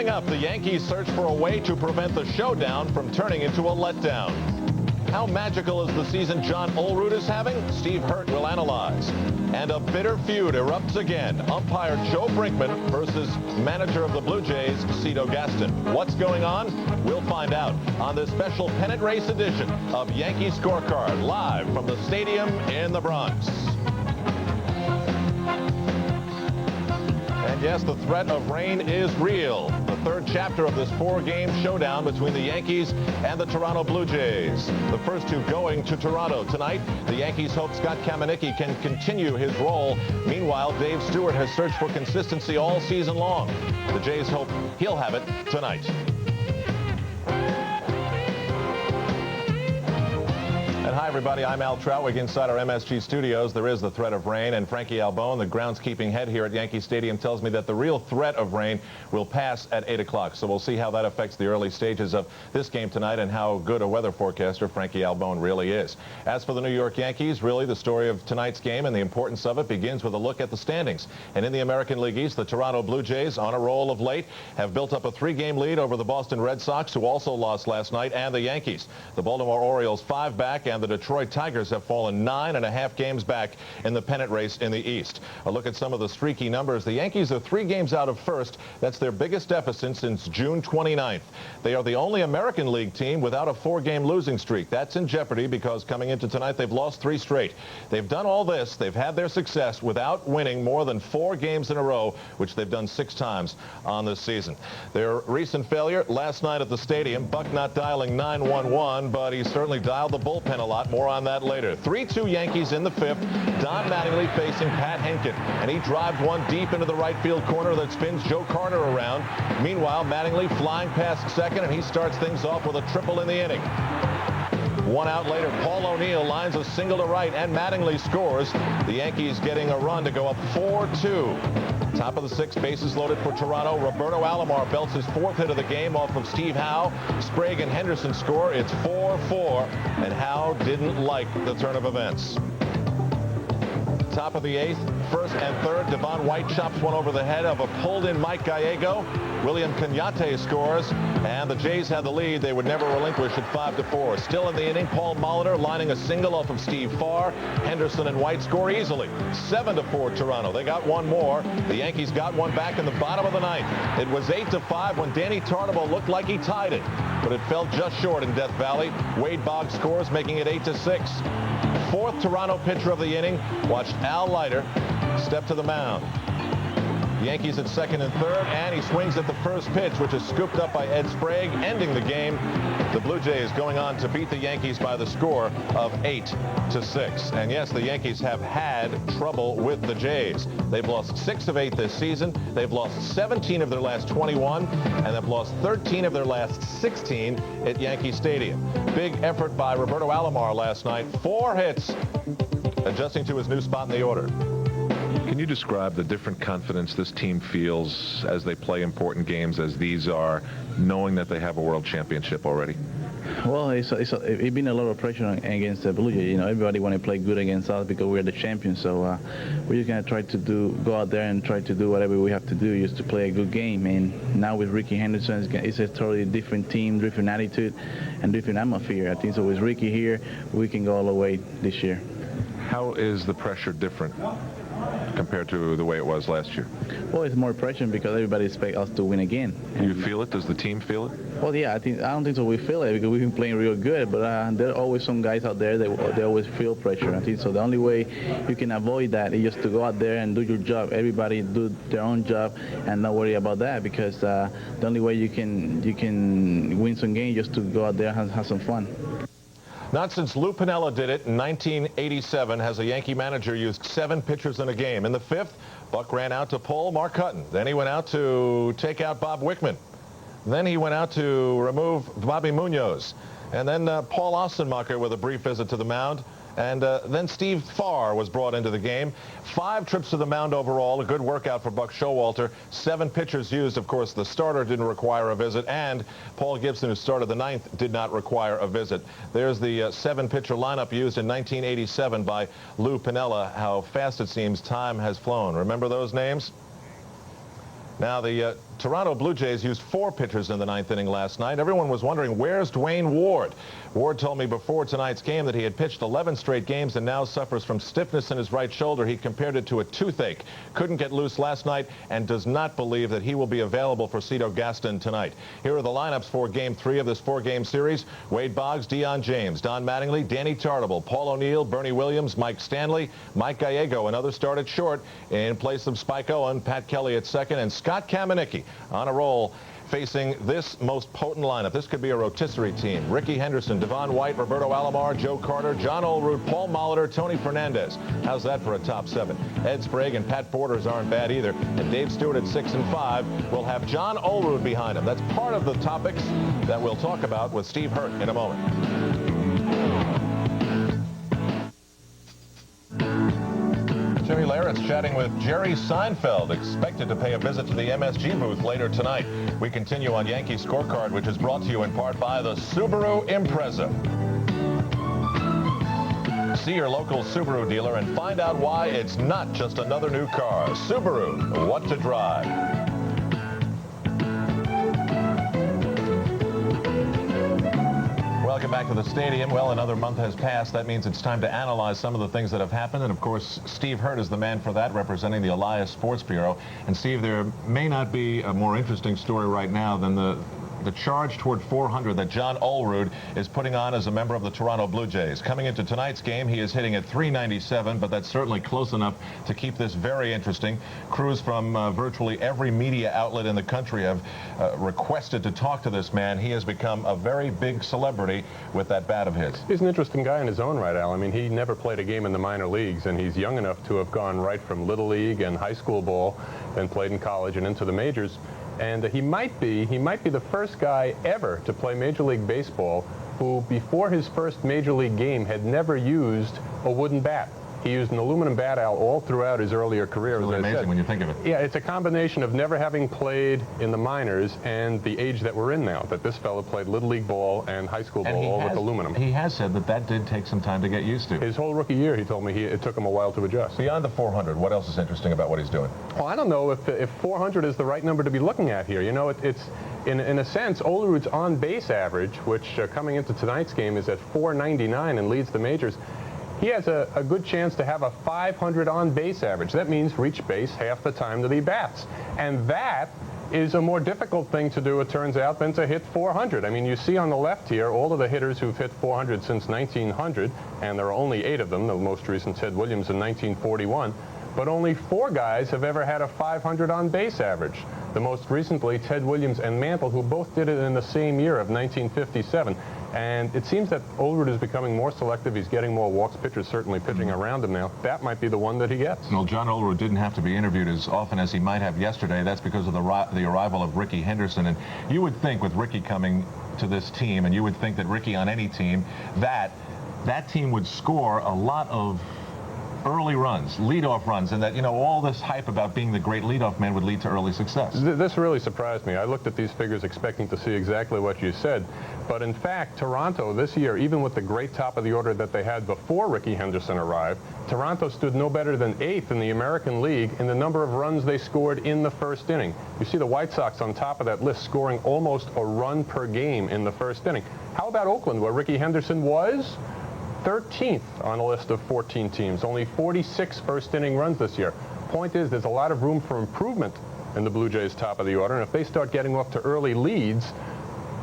Coming up, the Yankees search for a way to prevent the showdown from turning into a letdown. How magical is the season John Olerud is having? Steve Hurt will analyze. And a bitter feud erupts again. Umpire Joe Brinkman versus manager of the Blue Jays, Cito Gaston. What's going on? We'll find out on this special pennant race edition of Yankee Scorecard, live from the stadium in the Bronx. And yes, the threat of rain is real. The third chapter of this four-game showdown between the Yankees and the Toronto Blue Jays. The first two going to Toronto tonight. The Yankees hope Scott Kamieniecki can continue his role. Meanwhile, Dave Stewart has searched for consistency all season long. The Jays hope he'll have it tonight. And hi, everybody. I'm Al Trautwig inside our MSG studios. There is the threat of rain, and Frankie Albone, the groundskeeping head here at Yankee Stadium, tells me that the real threat of rain will pass at 8 o'clock. So we'll see how that affects the early stages of this game tonight and how good a weather forecaster Frankie Albone really is. As for the New York Yankees, really the story of tonight's game and the importance of it begins with a look at the standings. And in the American League East, the Toronto Blue Jays, on a roll of late, have built up a three-game lead over the Boston Red Sox, who also lost last night, and the Yankees. The Baltimore Orioles 5 back, and the Detroit Tigers have fallen 9.5 games back in the pennant race in the East. A look at some of the streaky numbers. The Yankees are 3 games out of first. That's their biggest deficit since June 29th. They are the only American League team without a 4-game losing streak. That's in jeopardy because coming into tonight, they've lost 3 straight. They've done all this. They've had their success without winning more than 4 games in a row, which they've done 6 times on this season. Their recent failure last night at the stadium, Buck not dialing 911, but he certainly dialed the bullpen a lot. More on that later. 3-2 Yankees in the 5th. Don Mattingly facing Pat Henkin, and he drives one deep into the right field corner that spins Joe Carter around. Meanwhile, Mattingly flying past second, and he starts things off with a triple in the inning. 1 out later, Paul O'Neill lines a single to right, and Mattingly scores. The Yankees getting a run to go up 4-2. Top of the 6th, bases loaded for Toronto. Roberto Alomar belts his 4th hit of the game off of Steve Howe. Sprague and Henderson score. It's 4-4, and Howe didn't like the turn of events. Top of the 8th, 1st and 3rd, Devon White chops one over the head of a pulled-in Mike Gallego. William Cañate scores, and the Jays had the lead. They would never relinquish at 5-4. Still in the inning, Paul Molitor lining a single off of Steve Farr. Henderson and White score easily. 7-4 Toronto. They got one more. The Yankees got one back in the bottom of the 9th. It was 8-5 when Danny Tarnable looked like he tied it, but it fell just short in Death Valley. Wade Boggs scores, making it 8-6. 4th Toronto pitcher of the inning. Watched Al Leiter step to the mound. The Yankees at 2nd and 3rd, and he swings at the first pitch, which is scooped up by Ed Sprague, ending the game. The Blue Jays going on to beat the Yankees by the score of 8-6. And yes, the Yankees have had trouble with the Jays. They've lost 6 of 8 this season. They've lost 17 of their last 21, and they've lost 13 of their last 16 at Yankee Stadium. Big effort by Roberto Alomar last night. 4 hits, adjusting to his new spot in the order. Can you describe the different confidence this team feels as they play important games as these are, knowing that they have a world championship already? Well, it's been a lot of pressure against the Blue Jays. You know, everybody want to play good against us because we're the champions. So we're just going to try to go out there and try to do whatever we have to do just to play a good game. And now with Ricky Henderson, it's a totally different team, different attitude, and different atmosphere. I think so with Ricky here, we can go all the way this year. How is the pressure different compared to the way it was last year? Well, it's more pressure because everybody expects us to win again. Do you feel it? Does the team feel it? Well, yeah, I don't think so. We feel it because we've been playing real good, but there are always some guys out there that they always feel pressure. I think so. The only way you can avoid that is just to go out there and do your job. Everybody do their own job and not worry about that, because the only way you can win some games is just to go out there and have some fun. Not since Lou Piniella did it in 1987 has a Yankee manager used 7 pitchers in a game. In the 5th, Buck ran out to pull Mark Hutton. Then he went out to take out Bob Wickman. Then he went out to remove Bobby Munoz. And then Paul Ostenmacher with a brief visit to the mound. And then Steve Farr was brought into the game. 5 trips to the mound overall, a good workout for Buck Showalter. 7 pitchers used. Of course, the starter didn't require a visit, and Paul Gibson, who started the 9th, did not require a visit. There's the 7-pitcher lineup used in 1987 by Lou Piniella. How fast it seems time has flown. Remember those names? Now, the Toronto Blue Jays used 4 pitchers in the 9th inning last night. Everyone was wondering, where's Dwayne Ward? Ward told me before tonight's game that he had pitched 11 straight games and now suffers from stiffness in his right shoulder. He compared it to a toothache. Couldn't get loose last night and does not believe that he will be available for Cito Gaston tonight. Here are the lineups for Game 3 of this 4-game series. Wade Boggs, Deion James, Don Mattingly, Danny Tartabull, Paul O'Neill, Bernie Williams, Mike Stanley, Mike Gallego, another start at short in place of Spike Owen, Pat Kelly at second, and Scott Kamenicki on a roll facing this most potent lineup. This could be a rotisserie team. Ricky Henderson, Devon White, Roberto Alomar, Joe Carter, John Olerud, Paul Molitor, Tony Fernandez. How's that for a top 7? Ed Sprague and Pat Borders aren't bad either. And Dave Stewart at 6 and 5 will have John Olerud behind him. That's part of the topics that we'll talk about with Steve Hurt in a moment. Jimmy Lehretz chatting with Jerry Seinfeld, expected to pay a visit to the MSG booth later tonight. We continue on Yankee Scorecard, which is brought to you in part by the Subaru Impreza. See your local Subaru dealer and find out why it's not just another new car. Subaru, what to drive. Welcome back to the stadium. Well, another month has passed. That means it's time to analyze some of the things that have happened. And, of course, Steve Hurt is the man for that, representing the Elias Sports Bureau. And, Steve, there may not be a more interesting story right now than the charge toward 400 that John Olerud is putting on as a member of the Toronto Blue Jays. Coming into tonight's game, he is hitting at 397, but that's certainly close enough to keep this very interesting. Crews from virtually every media outlet in the country have requested to talk to this man. He has become a very big celebrity with that bat of his. He's an interesting guy in his own right, Al. I mean, he never played a game in the minor leagues, and he's young enough to have gone right from Little League and high school ball, then played in college and into the majors. And he might be the first guy ever to play Major League Baseball who, before his first Major League game, had never used a wooden bat. He used an aluminum bat, Al, all throughout his earlier career. It's really amazing when you think of it. Yeah, it's a combination of never having played in the minors and the age that we're in now, that this fellow played Little League ball and high school ball all with aluminum. He has said that did take some time to get used to. His whole rookie year, he told me, it took him a while to adjust. Beyond the 400, what else is interesting about what he's doing? Well, I don't know if 400 is the right number to be looking at here. You know, it's in a sense, Olerud's on-base average, which coming into tonight's game is at 499 and leads the majors. He has a good chance to have a 500 on-base average. That means reach base half the time that he bats. And that is a more difficult thing to do, it turns out, than to hit 400. I mean, you see on the left here all of the hitters who've hit 400 since 1900, and there are only 8 of them, the most recent Ted Williams in 1941. But only 4 guys have ever had a 500 on-base average. The most recently, Ted Williams and Mantle, who both did it in the same year of 1957. And it seems that Olerud is becoming more selective. He's getting more walks. Pitchers certainly pitching around him now. That might be the one that he gets. Well, John Olerud didn't have to be interviewed as often as he might have yesterday. That's because of the arrival of Ricky Henderson. And you would think with Ricky coming to this team, and you would think that Ricky on any team, that team would score a lot of early runs, leadoff runs, and that, you know, all this hype about being the great leadoff man would lead to early success. This really surprised me. I looked at these figures expecting to see exactly what you said. But in fact, Toronto this year, even with the great top of the order that they had before Ricky Henderson arrived, Toronto stood no better than 8th in the American League in the number of runs they scored in the first inning. You see the White Sox on top of that list scoring almost a run per game in the first inning. How about Oakland, where Ricky Henderson was 13th on a list of 14 teams, only 46 first-inning runs this year. Point is, there's a lot of room for improvement in the Blue Jays' top of the order, and if they start getting off to early leads,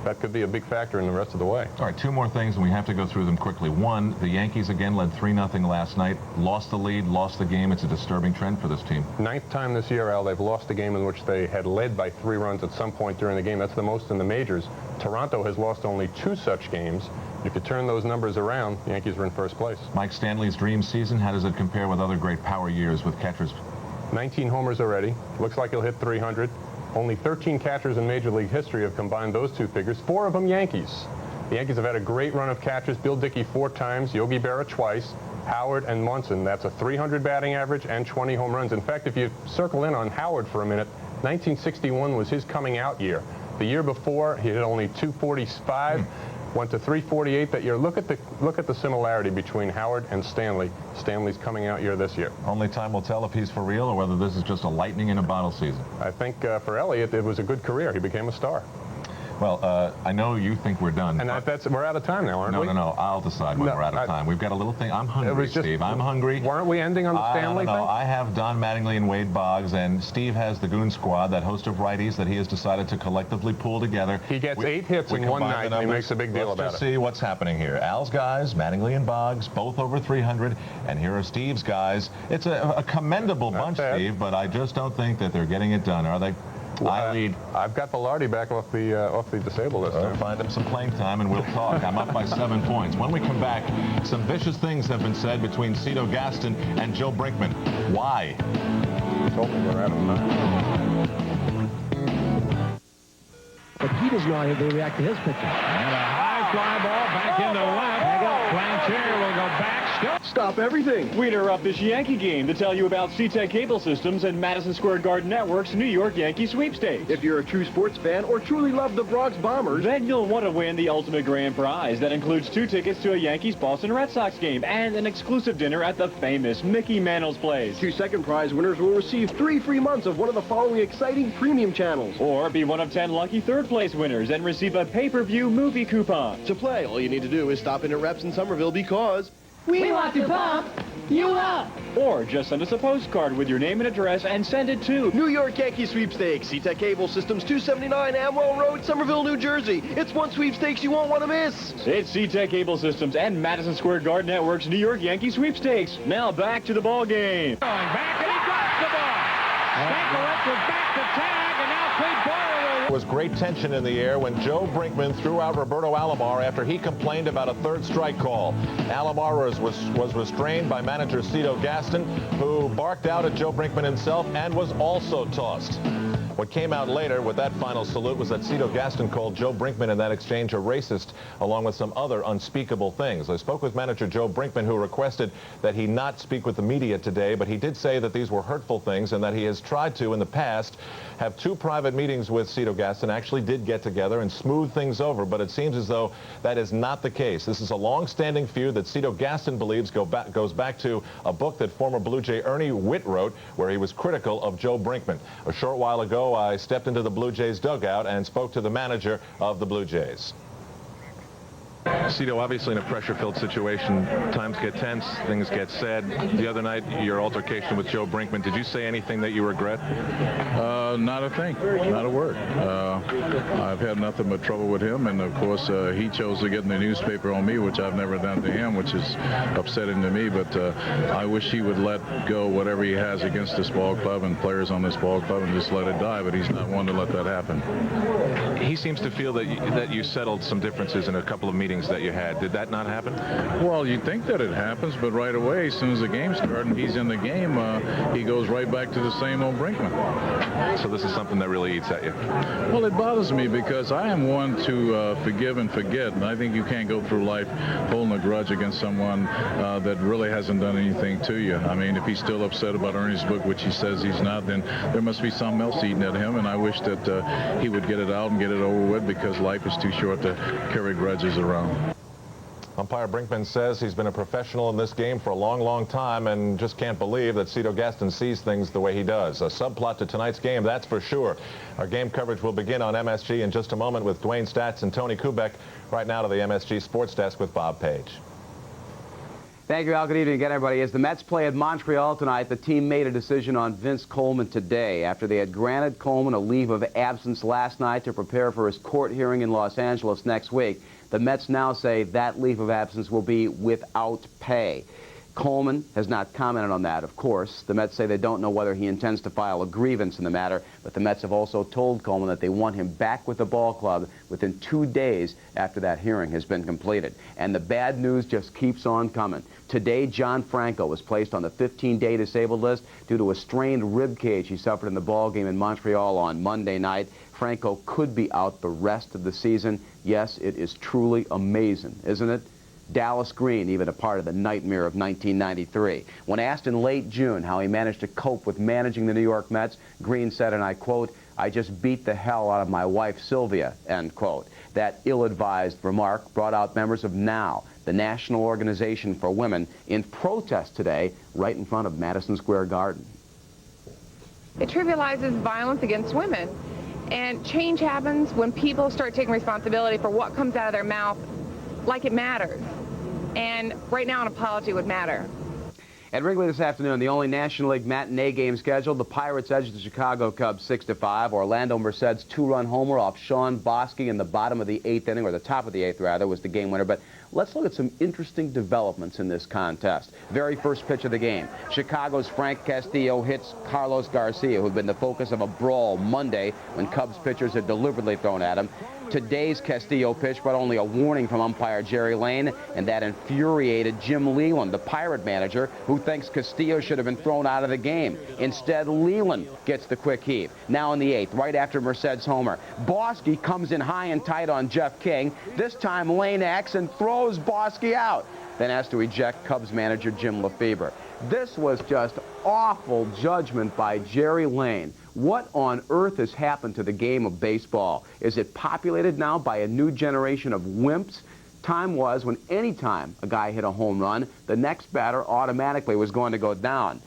that could be a big factor in the rest of the way. All right, 2 more things, and we have to go through them quickly. One, the Yankees again led 3-0 last night, lost the lead, lost the game. It's a disturbing trend for this team. 9th time this year, Al, they've lost a game in which they had led by 3 runs at some point during the game. That's the most in the majors. Toronto has lost only 2 such games. If you turn those numbers around, the Yankees are in first place. Mike Stanley's dream season, how does it compare with other great power years with catchers? 19 homers already. Looks like he'll hit 300. Only 13 catchers in Major League history have combined those 2 figures, 4 of them Yankees. The Yankees have had a great run of catchers. Bill Dickey 4 times, Yogi Berra twice, Howard and Munson. That's a 300 batting average and 20 home runs. In fact, if you circle in on Howard for a minute, 1961 was his coming out year. The year before, he hit only 245. went to 348 that year. Look at the similarity between Howard and Stanley. Stanley's coming out year this year. Only time will tell if he's for real or whether this is just a lightning in a bottle season. I think for Elliott, it was a good career. He became a star. Well, I know you think we're done. And we're out of time now, aren't we? No. I'll decide when we're out of time. We've got a little thing. I'm hungry, Steve. I'm hungry. Weren't we ending on the Stanley thing? I have Don Mattingly and Wade Boggs, and Steve has the Goon Squad, that host of righties that he has decided to collectively pull together. He gets 8 hits in one night, and he makes a big deal about it. Let's just see what's happening here. Al's guys, Mattingly and Boggs, both over 300, and here are Steve's guys. It's a commendable bunch, Steve, but I just don't think that they're getting it done, are they? I lead. I've got Velarde back off the disabled list. We'll find him some playing time and we'll talk. I'm up by 7 points. When we come back, some vicious things have been said between Cito Gaston and Joe Brinkman. Why? Told me we're out of time. But he does not even react to his pitches. And a high fly ball back into left. Blanchard will go back. Stop everything. We interrupt this Yankee game to tell you about C-Tech Cable Systems and Madison Square Garden Network's New York Yankee Sweepstakes. If you're a true sports fan or truly love the Bronx Bombers, Then you'll want to win the ultimate grand prize that includes 2 tickets to a Yankees-Boston Red Sox game and an exclusive dinner at the famous Mickey Mantle's Place. 2 second prize winners will receive 3 free months of one of the following exciting premium channels. Or be one of 10 lucky third-place winners and receive a pay-per-view movie coupon. To play, all you need to do is stop in at Reps in Somerville because we want to pump you up. Or just send us a postcard with your name and address and send it to New York Yankee Sweepstakes, C-Tech Cable Systems, 279 Amwell Road, Somerville, New Jersey. It's one sweepstakes you won't want to miss. It's C-Tech Cable Systems and Madison Square Garden Network's New York Yankee Sweepstakes. Now back to the ball game. Going back, and he drops the ball. Stankiewicz was back to tag, and now Clete Boyer will... There was great tension in the air when Joe Brinkman threw out Roberto Alomar after he complained about a 3rd strike call. Alomar was restrained by manager Cito Gaston, who barked out at Joe Brinkman himself and was also tossed. What came out later with that final salute was that Cito Gaston called Joe Brinkman in that exchange a racist, along with some other unspeakable things. I spoke with manager Joe Brinkman, who requested that he not speak with the media today, but he did say that these were hurtful things and that he has tried to, in the past, have 2 private meetings with Cito Gaston, actually did get together and smooth things over, but it seems as though that is not the case. This is a long-standing feud that Cito Gaston believes goes back to a book that former Blue Jay Ernie Whitt wrote, where he was critical of Joe Brinkman. A short while ago, I stepped into the Blue Jays dugout and spoke to the manager of the Blue Jays. Cito, obviously in a pressure-filled situation, times get tense, things get said. The other night, your altercation with Joe Brinkman, did you say anything that you regret? Not a thing, not a word. I've had nothing but trouble with him, and of course he chose to get in the newspaper on me, which I've never done to him, which is upsetting to me, but I wish he would let go whatever he has against this ball club and players on this ball club and just let it die, but he's not one to let that happen. He seems to feel that you settled some differences in a couple of meetings that you had. Did that not happen? Well, you'd think that it happens, but right away, as soon as the game starts and he's in the game, he goes right back to the same old Brinkman. So this is something that really eats at you? Well, it bothers me because I am one to forgive and forget, and I think you can't go through life holding a grudge against someone that really hasn't done anything to you. I mean, if he's still upset about Ernie's book, which he says he's not, then there must be something else eating at him, and I wish that he would get it out and get it over with, because life is too short to carry grudges around. Umpire Brinkman says he's been a professional in this game for a long, long time and just can't believe that Cito Gaston sees things the way he does. A subplot to tonight's game, that's for sure. Our game coverage will begin on MSG in just a moment with Dwayne Statz and Tony Kubek. Right now to the MSG Sports Desk with Bob Page. Thank you, Al. Good evening again, everybody. As the Mets play at Montreal tonight, the team made a decision on Vince Coleman today after they had granted Coleman a leave of absence last night to prepare for his court hearing in Los Angeles next week. The Mets now say that leave of absence will be without pay. Coleman has not commented on that, of course. The Mets say they don't know whether he intends to file a grievance in the matter, but the Mets have also told Coleman that they want him back with the ball club within 2 days after that hearing has been completed. And the bad news just keeps on coming. Today, John Franco was placed on the 15-day disabled list due to a strained rib cage he suffered in the ball game in Montreal on Monday night. Franco could be out the rest of the season. Yes, it is truly amazing, isn't it? Dallas Green, even a part of the nightmare of 1993. When asked in late June how he managed to cope with managing the New York Mets, Green said, and I quote, "I just beat the hell out of my wife, Sylvia," end quote. That ill-advised remark brought out members of NOW, the National Organization for Women, in protest today right in front of Madison Square Garden. It trivializes violence against women. And change happens when people start taking responsibility for what comes out of their mouth like it matters. And right now an apology would matter. At Wrigley this afternoon, the only National League matinee game scheduled, the Pirates edged the Chicago Cubs 6-5. Orlando Merced's two-run homer off Sean Bosky in the bottom of the 8th inning, or the top of the 8th rather, was the game winner. But let's look at some interesting developments in this contest. Very first pitch of the game. Chicago's Frank Castillo hits Carlos Garcia, who had been the focus of a brawl Monday when Cubs pitchers had deliberately thrown at him. Today's Castillo pitch brought only a warning from umpire Jerry Lane, and that infuriated Jim Leyland, the Pirate manager, who thinks Castillo should have been thrown out of the game. Instead, Leyland gets the quick heave. Now in the 8th, right after Merced's homer, Bosky comes in high and tight on Jeff King. This time Lane acts and throws Bosky out, then has to eject Cubs manager Jim Lefebvre. This was just awful judgment by Jerry Lane. What on earth has happened to the game of baseball? Is it populated now by a new generation of wimps? Time was when any time a guy hit a home run, the next batter automatically was going to go down.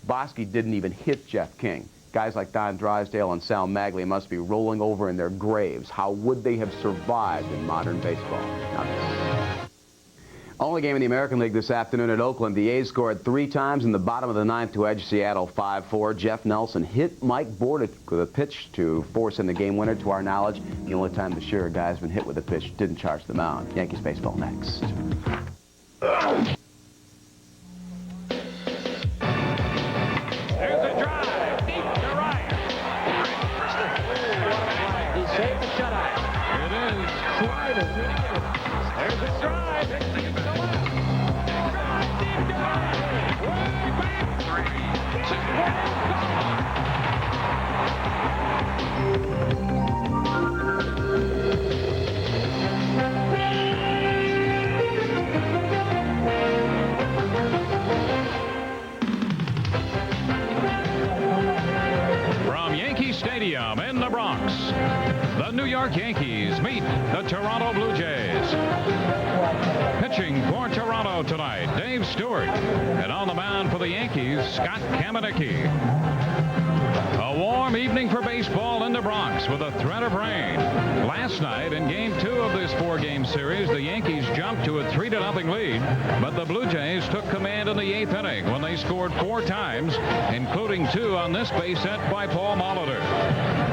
Bosky didn't even hit Jeff King. Guys like Don Drysdale and Sal Maglia must be rolling over in their graves. How would they have survived in modern baseball? Only game in the American League this afternoon at Oakland. The A's scored 3 times in the bottom of the 9th to edge Seattle 5-4. Jeff Nelson hit Mike Bordick with a pitch to force in the game winner. To our knowledge, the only time the Shearer guy's been hit with a pitch didn't charge the mound. Yankees baseball next. There's a drive deep to right. He saved the shutout. It is sliding. There's a drive. From Yankee Stadium in the Bronx, the New York Yankees meet the Toronto Blue Jays. Pitching for Toronto tonight, Dave Stewart. And on the mound for the Yankees, Scott Kamieniecki. A warm evening for baseball in the Bronx with a threat of rain. Last night in Game 2 of this 4-game series, the Yankees jumped to a 3-0 lead, but the Blue Jays took command in the 8th inning when they scored 4 times, including 2 on this base hit by Paul Molitor.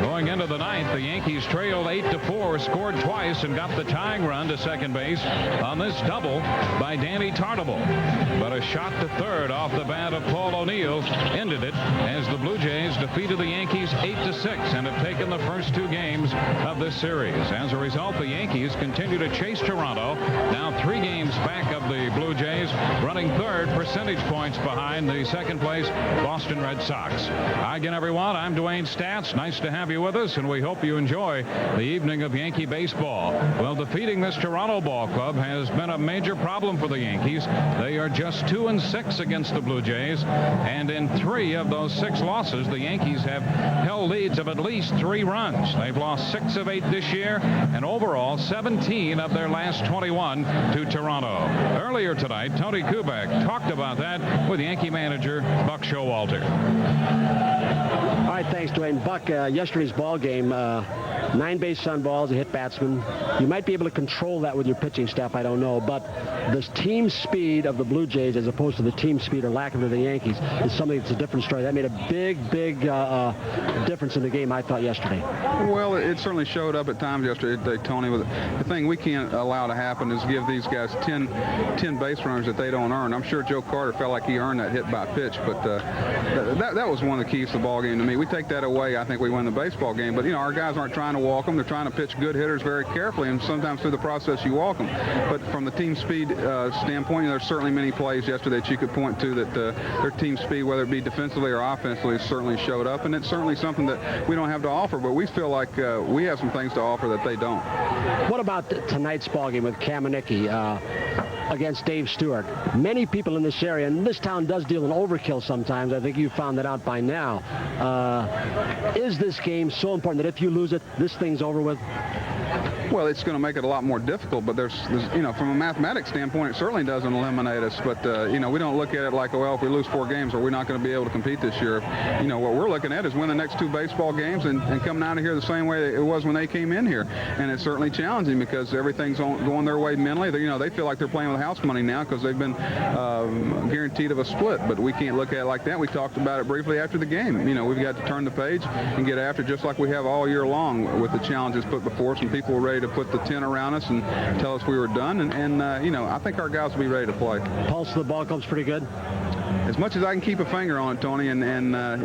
Going into the 9th, the Yankees trailed 8-4, scored twice, and got the tying run to second base on this double by Danny Tartabull. But a shot to third off the bat of Paul O'Neill ended it as the Blue Jays defeated the Yankees 8-6 and have taken the first 2 games of this series. As a result, the Yankees continue to chase Toronto, now 3 games back of the Blue Jays, running third, percentage points behind the second place Boston Red Sox. Hi again, everyone. I'm Dwayne Statz. Nice to have you with us, and we hope you enjoy the evening of Yankee baseball. Well, defeating this Toronto ball club has been a major problem for the Yankees. They are just 2-6 against the Blue Jays, and in 3 of those 6 losses, the Yankees have held leads of at least 3 runs. They've lost 6 of 8 this year, and overall 17 of their last 21 to Toronto. Earlier tonight, Tony Kubek talked about that with Yankee manager Buck Showalter. All right, thanks, Dwayne. Buck, yesterday's ball game, 9 base on balls, a hit batsman. You might be able to control that with your pitching staff, I don't know, but the team speed of the Blue Jays as opposed to the team speed or lack of the Yankees is something that's a different story. That made a big difference in the game, I thought, yesterday. Well, it certainly showed up at times yesterday, Tony. The thing we can't allow to happen is give these guys 10 base runners that they don't earn. I'm sure Joe Carter felt like he earned that hit by pitch, but that was one of the keys to the ball game to me. We take that away, I think we win the baseball game. But, you know, our guys aren't trying to walk them. They're trying to pitch good hitters very carefully, and sometimes through the process you walk them. But from the team speed standpoint, there's certainly many plays yesterday that you could point to that their team speed, whether it be defensively or offensively, certainly showed up. And it's certainly something that we don't have to offer, but we feel like we have some things to offer that they don't. What about tonight's ball game with Kamieniecki against Dave Stewart? Many people in this area, and this town does deal in overkill sometimes. I think you found that out by now. Is this game so important that if you lose it, this thing's over with? Well, it's going to make it a lot more difficult, but there's from a mathematics standpoint, it certainly doesn't eliminate us. But, we don't look at it like, well, if we lose 4 games, are we not going to be able to compete this year? What we're looking at is win the next 2 baseball games and coming out of here the same way it was when they came in here. And it's certainly challenging because everything's going their way mentally. They feel like they're playing with house money now because they've been guaranteed of a split. But we can't look at it like that. We talked about it briefly after the game. We've got to turn the page and get after just like we have all year long with the challenges put before us, and people were ready to put the tent around us and tell us we were done. And I think our guys will be ready to play. Pulse of the ball comes pretty good. As much as I can keep a finger on it, Tony, and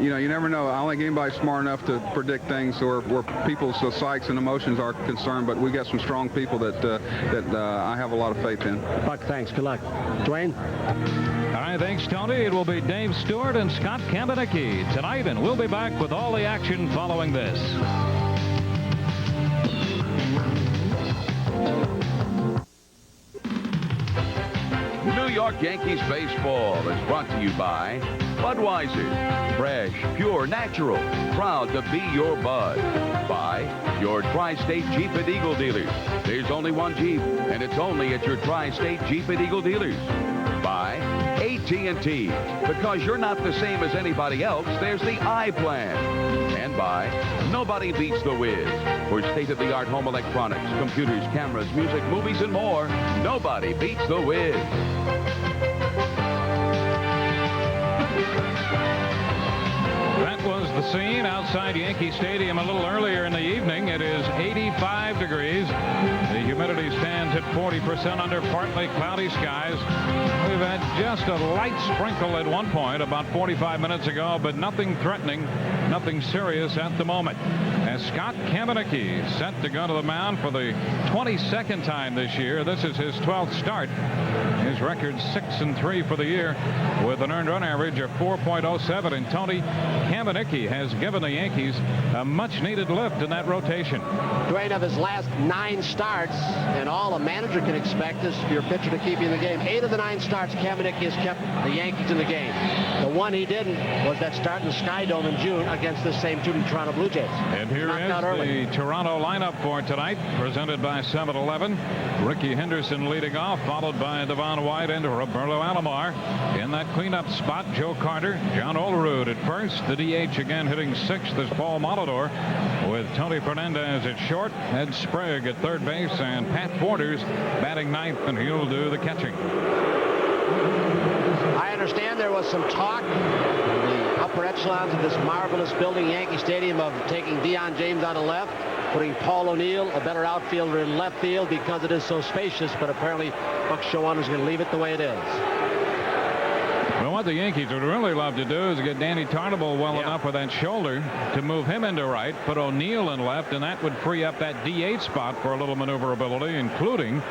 you never know. I don't think anybody's smart enough to predict things or where people's psyches and emotions are concerned, but we got some strong people that I have a lot of faith in. Buck, thanks. Good luck. Dwayne? All right, thanks, Tony. It will be Dave Stewart and Scott Kamenicki tonight, and we'll be back with all the action following this. New York Yankees baseball is brought to you by Budweiser. Fresh, pure, natural. Proud to be your Bud. By your Tri-State Jeep and Eagle dealers. There's only one Jeep, and it's only at your Tri-State Jeep and Eagle dealers. By AT&T. Because you're not the same as anybody else, there's the I-Plan. And by Nobody Beats the Wiz. For state-of-the-art home electronics, computers, cameras, music, movies, and more, nobody beats the Wiz. That was the scene outside Yankee Stadium a little earlier in the evening. It is 85 degrees. The humidity stands at 40% under partly cloudy skies. We've had just a light sprinkle at one point about 45 minutes ago, but nothing threatening, nothing serious at the moment. As Scott Kamenicki set to go to the mound for the 22nd time this year. This is his 12th start. His record 6-3 for the year with an earned run average of 4.07. And Tony Kamenicki has given the Yankees a much-needed lift in that rotation. Dwayne, of his last 9 starts, and all a manager can expect is your pitcher to keep you in the game. 8 of the 9 starts, Kamenicki has kept the Yankees in the game. The one he didn't was that start in the Sky Dome in June against the same Toronto Blue Jays. And here is the Toronto lineup for tonight, presented by 7-Eleven. Ricky Henderson leading off, followed by Devon White and Roberto Alomar. In that cleanup spot, Joe Carter, John Olerud at first. The DH again hitting 6th is Paul Molitor, with Tony Fernandez at short, Ed Sprague at third base, and Pat Borders batting 9th, and he'll do the catching. I understand there was some talk in the upper echelons of this marvelous building, Yankee Stadium, of taking Deion James on the left, putting Paul O'Neill, a better outfielder, in left field because it is so spacious, but apparently Buck Showalter's going to leave it the way it is. Well, what the Yankees would really love to do is get Danny Tartabull well enough with that shoulder to move him into right, put O'Neill in left, and that would free up that DH spot for a little maneuverability, including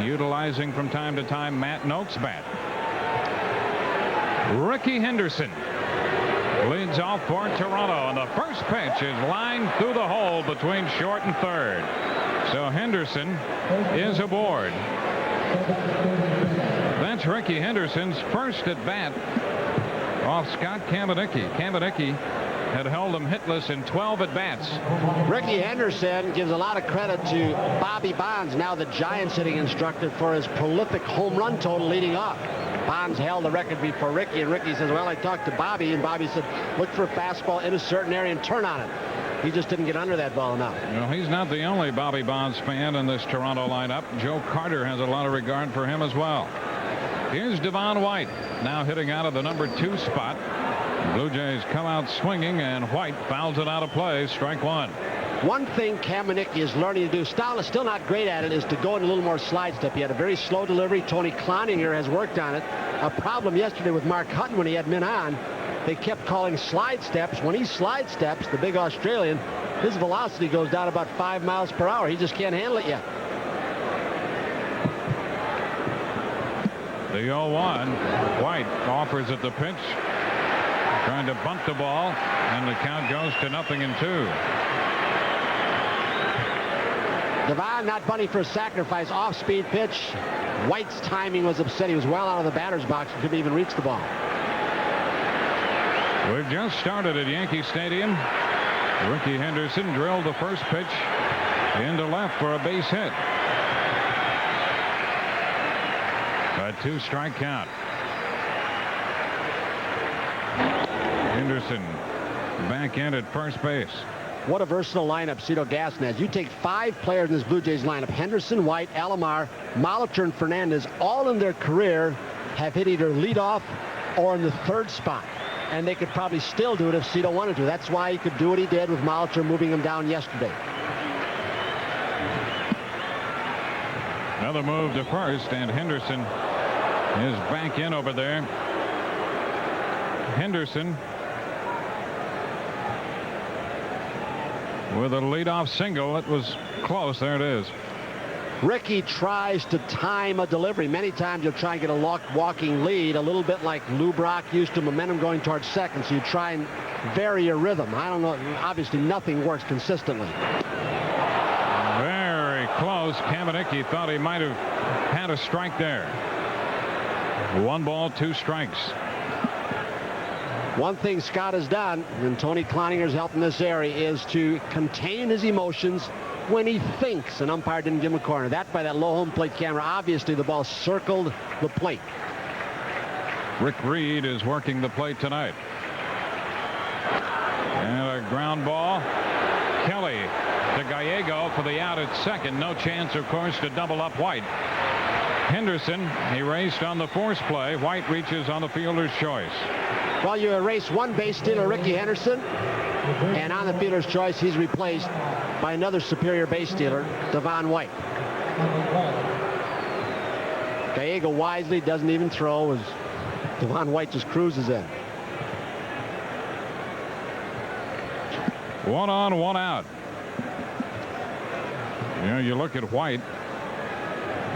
utilizing from time to time Matt Noak's bat. Ricky Henderson leads off for Toronto, and the first pitch is lined through the hole between short and third. So Henderson is aboard. That's Ricky Henderson's first at bat off Scott Kamenicki. Kamenicki had held him hitless in 12 at bats. Ricky Henderson gives a lot of credit to Bobby Bonds, now the Giants hitting instructor, for his prolific home run total leading off. Bonds held the record before Ricky, and Ricky says, well, I talked to Bobby, and Bobby said, look for a fastball in a certain area and turn on it. He just didn't get under that ball enough. Well, he's not the only Bobby Bonds fan in this Toronto lineup. Joe Carter has a lot of regard for him as well. Here's Devon White, now hitting out of the number 2 spot. Blue Jays come out swinging, and White fouls it out of play. Strike 1. One thing Kamenicki is learning to do, Stahl is still not great at it, is to go in a little more slide step. He had a very slow delivery. Tony Cloninger has worked on it. A problem yesterday with Mark Hutton when he had men on, they kept calling slide steps. When he slide steps, the big Australian, his velocity goes down about 5 miles per hour. He just can't handle it yet. The 0-1. White offers at the pitch, trying to bunt the ball, and the count goes to 0-2. Devon not bunting for a sacrifice, off-speed pitch. White's timing was upset. He was well out of the batter's box and couldn't even reach the ball. We've just started at Yankee Stadium. Ricky Henderson drilled the first pitch into left for a base hit. A 2-strike count. Henderson back in at first base. What a versatile lineup Cito Gaston has. You take 5 players in this Blue Jays lineup: Henderson, White, Alomar, Molitor, and Fernandez, all in their career have hit either leadoff or in the 3rd spot. And they could probably still do it if Cito wanted to. That's why he could do what he did with Molitor moving him down yesterday. Another move to first, and Henderson is back in over there. Henderson with a leadoff single. It was close. There it is. Ricky tries to time a delivery. Many times you'll try and get a walking lead, a little bit like Lou Brock used to, momentum going towards second. So you try and vary your rhythm. I don't know. Obviously, nothing works consistently. Very close. Kamenicki thought he might have had a strike there. 1 ball, 2 strikes. One thing Scott has done, and Tony Cloninger's helped in this area, is to contain his emotions when he thinks an umpire didn't give him a corner. That by that low home plate camera, obviously the ball circled the plate. Rick Reed is working the plate tonight. And a ground ball. Kelly to Gallego for the out at second. No chance, of course, to double up White. Henderson erased on the force play. White reaches on the fielder's choice. Well, you erase one base stealer, Ricky Henderson, and on the fielder's choice, he's replaced by another superior base stealer, Devon White. Gallego wisely doesn't even throw as Devon White just cruises in. 1 on, 1 out. You know, you look at White,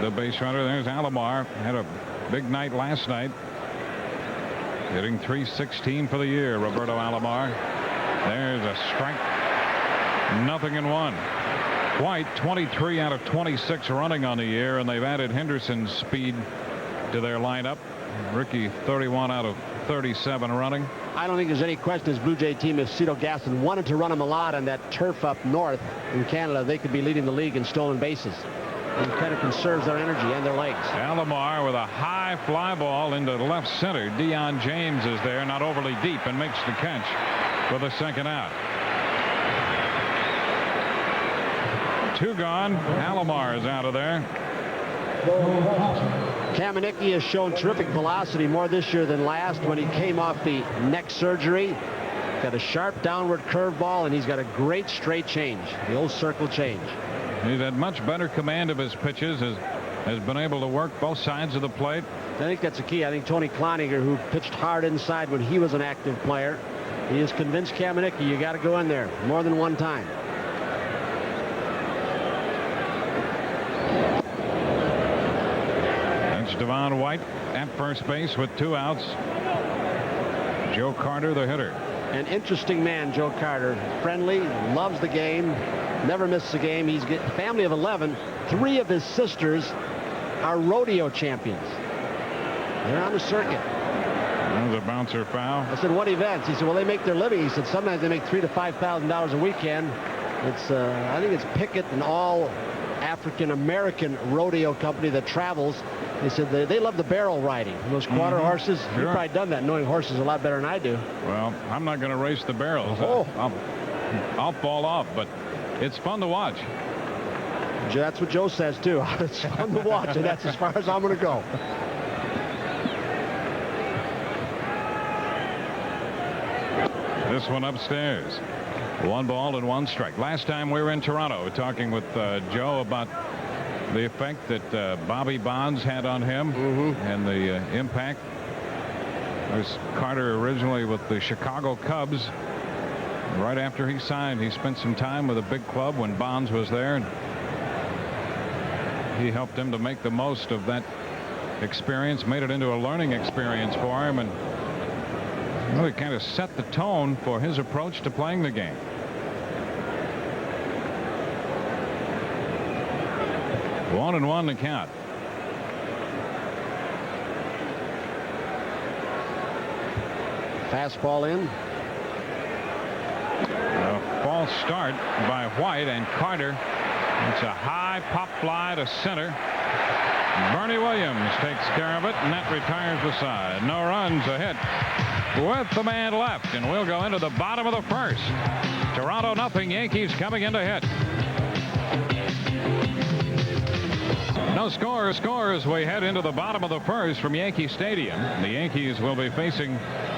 the base runner. There's Alomar. Had a big night last night. Hitting .316 for the year, Roberto Alomar. There's a strike. 0-1. White 23 out of 26 running on the year, and they've added Henderson's speed to their lineup. Ricky 31 out of 37 running. I don't think there's any question this Blue Jay team, if Cito Gaston wanted to run him a lot on that turf up north in Canada, they could be leading the league in stolen bases. It kind of conserves their energy and their legs. Alomar with a high fly ball into left center. Dion James is there, not overly deep, and makes the catch for the second out. 2 gone. Alomar is out of there. Kamenicki has shown terrific velocity more this year than last. When he came off the neck surgery, got a sharp downward curveball, and he's got a great straight change, the old circle change. He's had much better command of his pitches, has been able to work both sides of the plate. I think that's the key. I think Tony Cloninger, who pitched hard inside when he was an active player, he has convinced Kamenicki, you got to go in there more than one time. That's Devon White at first base with 2 outs. Joe Carter, the hitter. An interesting man, Joe Carter. Friendly, loves the game, never misses a game. He's got a family of 11. 3 of his sisters are rodeo champions. They're on the circuit. That was a bouncer foul. I said, what events? He said, well, they make their living. He said, sometimes they make $3,000 to $5,000 a weekend. It's, I think it's Pickett, an all African-American rodeo company that travels. He said they love the barrel riding. Those quarter horses. Sure. You've probably done that, knowing horses a lot better than I do. Well, I'm not going to race the barrels. Oh. I'll fall off, but it's fun to watch. That's what Joe says, too. It's fun to watch, and that's as far as I'm going to go. This one upstairs. 1 ball and 1 strike. Last time we were in Toronto talking with Joe about the effect that Bobby Bonds had on him and the impact. There's Carter originally with the Chicago Cubs. Right after he signed, he spent some time with a big club when Bonds was there. And he helped him to make the most of that experience, made it into a learning experience for him, and really kind of set the tone for his approach to playing the game. One and 1 to count. Fastball in. A false start by White, and Carter It's a high pop fly to center. Bernie Williams takes care of it, and that retires the side. No runs, a hit with the man left, and we'll go into the bottom of the first. Toronto nothing, Yankees coming in to hit. No score as we head into the bottom of the first from Yankee Stadium. The Yankees will be facing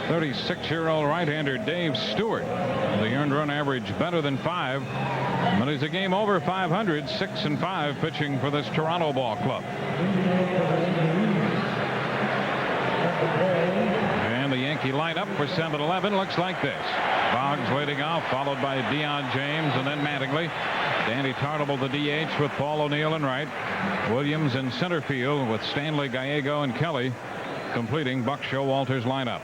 36-year-old right-hander Dave Stewart. The earned run average better than 5, but he's a game over 500, 6-5 pitching for this Toronto ball club. And the Yankee lineup for 7-11 looks like this. Boggs leading off, followed by Deion James and then Mattingly. Danny Tartable the DH with Paul O'Neill in right. Williams in center field with Stanley, Gallego, and Kelly completing Buck Showalter's lineup.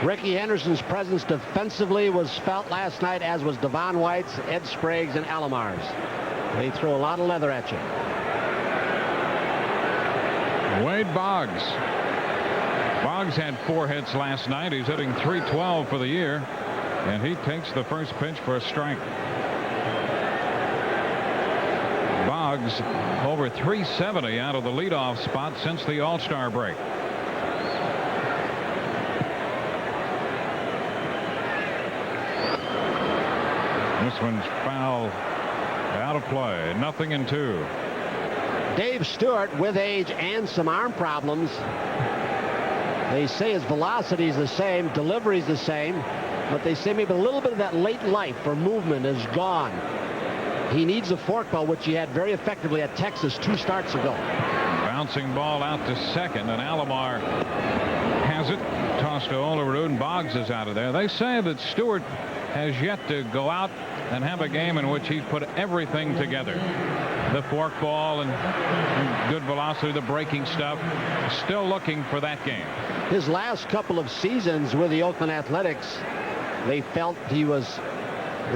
Ricky Henderson's presence defensively was felt last night, as was Devon White's, Ed Sprague's, and Alomar's. They throw a lot of leather at you. Wade Boggs. Boggs had 4 hits last night. He's hitting .312 for the year, and he takes the first pitch for a strike. Boggs over .370 out of the leadoff spot since the All-Star break. This one's foul, out of play. 0-2. Dave Stewart, with age and some arm problems, they say his velocity is the same, delivery is the same, but they say maybe a little bit of that late life or movement is gone. He needs a forkball, which he had very effectively at Texas 2 starts ago. Bouncing ball out to second, and Alomar has it. Tossed to Olerud, and Boggs is out of there. They say that Stewart has yet to go out and have a game in which he's put everything together. The forkball and good velocity, the breaking stuff. Still looking for that game. His last couple of seasons with the Oakland Athletics, they felt his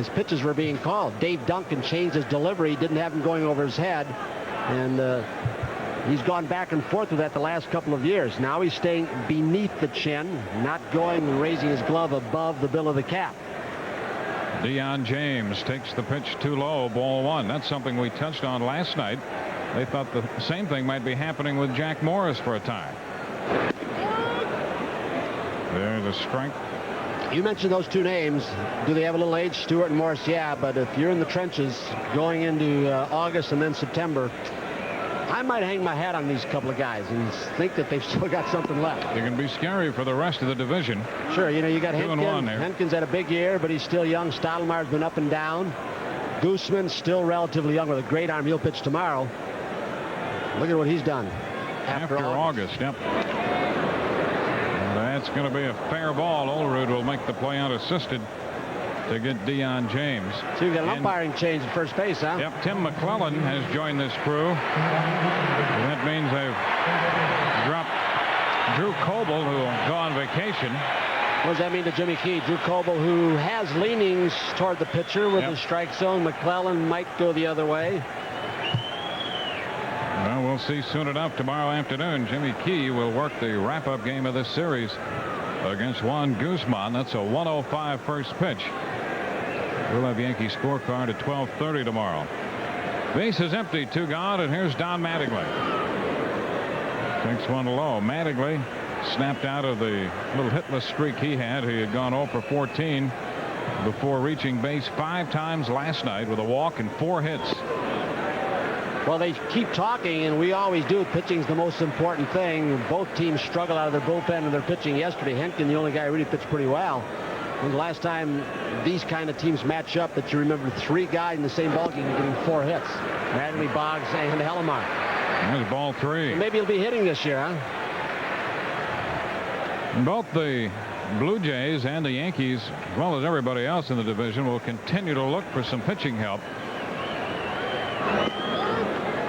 pitches were being called. Dave Duncan changed his delivery, didn't have him going over his head, and he's gone back and forth with that the last couple of years. Now he's staying beneath the chin, not going and raising his glove above the bill of the cap. Deion James takes the pitch too low, ball 1. That's something we touched on last night. They thought the same thing might be happening with Jack Morris for a time. There's a strike. You mentioned those 2 names. Do they have a little age? Stewart and Morris, yeah, but if you're in the trenches going into August and then September, I might hang my hat on these couple of guys and think that they've still got something left. It can be scary for the rest of the division. Sure, you know, you got 2-1 there. Henkin's had a big year, but he's still young. Stottlemeier's been up and down. Gooseman's still relatively young with a great arm. He'll pitch tomorrow. Look at what he's done after August. Yep. That's going to be a fair ball. Olerud will make the play unassisted to get Deion James. So you've got an umpiring change at first base, huh? Yep, Tim McClellan has joined this crew. And that means they've dropped Drew Coble, who will go on vacation. What does that mean to Jimmy Key? Drew Coble, who has leanings toward the pitcher with the strike zone. McClellan might go the other way. Well, we'll see soon enough tomorrow afternoon. Jimmy Key will work the wrap-up game of this series against Juan Guzman. That's a 105 first pitch. We'll have Yankee scorecard at 12:30 tomorrow. Base is empty, 2 gone, and here's Don Mattingly. Takes one low. Mattingly snapped out of the little hitless streak he had. He had gone 0 for 14 before reaching base 5 times last night with a walk and 4 hits. Well, they keep talking, and we always do. Pitching's the most important thing. Both teams struggle out of their bullpen and their pitching yesterday. Henkin, the only guy who really pitched pretty well. When the last time these kind of teams match up that you remember 3 guys in the same ballgame getting 4 hits. Mattingly, Boggs, and Alomar. There's ball 3. Maybe he'll be hitting this year, huh? Both the Blue Jays and the Yankees, as well as everybody else in the division, will continue to look for some pitching help.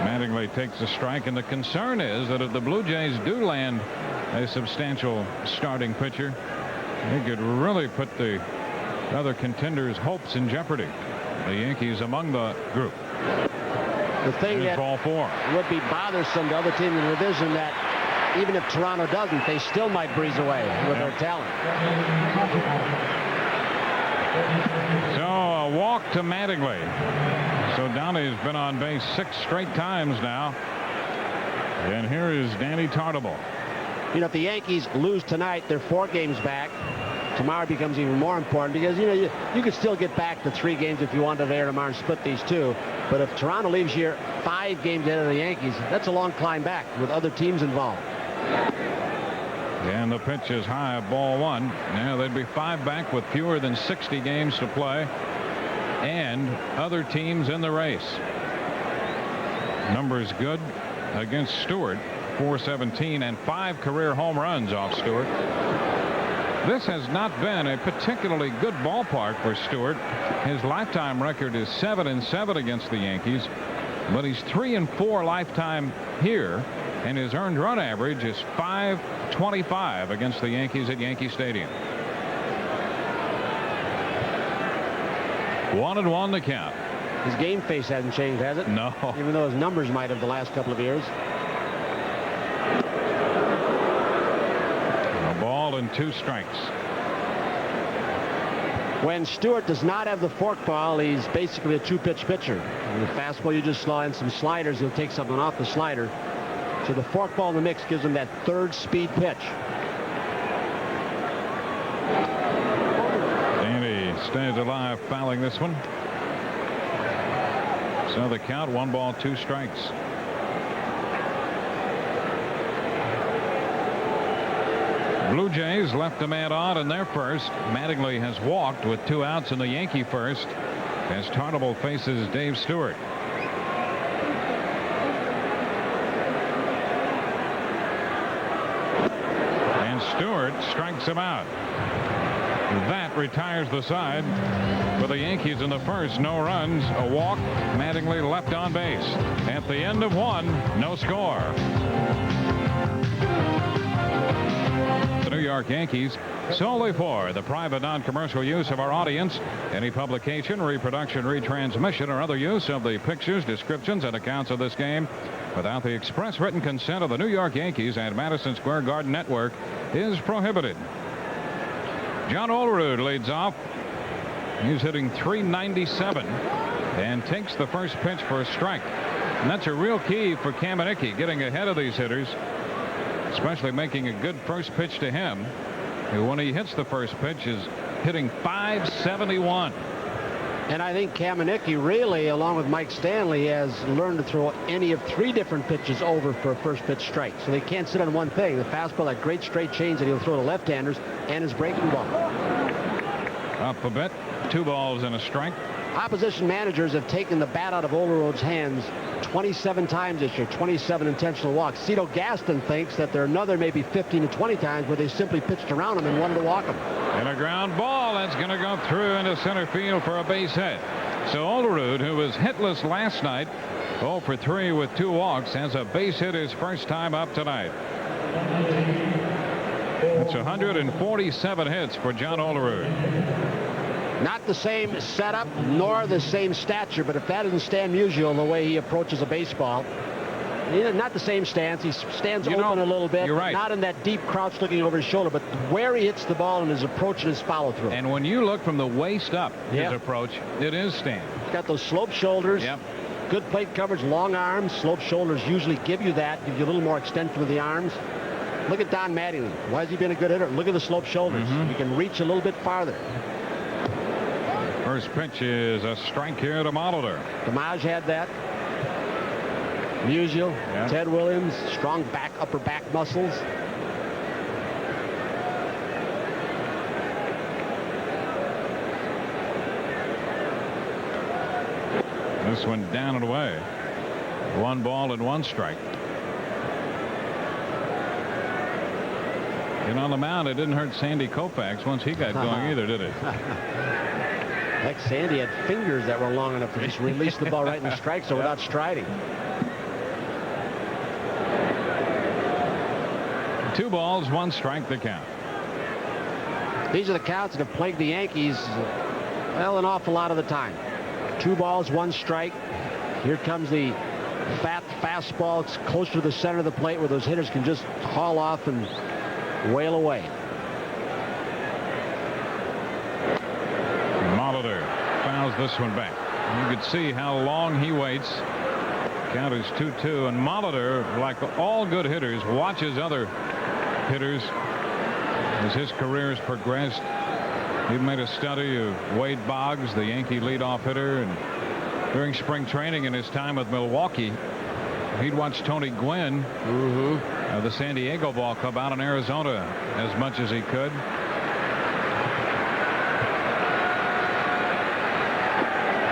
Mattingly takes a strike, and the concern is that if the Blue Jays do land a substantial starting pitcher, they could really put the other contenders' hopes in jeopardy. The Yankees among the group. The thing that ball 4 would be bothersome to other teams in the division, that even if Toronto doesn't, they still might breeze away with their talent. So a a walk to Mattingly. So Donnie's been on base 6 straight times now. And here is Danny Tartabull. You know, if the Yankees lose tonight, they're 4 games back. Tomorrow becomes even more important because, you know, you could still get back to 3 games if you wanted there tomorrow and split these 2. But if Toronto leaves here 5 games ahead of the Yankees, that's a long climb back with other teams involved. And the pitch is high, ball 1. Now they'd be 5 back with fewer than 60 games to play and other teams in the race. Numbers good against Stewart, 417 and 5 career home runs off Stewart. This has not been a particularly good ballpark for Stewart. His lifetime record is 7-7 against the Yankees, but he's 3-4 lifetime here, and his earned run average is .525 against the Yankees at Yankee Stadium. 1-1 the count. His game face hasn't changed, has it? No. Even though his numbers might have the last couple of years. A ball and 2 strikes. When Stewart does not have the forkball, he's basically a 2-pitch pitcher. And the fastball, you just slide in some sliders, he'll take something off the slider. So the forkball in the mix gives him that 3rd speed pitch. Danny stays alive, fouling this one. So the count, 1 ball, 2 strikes. Blue Jays left a man on in their first. Mattingly has walked with 2 outs in the Yankee first as Tartabull faces Dave Stewart. And Stewart strikes him out. That retires the side. For the Yankees in the first, no runs, a walk, Mattingly left on base. At the end of 1, no score. The New York Yankees, solely for the private non-commercial use of our audience. Any publication, reproduction, retransmission, or other use of the pictures, descriptions, and accounts of this game without the express written consent of the New York Yankees and Madison Square Garden Network is prohibited. John Olerud leads off. He's hitting .397 and takes the first pitch for a strike. And that's a real key for Kamenicki, getting ahead of these hitters, especially making a good first pitch to him, who when he hits the first pitch is hitting .571. And I think Kamenicki really, along with Mike Stanley, has learned to throw any of 3 different pitches over for a first pitch strike. So they can't sit on one thing. The fastball, that great straight change that he'll throw to left-handers, and his breaking ball. Up a bit, 2 balls and a strike. Opposition managers have taken the bat out of Olerud's hands 27 times this year, 27 intentional walks. Cito Gaston thinks that there are another maybe 15 to 20 times where they simply pitched around him and wanted to walk him. And a ground ball that's going to go through into center field for a base hit. So Olerud, who was hitless last night, 0 for 3 with 2 walks, has a base hit his first time up tonight. It's 147 hits for John Olerud. Not the same setup nor the same stature, but if that isn't Stan Musial, the way he approaches a baseball, not the same stance. He stands open a little bit. You're right. Not in that deep crouch looking over his shoulder, but where he hits the ball and his approach and his follow through. And when you look from the waist up, his approach, it is Stan. He's got those sloped shoulders. Yep. Good plate coverage, long arms. Sloped shoulders usually give you that, give you a little more extension of the arms. Look at Don Mattingly. Why has he been a good hitter? Look at the sloped shoulders. You can reach a little bit farther. First pitch is a strike here to Molitor. DiMaggio had that. Musial, Ted Williams, strong back, upper back muscles. This one down and away. 1 ball and 1 strike. And on the mound, it didn't hurt Sandy Koufax once he got going either, did it? Heck, Sandy had fingers that were long enough to just release the ball right in the strike zone without striding. 2 balls, 1 strike, the count. These are the counts that have plagued the Yankees, well, an awful lot of the time. 2 balls, 1 strike. Here comes the fat fastball. It's close to the center of the plate where those hitters can just haul off and wail away. Molitor fouls this one back. You could see how long he waits. Count is 2-2, and Molitor, like all good hitters, watches other hitters as his career has progressed. He made a study of Wade Boggs, the Yankee leadoff hitter, and during spring training in his time with Milwaukee, he'd watch Tony Gwynn of the San Diego Ball Club out in Arizona as much as he could.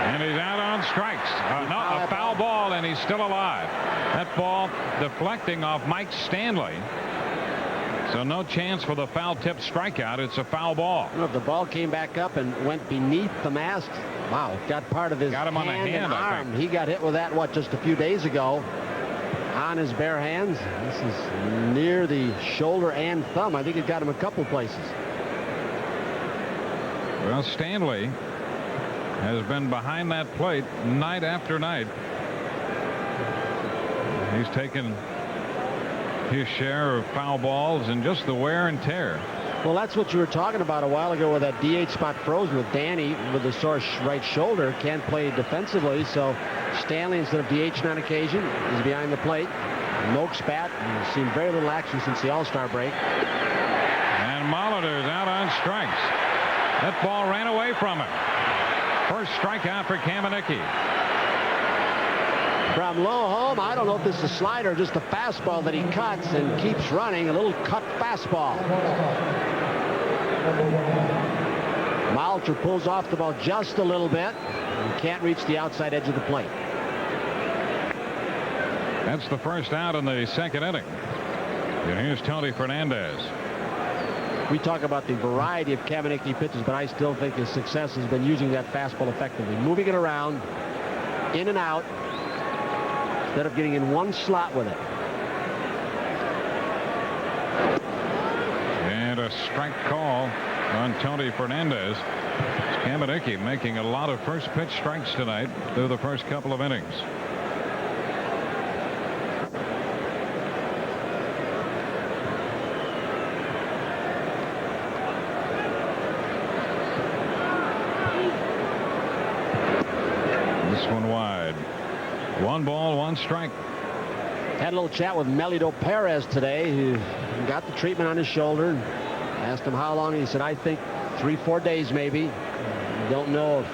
And he's out on strikes. A foul ball, and he's still alive. That ball deflecting off Mike Stanley. So no chance for the foul tip strikeout. It's a foul ball. If the ball came back up and went beneath the mask, wow, got part of his got him on the hand, and I arm. think. He got hit with that, just a few days ago on his bare hands. This is near the shoulder and thumb. I think it got him a couple places. Well, Stanley has been behind that plate night after night. He's taken his share of foul balls and just the wear and tear. Well, that's what you were talking about a while ago with that DH spot frozen with Danny with the sore right shoulder. Can't play defensively, so Stanley, instead of DH on occasion, is behind the plate. Moak's bat. We've seen very little action since the All-Star break. And Molitor's out on strikes. That ball ran away from him. First strikeout for Kamenicki. From low home, I don't know if this is a slider or just a fastball that he cuts and keeps running. A little cut fastball. Molitor pulls off the ball just a little bit and can't reach the outside edge of the plate. That's the first out in the second inning. And here's Tony Fernandez. We talk about the variety of Kamenicki pitches, but I still think his success has been using that fastball effectively, moving it around, in and out, instead of getting in one slot with it. And a strike call on Tony Fernandez. Kamenicki making a lot of first pitch strikes tonight through the first couple of innings. One wide. 1 ball, 1 strike. Had a little chat with Melido Perez today, who got the treatment on his shoulder. Asked him how long. He said, I think 3-4 days maybe. Don't know if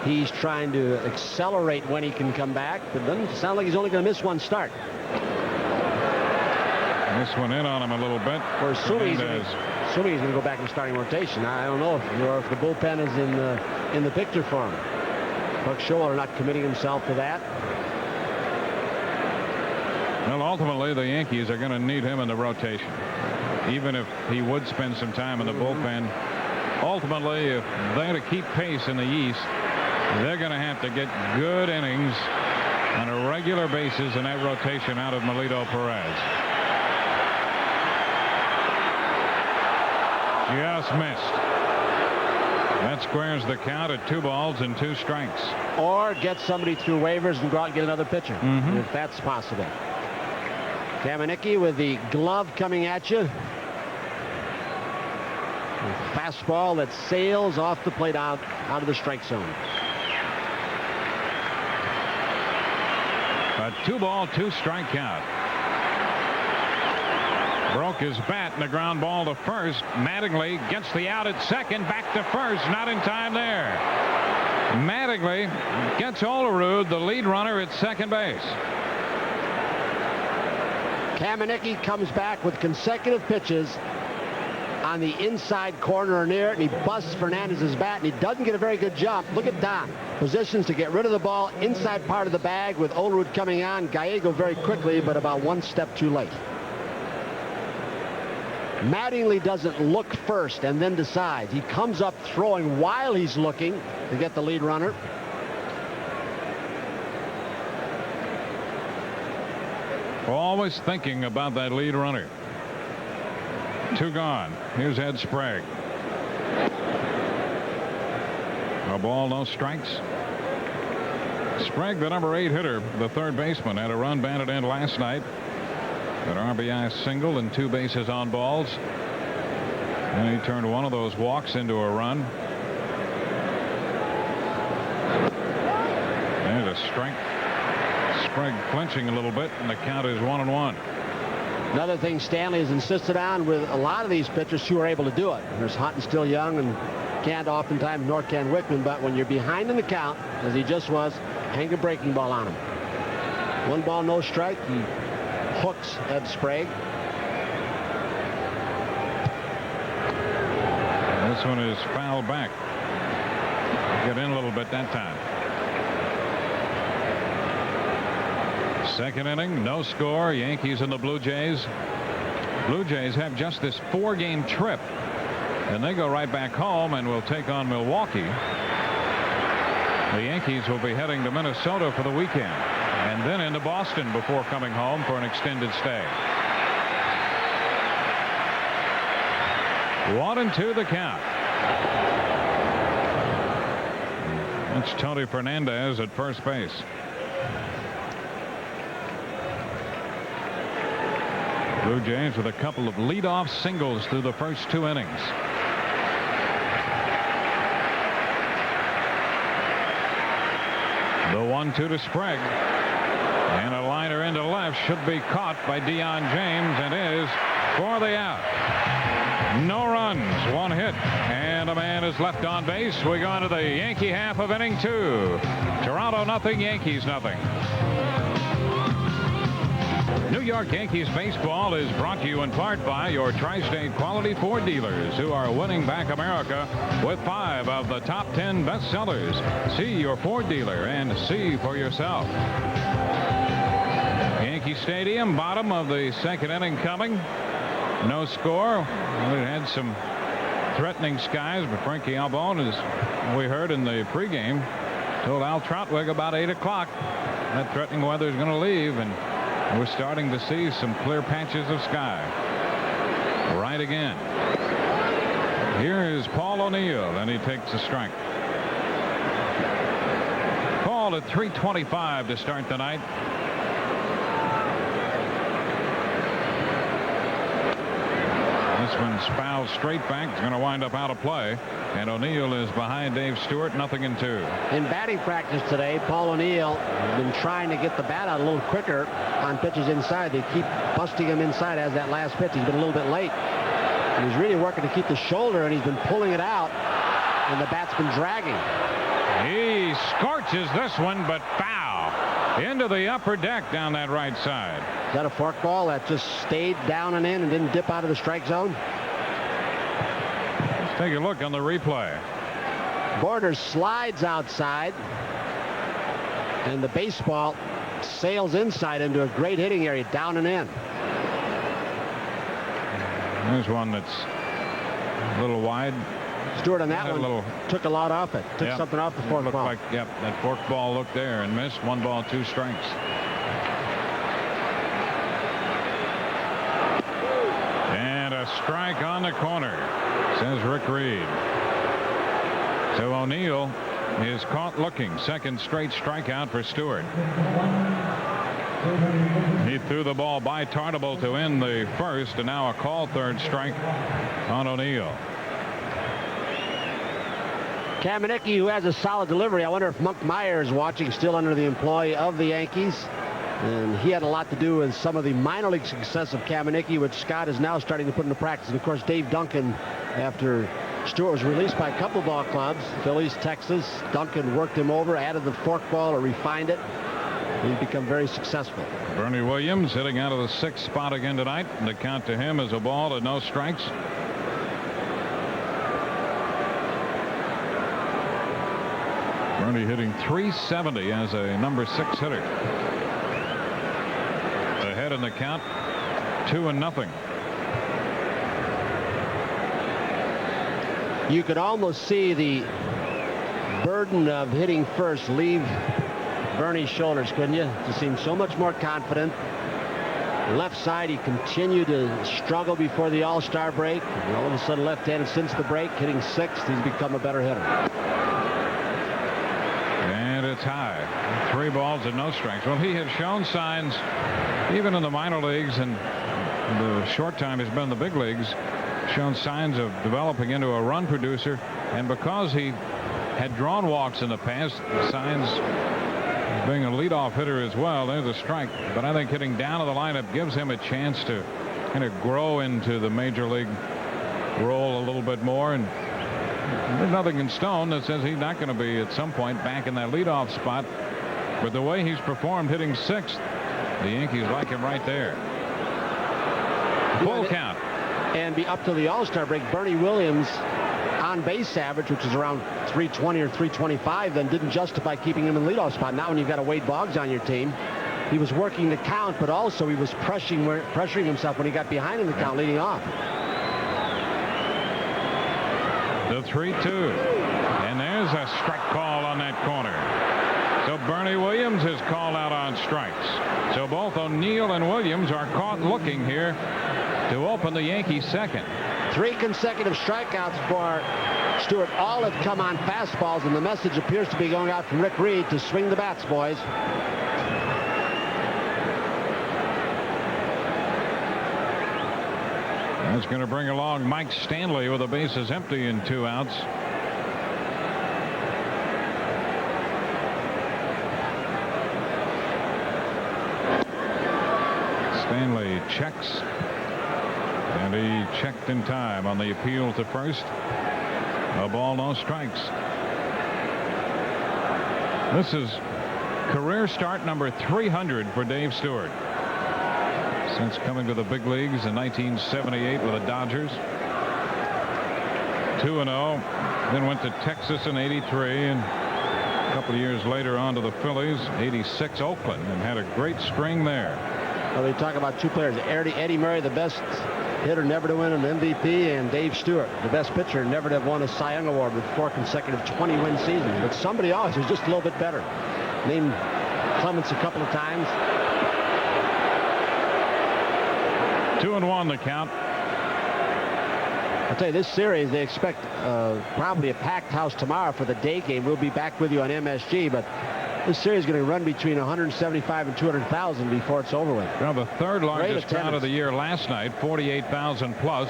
he's trying to accelerate when he can come back, but it doesn't sound like he's only going to miss 1 start. This one in on him a little bit. We're assuming he's going to go back in the starting rotation. I don't know if the bullpen is in the picture for him. Buck Showalter not committing himself to that. Well, ultimately, the Yankees are going to need him in the rotation. Even if he would spend some time in the bullpen, ultimately, if they're to keep pace in the East, they're going to have to get good innings on a regular basis in that rotation out of Melido Perez. Just missed. That squares the count at 2 balls and 2 strikes. Or get somebody through waivers and go out and get another pitcher, if that's possible. Kamenicki with the glove coming at you. A fastball that sails off the plate out of the strike zone. A 2-ball, 2-strike count. Broke his bat and a ground ball to first. Mattingly gets the out at second. Back to first. Not in time there. Mattingly gets Olerud, the lead runner, at second base. Kamenicki comes back with consecutive pitches on the inside corner or near it, and he busts Fernandez's bat, and he doesn't get a very good jump. Look at Don. Positions to get rid of the ball inside part of the bag with Olerud coming on. Gallego very quickly, but about 1 step too late. Mattingly doesn't look first and then decides. He comes up throwing while he's looking to get the lead runner. Always thinking about that lead runner. 2 gone. Here's Ed Sprague. A ball, no strikes. Sprague, the number 8 hitter, the third baseman, had a run batted in last night. An RBI single and 2 bases on balls. And he turned one of those walks into a run. the strength. Sprague flinching a little bit, and the count is 1-1. Another thing Stanley has insisted on with a lot of these pitchers who are able to do it. There's Hunt and still young, and can't oftentimes, nor can Wickman, but when you're behind in the count, as he just was, hang a breaking ball on him. 1 ball, no strike. He hooks Ed Sprague. This one is fouled back. Get in a little bit that time. Second inning, no score. Yankees and the Blue Jays. Blue Jays have just this 4-game trip, and they go right back home and will take on Milwaukee. The Yankees will be heading to Minnesota for the weekend, and then into Boston before coming home for an extended stay. 1-2 the count. It's Tony Fernandez at first base. Blue Jays with a couple of leadoff singles through the first 2 innings. The 1-2 to Sprague. And a liner into left should be caught by Dion James, and is for the out. No runs, 1 hit, and a man is left on base. We go into the Yankee half of inning 2. Toronto nothing, Yankees nothing. New York Yankees baseball is brought to you in part by your Tri-State Quality Ford dealers, who are winning back America with 5 of the top 10 bestsellers. See your Ford dealer and see for yourself. Yankee Stadium, bottom of the second inning coming. No score. We had some threatening skies, but Frankie Albone, as we heard in the pregame, told Al Trautwig about 8 o'clock that threatening weather is going to leave, and we're starting to see some clear patches of sky. Right again. Here is Paul O'Neill, and he takes a strike. Called at 3:25 to start the night. This one's fouled straight back. It's going to wind up out of play. And O'Neill is behind Dave Stewart, 0-2. In batting practice today, Paul O'Neill has been trying to get the bat out a little quicker on pitches inside. They keep busting him inside as that last pitch. He's been a little bit late. He's really working to keep the shoulder, and he's been pulling it out, and the bat's been dragging. He scorches this one, but foul into the upper deck down that right side. Is that a forkball that just stayed down and in and didn't dip out of the strike zone? Let's take a look on the replay. Borders slides outside, and the baseball sails inside into a great hitting area, down and in. There's one that's a little wide. Stewart on that one took a lot off it. Took something off the fork ball. Like, yep, that fork ball looked there and missed. 1 ball, 2 strikes. And a strike on the corner, says Rick Reed. So O'Neill is caught looking. Second straight strikeout for Stewart. He threw the ball by Tartabull to end the first, and now a called third strike on O'Neill. Kamenicki, who has a solid delivery. I wonder if Monk Meyer is watching, still under the employ of the Yankees. And he had a lot to do with some of the minor league success of Kamenicki, which Scott is now starting to put into practice. And of course, Dave Duncan, after Stewart was released by a couple ball clubs, Phillies, Texas, Duncan worked him over, added the forkball or refined it. He's become very successful. Bernie Williams hitting out of the 6th spot again tonight. And the count to him is a ball and no strikes. Bernie hitting .370 as a number 6 hitter. Ahead in the count, 2-0. You could almost see the burden of hitting first leave Bernie's shoulders, couldn't you? He seemed so much more confident. Left side, he continued to struggle before the All-Star break. And all of a sudden, left-handed since the break, hitting 6th. He's become a better hitter. And it's high. 3 balls and no strikes. Well, he has shown signs, even in the minor leagues and the short time he's been in the big leagues, shown signs of developing into a run producer. And because he had drawn walks in the past, signs being a leadoff hitter as well. There's a strike, but I think hitting down to the lineup gives him a chance to kind of grow into the major league role a little bit more. And there's nothing in stone that says he's not going to be at some point back in that leadoff spot. But the way he's performed hitting sixth, the Yankees like him right there. Full count. And be up to the All-Star break. Bernie Williams on base average, which is around 320 or 325, then didn't justify keeping him in the leadoff spot. Now when you've got a Wade Boggs on your team, he was working the count, but also he was pressuring himself when he got behind in the count leading off. The 3-2. And there's a strike call on that corner. So Bernie Williams is called out on strikes. So both O'Neill and Williams are caught looking here to open the Yankees second. 3 consecutive strikeouts for Stewart. All have come on fastballs, and the message appears to be going out from Rick Reed to swing the bats, boys. That's going to bring along Mike Stanley with the bases empty and 2 outs. Stanley checks, and he checked in time on the appeal to first. A ball, no strikes. This is career start number 300 for Dave Stewart since coming to the big leagues in 1978 with the Dodgers. 2-0, then went to Texas in '83, and a couple of years later on to the Phillies, '86 Oakland, and had a great string there. Well, they talk about 2 players, Eddie Murray, the best hitter never to win an MVP, and Dave Stewart, the best pitcher never to have won a Cy Young Award with 4 consecutive 20-win seasons. But somebody else was just a little bit better. Named Clemens a couple of times. 2-1 the count. I'll tell you, this series, they expect probably a packed house tomorrow for the day game. We'll be back with you on MSG, but this series is going to run between 175 and 200,000 before it's over with. Well, the third largest crowd of the year last night, 48,000 plus.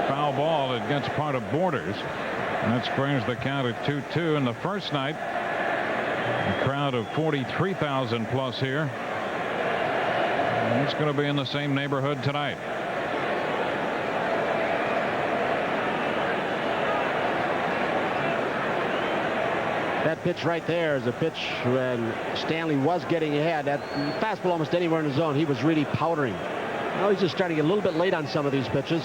Foul ball against part of Borders. And that brings the count at 2-2. And the first night, a crowd of 43,000 plus here. And it's going to be in the same neighborhood tonight. That pitch right there is a pitch when Stanley was getting ahead. That fastball almost anywhere in the zone, he was really powdering. Now he's just starting to get a little bit late on some of these pitches.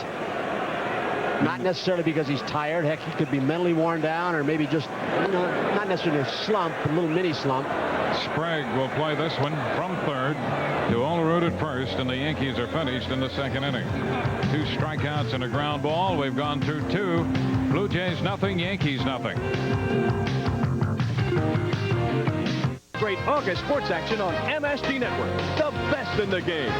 Not necessarily because he's tired. Heck, he could be mentally worn down, or maybe just, not necessarily a slump, a little mini slump. Sprague will play this one from third to Olerud at first, and the Yankees are finished in the second inning. 2 strikeouts and a ground ball. We've gone through 2. Blue Jays nothing, Yankees nothing. Great August sports action on MSG Network. The best in the game.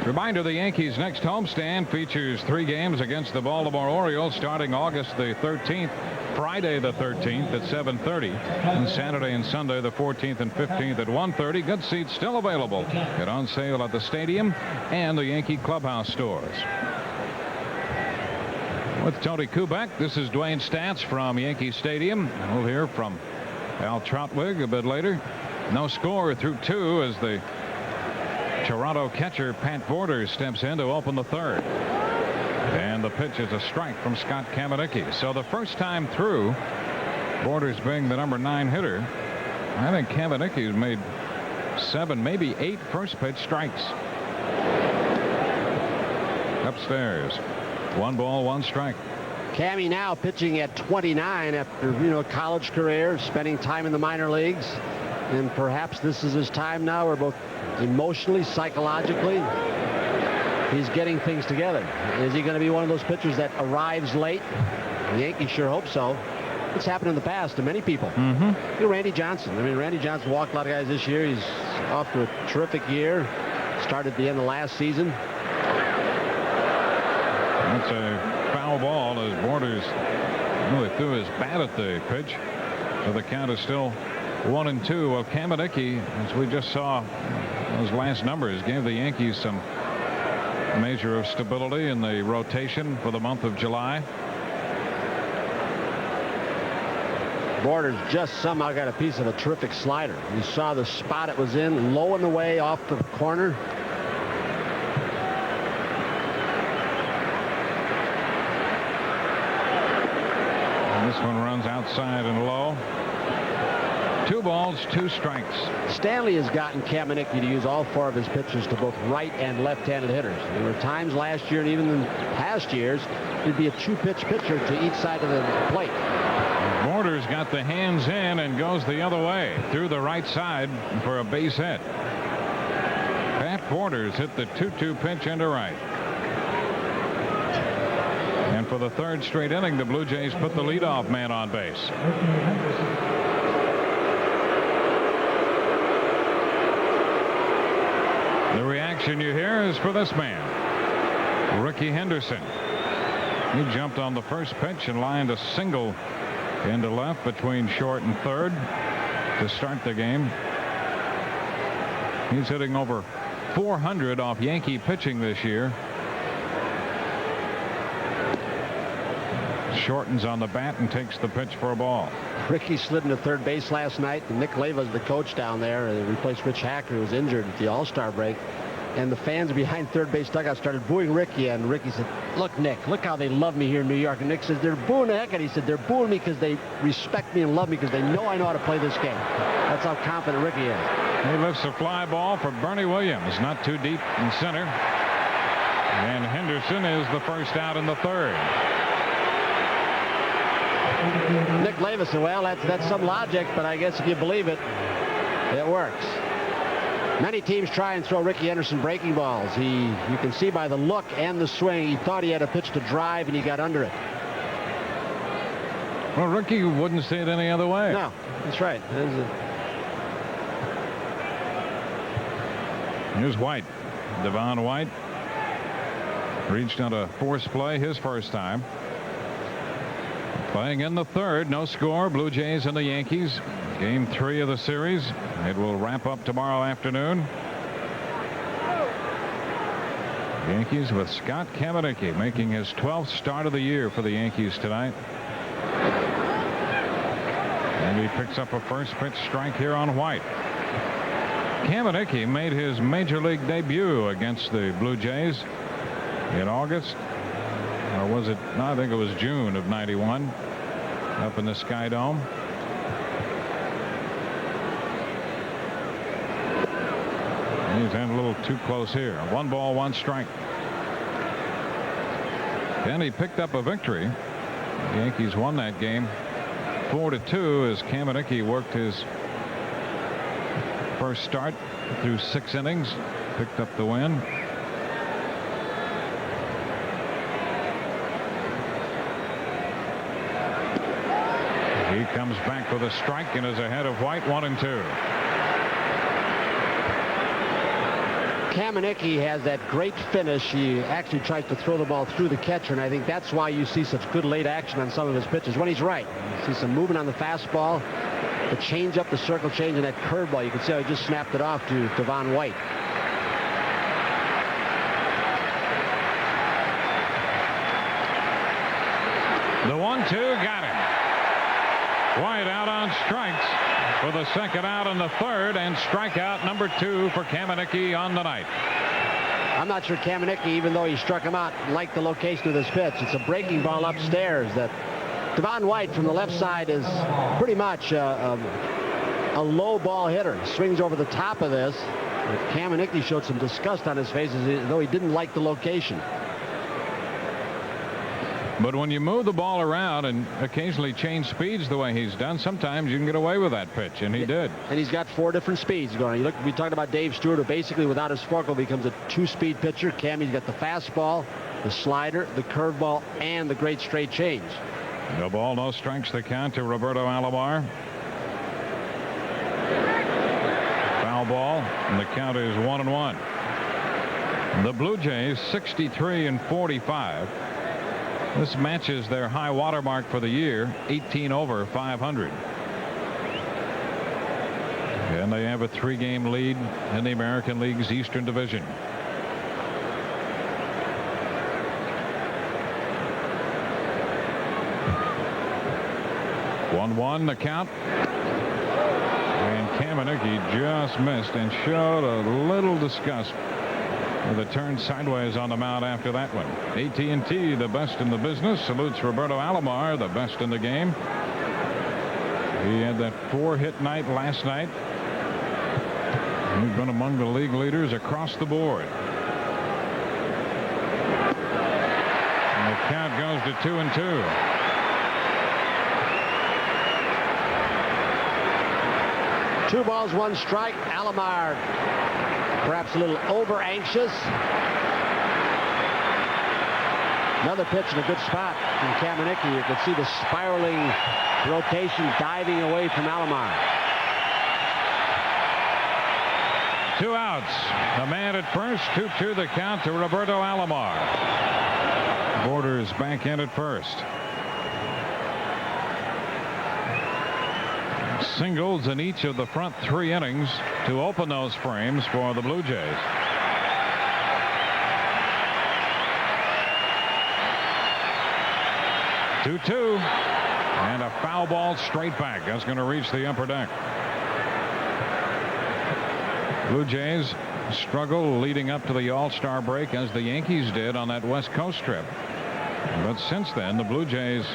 Reminder, the Yankees' next homestand features 3 games against the Baltimore Orioles starting August the 13th, Friday the 13th at 7:30, and Saturday and Sunday the 14th and 15th at 1:30. Good seats still available and on sale at the stadium and the Yankee Clubhouse stores. With Tony Kubek, this is Dwayne Stats from Yankee Stadium. We'll hear from Al Trautwig a bit later. No score through 2 as the Toronto catcher Pat Borders steps in to open the third. And the pitch is a strike from Scott Kamieniecki. So the first time through, Borders being the number 9 hitter, I think Kamieniecki's made 7, maybe 8 first pitch strikes. Upstairs, 1 ball, 1 strike. Cammy now pitching at 29 after, college career, spending time in the minor leagues. And perhaps this is his time now where both emotionally, psychologically, he's getting things together. Is he going to be one of those pitchers that arrives late? The Yankees sure hope so. It's happened in the past to many people. Randy Johnson. I mean, Randy Johnson walked a lot of guys this year. He's off to a terrific year. Started at the end of last season. That's a foul ball as Borders really threw his bat at the pitch. So the count is still 1-2. Well, Kamieniecki, as we just saw those last numbers, gave the Yankees some measure of stability in the rotation for the month of July. Borders just somehow got a piece of a terrific slider. You saw the spot it was in, low and away off the corner. And this one runs outside and low. 2 balls, 2 strikes. Stanley has gotten Kamenicki to use all 4 of his pitches to both right and left-handed hitters. There were times last year and even in past years, there'd be a 2-pitch pitcher to each side of the plate. Borders got the hands in and goes the other way through the right side for a base hit. Pat Borders hit the 2-2 pitch into right. And for the 3rd straight inning, the Blue Jays put the leadoff man on base. The reaction you hear is for this man, Rickey Henderson. He jumped on the first pitch and lined a single into left between short and third to start the game. He's hitting over 400 off Yankee pitching this year. Shortens on the bat and takes the pitch for a ball. Rickey slid into third base last night. Nick Leyva's the coach down there. They replaced Rich Hacker, who was injured at the All-Star break. And the fans behind third base dugout started booing Rickey. And Rickey said, "Look, Nick, look how they love me here in New York." And Nick says, "They're booing the heck out of me." He said, "They're booing me because they respect me and love me because they know I know how to play this game." That's how confident Rickey is. He lifts a fly ball for Bernie Williams. Not too deep in center. And Henderson is the first out in the 3rd. Nick Leyva said, "Well, that's some logic, but I guess if you believe it, it works." Many teams try and throw Rickey Henderson breaking balls. You can see by the look and the swing, he thought he had a pitch to drive, and he got under it. Well, Rickey wouldn't see it any other way. No, that's right. Here's White. Devon White reached out a force play his first time. Playing in the 3rd, no score. Blue Jays and the Yankees. Game 3 of the series. It will wrap up tomorrow afternoon. Yankees with Scott Kamenicki making his 12th start of the year for the Yankees tonight. And he picks up a first pitch strike here on White. Kamenicki made his major league debut against the Blue Jays in August. Or was it? No, I think it was June of '91 up in the Sky Dome. He's in a little too close here. 1 ball, 1 strike. Then he picked up a victory. The Yankees won that game 4-2 as Kamenicki worked his first start through 6 innings. Picked up the win. He comes back with a strike and is ahead of White 1-2. Kamenicki has that great finish. He actually tries to throw the ball through the catcher, and I think that's why you see such good late action on some of his pitches when he's right. You see some movement on the fastball, the changeup, the circle change, and that curveball. You can see how he just snapped it off to Devon White. The 1-2 got him. White out on strikes for the second out in the 3rd, and strikeout number 2 for Kamenicki on the night. I'm not sure Kamenicki, even though he struck him out, liked the location of this pitch. It's a breaking ball upstairs that Devon White from the left side is pretty much a low ball hitter. He swings over the top of this. Kamenicki showed some disgust on his face as though he didn't like the location. But when you move the ball around and occasionally change speeds the way he's done, sometimes you can get away with that pitch, and he did. And he's got 4 different speeds going. Look, we talked about Dave Stewart, who basically without his forklift becomes a 2-speed pitcher. Cammy's got the fastball, the slider, the curveball, and the great straight change. No ball, no strikes the count to Roberto Alomar. Foul ball, and the count is 1-1. The Blue Jays 63-45. This matches their high water mark for the year, 18 over 500. And they have a 3-game lead in the American League's Eastern Division. 1-1 the count. And Kamenicki just missed and showed a little disgust with a turn sideways on the mound after that one. AT&T, the best in the business, salutes Roberto Alomar, the best in the game. He had that 4-hit night last night. He's been among the league leaders across the board. And the count goes to 2-2. Two balls, one strike. Alomar perhaps a little over anxious. Another pitch in a good spot from Kamenicki. You could see the spiraling rotation diving away from Alomar. 2 outs. The man at first. 2-2 the count to Roberto Alomar. Borders back in at first. Singles in each of the front 3 innings to open those frames for the Blue Jays. Two, and a foul ball straight back. That's going to reach the upper deck. Blue Jays struggle leading up to the All-Star break, as the Yankees did on that West Coast trip. But since then, the Blue Jays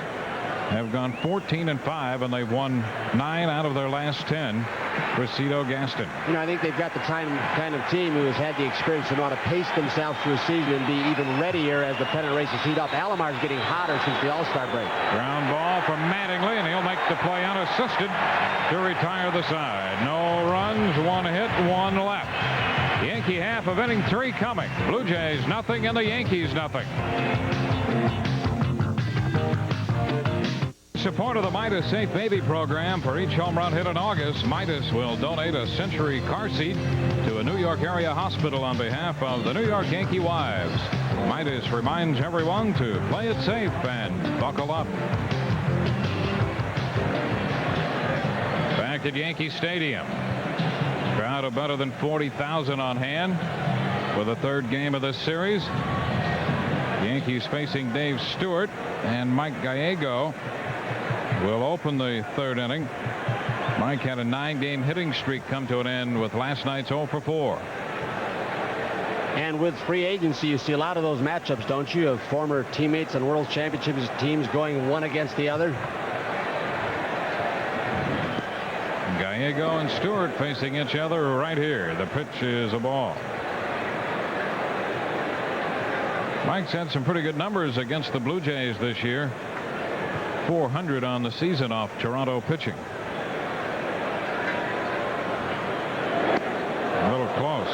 have gone 14-5, and they've won 9 out of their last 10. Presidio Gaston. You know, I think they've got the kind of team who has had the experience to know how to pace themselves through a season and be even readier as the pennant races heat up. Alomar's getting hotter since the All-Star break. Ground ball from Mattingly, and he'll make the play unassisted to retire the side. No runs, 1 hit, 1 left. Yankee half of inning 3 coming. Blue Jays nothing and the Yankees nothing. Support of the Midas Safe Baby program. For each home run hit in August, Midas will donate a Century car seat to a New York area hospital on behalf of the New York Yankee wives. Midas reminds everyone to play it safe and buckle up. Back at Yankee Stadium. Crowd of better than 40,000 on hand for the 3rd game of this series. Yankees facing Dave Stewart, and Mike Gallego will open the 3rd inning. Mike had a 9-game hitting streak come to an end with last night's 0 for 4. And with free agency, you see a lot of those matchups, don't you, of former teammates and World Championships teams going one against the other? Gallego and Stewart facing each other right here. The pitch is a ball. Mike's had some pretty good numbers against the Blue Jays this year. 400 on the season off Toronto pitching. A little close.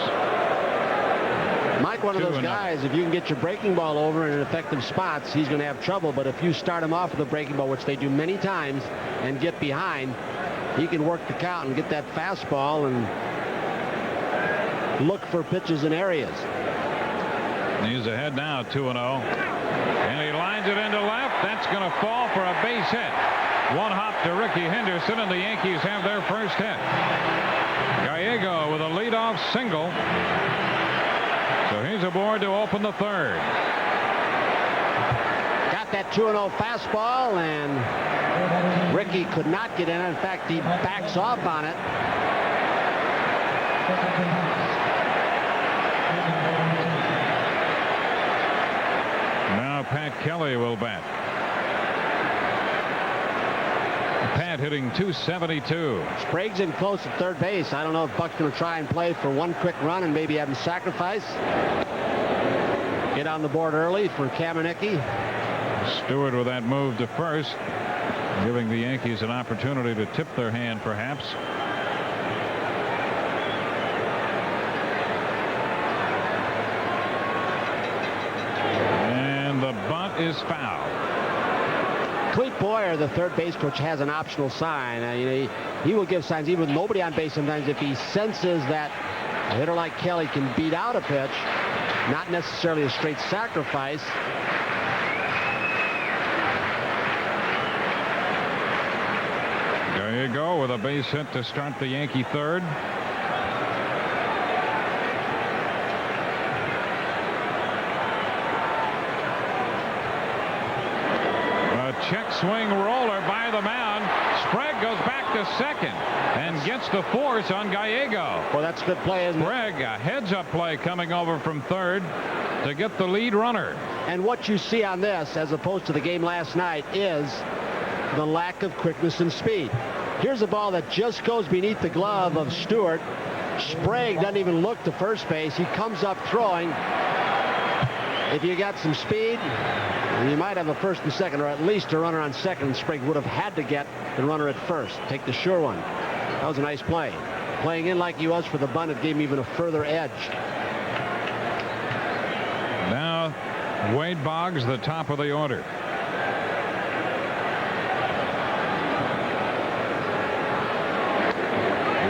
Mike, one of those guys, if you can get your breaking ball over in effective spots, he's going to have trouble. But if you start him off with a breaking ball, which they do many times, and get behind, he can work the count and get that fastball and look for pitches in areas. He's ahead now, 2-0. And he lines it into left. That's going to fall for a base hit. 1 hop to Ricky Henderson, and the Yankees have their first hit. Gallego with a leadoff single. So he's aboard to open the 3rd. Got that 2-0 fastball, and Ricky could not get in. In fact, he backs off on it. Now Pat Kelly will bat. Pat hitting .272. Sprague's in close at 3rd base. I don't know if Buck's going to try and play for 1 quick run and maybe have him sacrifice. Get on the board early for Kamenicki. Stewart with that move to first, giving the Yankees an opportunity to tip their hand perhaps. And the bunt is foul. Clete Boyer, the 3rd base coach, has an optional sign. He will give signs even with nobody on base sometimes if he senses that a hitter like Kelly can beat out a pitch, not necessarily a straight sacrifice. There you go with a base hit to start the Yankee 3rd. check swing roller by the mound. Sprague goes back to second and gets the force on Gallego. Well, that's good play, isn't it? Sprague, a heads-up play coming over from third to get the lead runner. And what you see on this, as opposed to the game last night, is the lack of quickness and speed. Here's a ball that just goes beneath the glove of Stewart. Sprague doesn't even look to first base. He comes up throwing. If you got some speed, you might have a first and second, or at least a runner on second, and Sprague would have had to get the runner at first. Take the sure one. That was a nice play. Playing in like he was for the bunt, it gave him even a further edge. Now, Wade Boggs, the top of the order.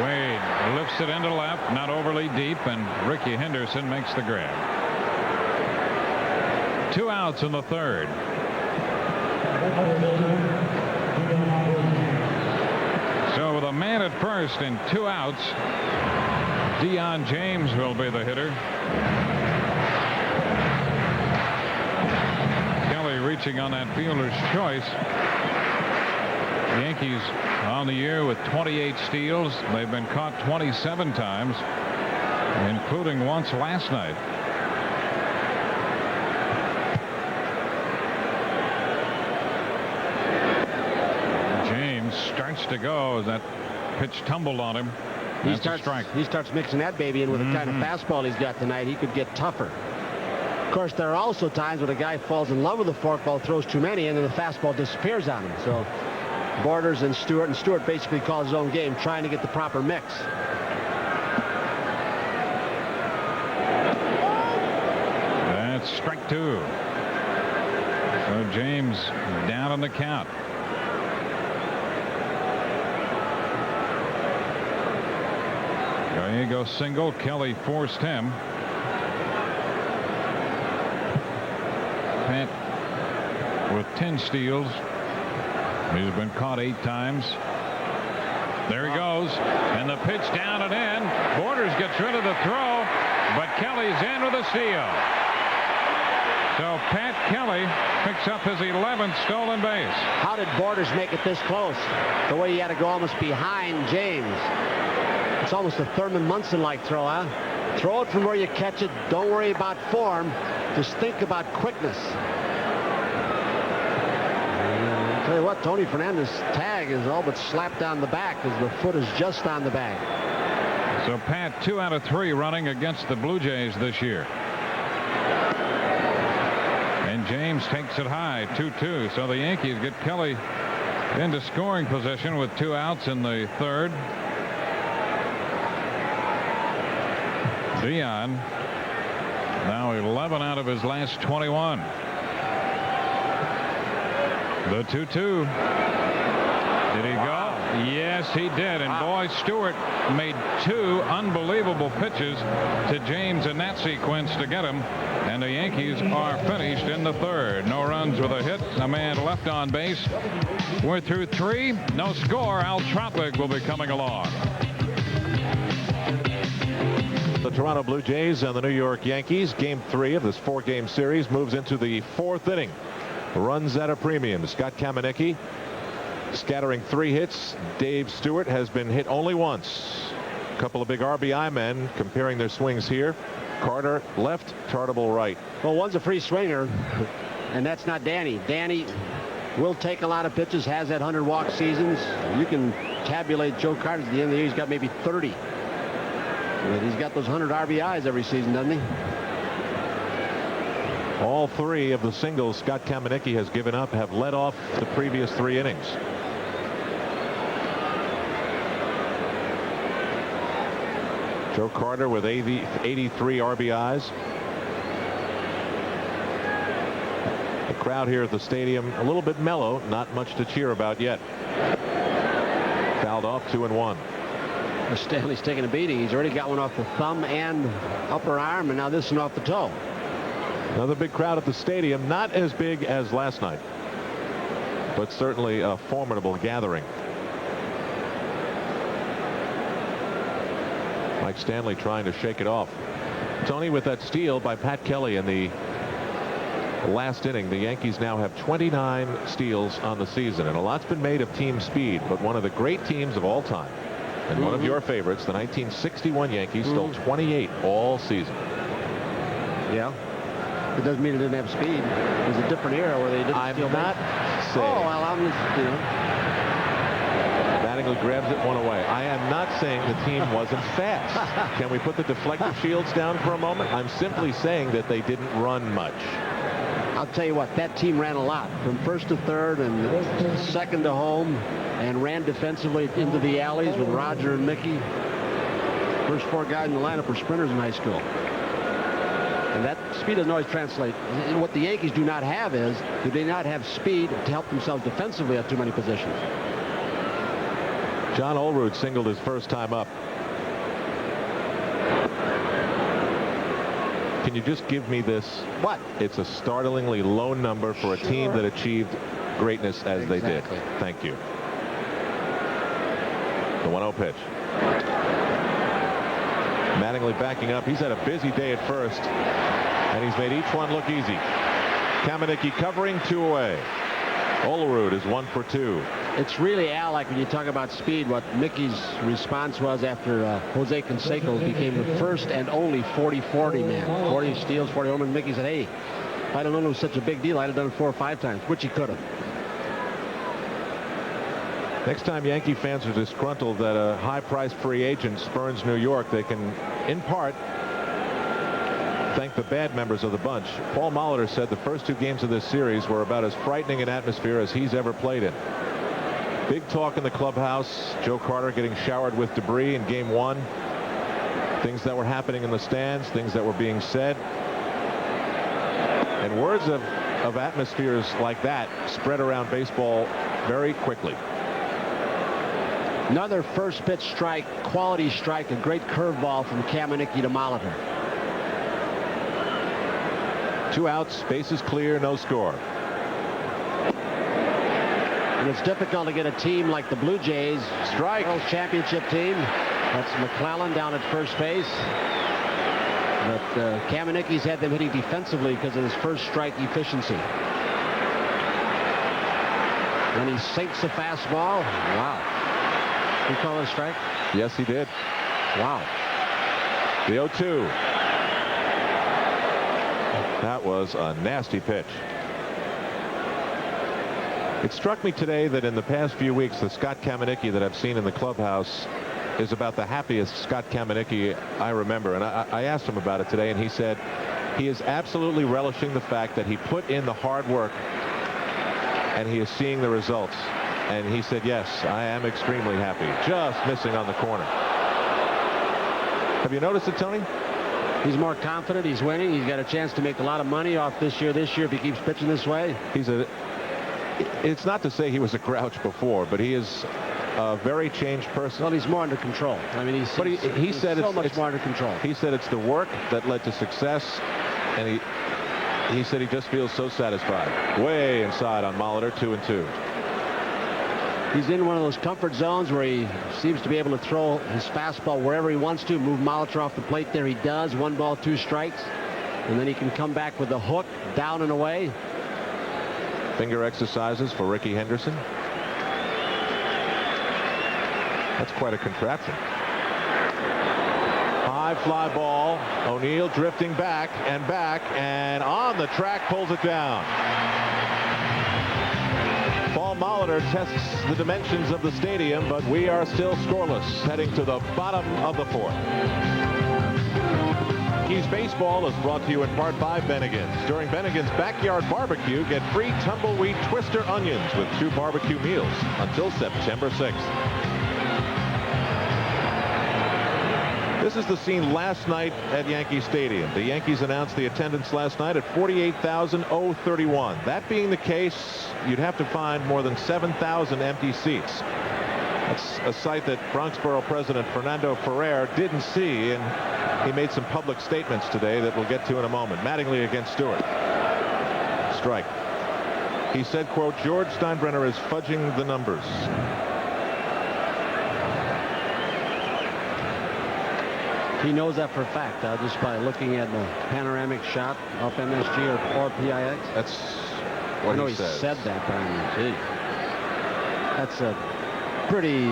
Wade lifts it into left, not overly deep, and Ricky Henderson makes the grab. 2 outs in the third. So with a man at first and 2 outs, Dion James will be the hitter. Kelly reaching on that fielder's choice. The Yankees on the year with 28 steals. They've been caught 27 times, including once last night. Starts to go as that pitch tumbled on him. He starts mixing that baby in with the kind of fastball he's got tonight. He could get tougher. Of course, there are also times when a guy falls in love with the forkball, throws too many, and then the fastball disappears on him. So Borders and Stewart basically calls his own game, trying to get the proper mix. That's strike 2. So James down on the count. Gallego single. Kelly forced him. Pat with 10 steals. He's been caught 8 times. There he goes. And the pitch down and in. Borders gets rid of the throw, but Kelly's in with a steal. So Pat Kelly picks up his 11th stolen base. How did Borders make it this close? The way he had to go almost behind James. It's almost a Thurman Munson-like throw, huh? Throw it from where you catch it. Don't worry about form. Just think about quickness. I'll tell you what, Tony Fernandez's tag is all but slapped down the back as the foot is just on the bag. So Pat 2 out of 3 running against the Blue Jays this year. And James takes it high, 2-2. So the Yankees get Kelly into scoring position with 2 outs in the third. Dion now 11 out of his last 21. The 2-2. Did he go? Yes, he did. And boy, Stewart made 2 unbelievable pitches to James in that sequence to get him. And the Yankees are finished in the third. No runs with a hit. A man left on base. We're through 3. No score. Al Trautwig will be coming along. The Toronto Blue Jays and the New York Yankees. Game 3 of this 4-game series moves into the 4th inning. Runs at a premium. Scott Kamenicki scattering 3 hits. Dave Stewart has been hit only once. A couple of big RBI men comparing their swings here. Carter left, Tartable right. Well, one's a free swinger, and that's not Danny. Danny will take a lot of pitches, has had 100 walk seasons. You can tabulate Joe Carter at the end of the year. He's got maybe 30. But he's got those 100 RBIs every season, doesn't he? All 3 of the singles Scott Kamenicki has given up have led off the previous 3 innings. Joe Carter with 83 RBIs. The crowd here at the stadium a little bit mellow, not much to cheer about yet. Fouled off, 2-1. Stanley's taking a beating. He's already got one off the thumb and upper arm, and now this one off the toe. Another big crowd at the stadium, not as big as last night, but certainly a formidable gathering. Mike Stanley trying to shake it off. Tony with that steal by Pat Kelly in the last inning. The Yankees now have 29 steals on the season, and a lot's been made of team speed, but one of the great teams of all time, and one of your favorites, the 1961 Yankees, stole 28 all season. Yeah. It doesn't mean it didn't have speed. It was a different era where they didn't steal I'm not bases. saying. Oh, well, I'm just, you know. Mattingly grabs it one away. I am not saying the team wasn't fast. Can we put the deflector shields down for a moment? I'm simply saying that they didn't run much. I'll tell you what, that team ran a lot from first to third and second to home, and ran defensively into the alleys with Roger and Mickey. First 4 guys in the lineup were sprinters in high school. And that speed doesn't always translate. And what the Yankees do not have is, do they not have speed to help themselves defensively at too many positions? John Olerud singled his first time up. Can you just give me this? What? It's a startlingly low number for a team that achieved greatness as they did. Thank you. The 1-0 pitch. Mattingly backing up. He's had a busy day at first, and he's made each one look easy. Kamenicki covering, 2 away. Olerud is 1 for 2. It's really, Al, like when you talk about speed, what Mickey's response was after Jose Canseco became the first and only 40-40 man. 40 steals, 40 home, and Mickey said, hey, if I'd have known it was such a big deal, I'd have done it 4 or 5 times, which he could have. Next time Yankee fans are disgruntled that a high-priced free agent spurns New York, they can, in part, thank the bad members of the bunch. Paul Molitor said the first 2 games of this series were about as frightening an atmosphere as he's ever played in. Big talk in the clubhouse. Joe Carter getting showered with debris in Game 1. Things that were happening in the stands, things that were being said. And words of atmospheres like that spread around baseball very quickly. Another first pitch strike, quality strike, a great curveball from Kamenicki to Molitor. 2 outs, bases clear, no score. And it's difficult to get a team like the Blue Jays, strike, World Championship team. That's McClellan down at first base. But Kamenicki's had them hitting defensively because of his first strike efficiency. And he sinks the fastball. Wow. You call it a strike? Yes, he did. Wow. The 0-2. That was a nasty pitch. It struck me today that in the past few weeks, the Scott Kamenicki that I've seen in the clubhouse is about the happiest Scott Kamenicki I remember. And I asked him about it today, and he said he is absolutely relishing the fact that he put in the hard work and he is seeing the results. And he said, yes, I am extremely happy. Just missing on the corner. Have you noticed it, Tony? He's more confident. He's winning. He's got a chance to make a lot of money off this year if he keeps pitching this way. It's not to say he was a grouch before, but he is a very changed person. Well, he's more under control. I mean, he said it's much more under control. He said it's the work that led to success, and he said he just feels so satisfied. Way inside on Molitor, 2-2. He's in one of those comfort zones where he seems to be able to throw his fastball wherever he wants to. Move Molitor off the plate there. He does. 1 ball, 2 strikes. And then he can come back with the hook down and away. Finger exercises for Ricky Henderson. That's quite a contraption. High fly ball. O'Neill drifting back, and on the track pulls it down. Paul Molitor tests the dimensions of the stadium, but we are still scoreless, heading to the bottom of the 4th. Yankees baseball is brought to you in part by Bennigan's. During Bennigan's Backyard Barbecue, get free tumbleweed twister onions with 2 barbecue meals until September 6th. This is the scene last night at Yankee Stadium. The Yankees announced the attendance last night at 48,031. That being the case, you'd have to find more than 7,000 empty seats. That's a sight that Bronxboro President Fernando Ferrer didn't see, and he made some public statements today that we'll get to in a moment. Mattingly against Stewart. Strike. He said, quote, George Steinbrenner is fudging the numbers. He knows that for a fact, just by looking at the panoramic shot off MSG or PIX. That's I what know he he says. said that, but I mean, gee, that's a pretty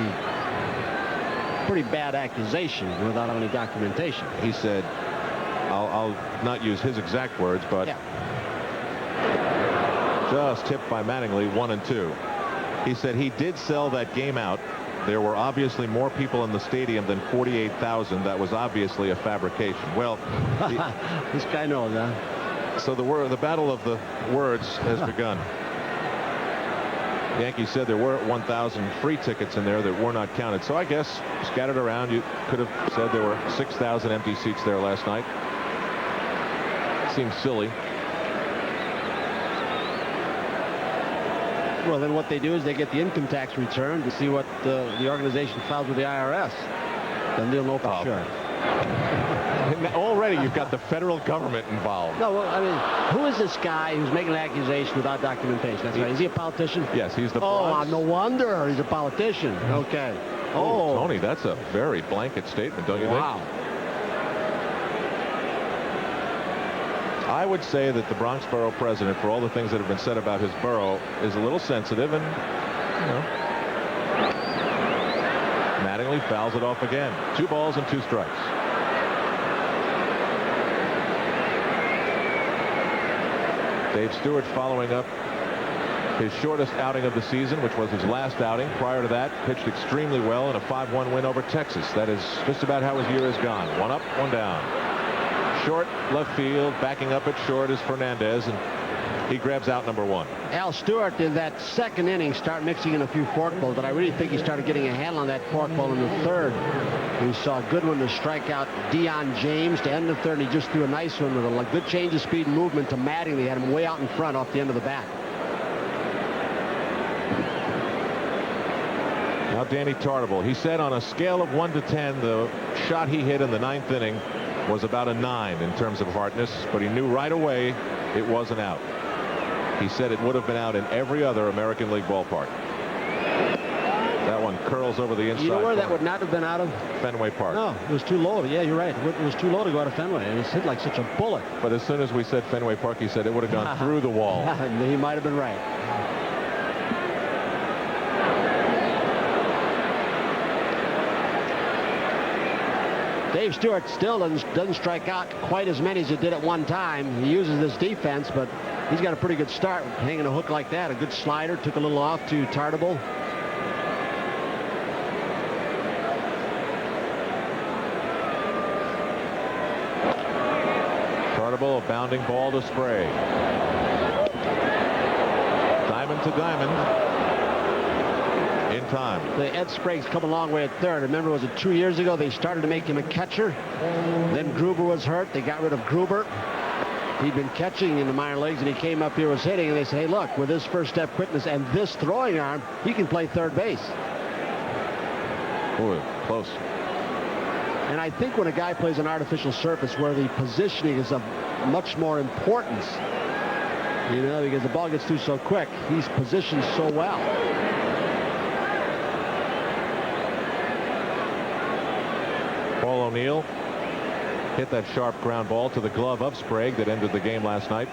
bad accusation without any documentation. He said, I'll not use his exact words, but just tipped by Mattingly 1-2. He said he did sell that game out. There were obviously more people in the stadium than 48,000. That was obviously a fabrication. Well, this guy knows, huh? So the battle of the words has begun. Yankees said there were 1,000 free tickets in there that were not counted. So I guess scattered around, you could have said there were 6,000 empty seats there last night. Seems silly. Well, then what they do is they get the income tax return to see what the organization files with the IRS. Then they'll know for sure. Already you've got the federal government involved. No, well, I mean, who is this guy who's making an accusation without documentation? That's right. Is he a politician? Yes, he's the Bronx. No wonder he's a politician. Okay. Oh, Tony, that's a very blanket statement, don't you think? Wow. I would say that the Bronx Borough president, for all the things that have been said about his borough, is a little sensitive, and Mattingly fouls it off again. 2 balls and 2 strikes. Dave Stewart following up his shortest outing of the season, which was his last outing. Prior to that, pitched extremely well in a 5-1 win over Texas. That is just about how his year has gone. 1 up, 1 down. Short, left field, backing up at short is Fernandez, and he grabs out number 1. Al Stewart in that second inning started mixing in a few forkballs, but I really think he started getting a handle on that forkball in the third. We saw Goodwin to strike out Dion James to end the third, and he just threw a nice one with a good change of speed and movement to Mattingly. He had him way out in front off the end of the bat. Now Danny Tartabull. He said on a scale of 1 to 10, the shot he hit in the 9th inning was about a 9 in terms of hardness, but he knew right away it wasn't out. He said it would have been out in every other American League ballpark. That one curls over the inside. You know where that would not have been out of? Fenway Park. No, it was too low. Yeah, you're right. It was too low to go out of Fenway. It was hit like such a bullet. But as soon as we said Fenway Park, he said it would have gone through the wall. He might have been right. Dave Stewart still doesn't strike out quite as many as he did at one time. He uses this defense, but he's got a pretty good start hanging a hook like that. A good slider, took a little off to Tartabull. Tartabull, a bounding ball to Spray. Diamond to Diamond. In time. The Ed Sprague's come a long way at third. Remember, was it 2 years ago they started to make him a catcher? Then Gruber was hurt. They got rid of Gruber. He'd been catching in the minor leagues, and he came up here, was hitting, and they say, hey, look, with his first step quickness and this throwing arm, he can play third base. Boy, close. And I think when a guy plays an artificial surface where the positioning is of much more importance, you know, because the ball gets through so quick, he's positioned so well. Paul O'Neill hit that sharp ground ball to the glove of Sprague that ended the game last night.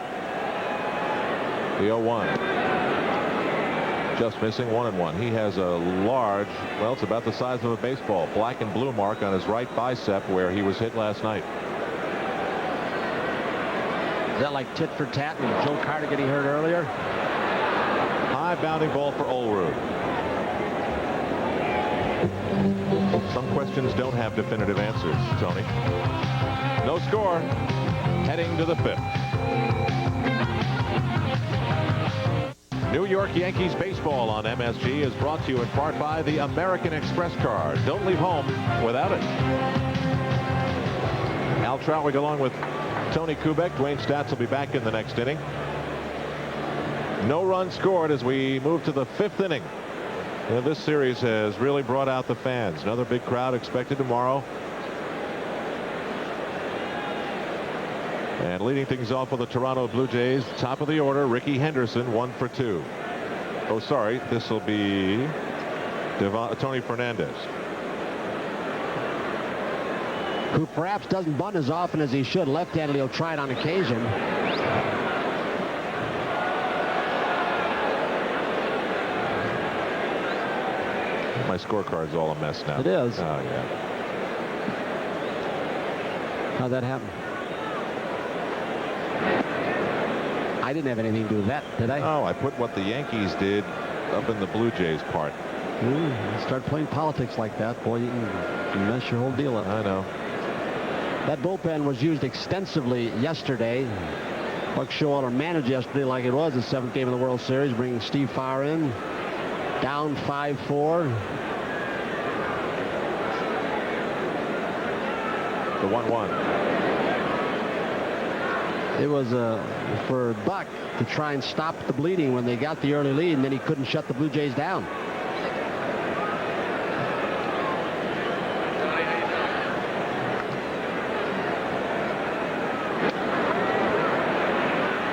The 0-1. Just missing 1-1. He has a large, well, it's about the size of a baseball, black and blue mark on his right bicep where he was hit last night. Is that like tit for tat with Joe Carter getting hurt earlier? High bounding ball for Olerud. Some questions don't have definitive answers, Tony. No score. Heading to the 5th. New York Yankees baseball on MSG is brought to you in part by the American Express card. Don't leave home without it. Al Trautwig along with Tony Kubek. Dwayne Staats will be back in the next inning. No run scored as we move to the 5th inning. This series has really brought out the fans. Another big crowd expected tomorrow. And leading things off with the Toronto Blue Jays, top of the order, Ricky Henderson, 1 for 2. Oh, sorry, this will be Tony Fernandez. who perhaps doesn't bunt as often as he should. Left-handed, he'll try it on occasion. My scorecard's all a mess now. It is. Oh, yeah. How'd that happen? I didn't have anything to do with that, did I? Oh, I put what the Yankees did up in the Blue Jays part. Start playing politics like that, boy, you can mess your whole deal up. I know. That bullpen was used extensively yesterday. Buck Showalter managed yesterday like it was the 7th game of the World Series, bringing Steve Farr in. Down 5-4. The 1-1. It was for Buck to try and stop the bleeding when they got the early lead, and then he couldn't shut the Blue Jays down.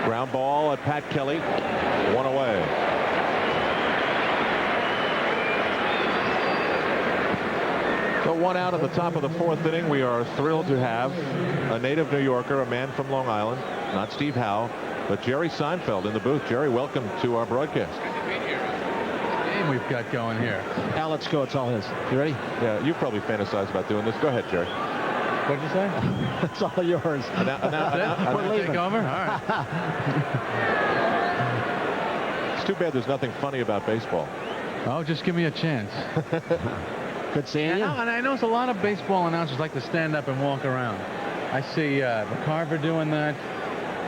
Ground ball at Pat Kelly. 1 away. So 1 out at the top of the 4th inning. We are thrilled to have a native New Yorker, a man from Long Island, not Steve Howe, but Jerry Seinfeld in the booth. Jerry, welcome to our broadcast. Game we've got going here. Al, let's go. It's all his. You ready? Yeah, you probably fantasized about doing this. Go ahead, Jerry. What'd you say? It's all yours. We're leaving. Take over? All right. It's too bad there's nothing funny about baseball. Oh, just give me a chance. Good seeing you. And I notice a lot of baseball announcers like to stand up and walk around. I see McCarver doing that.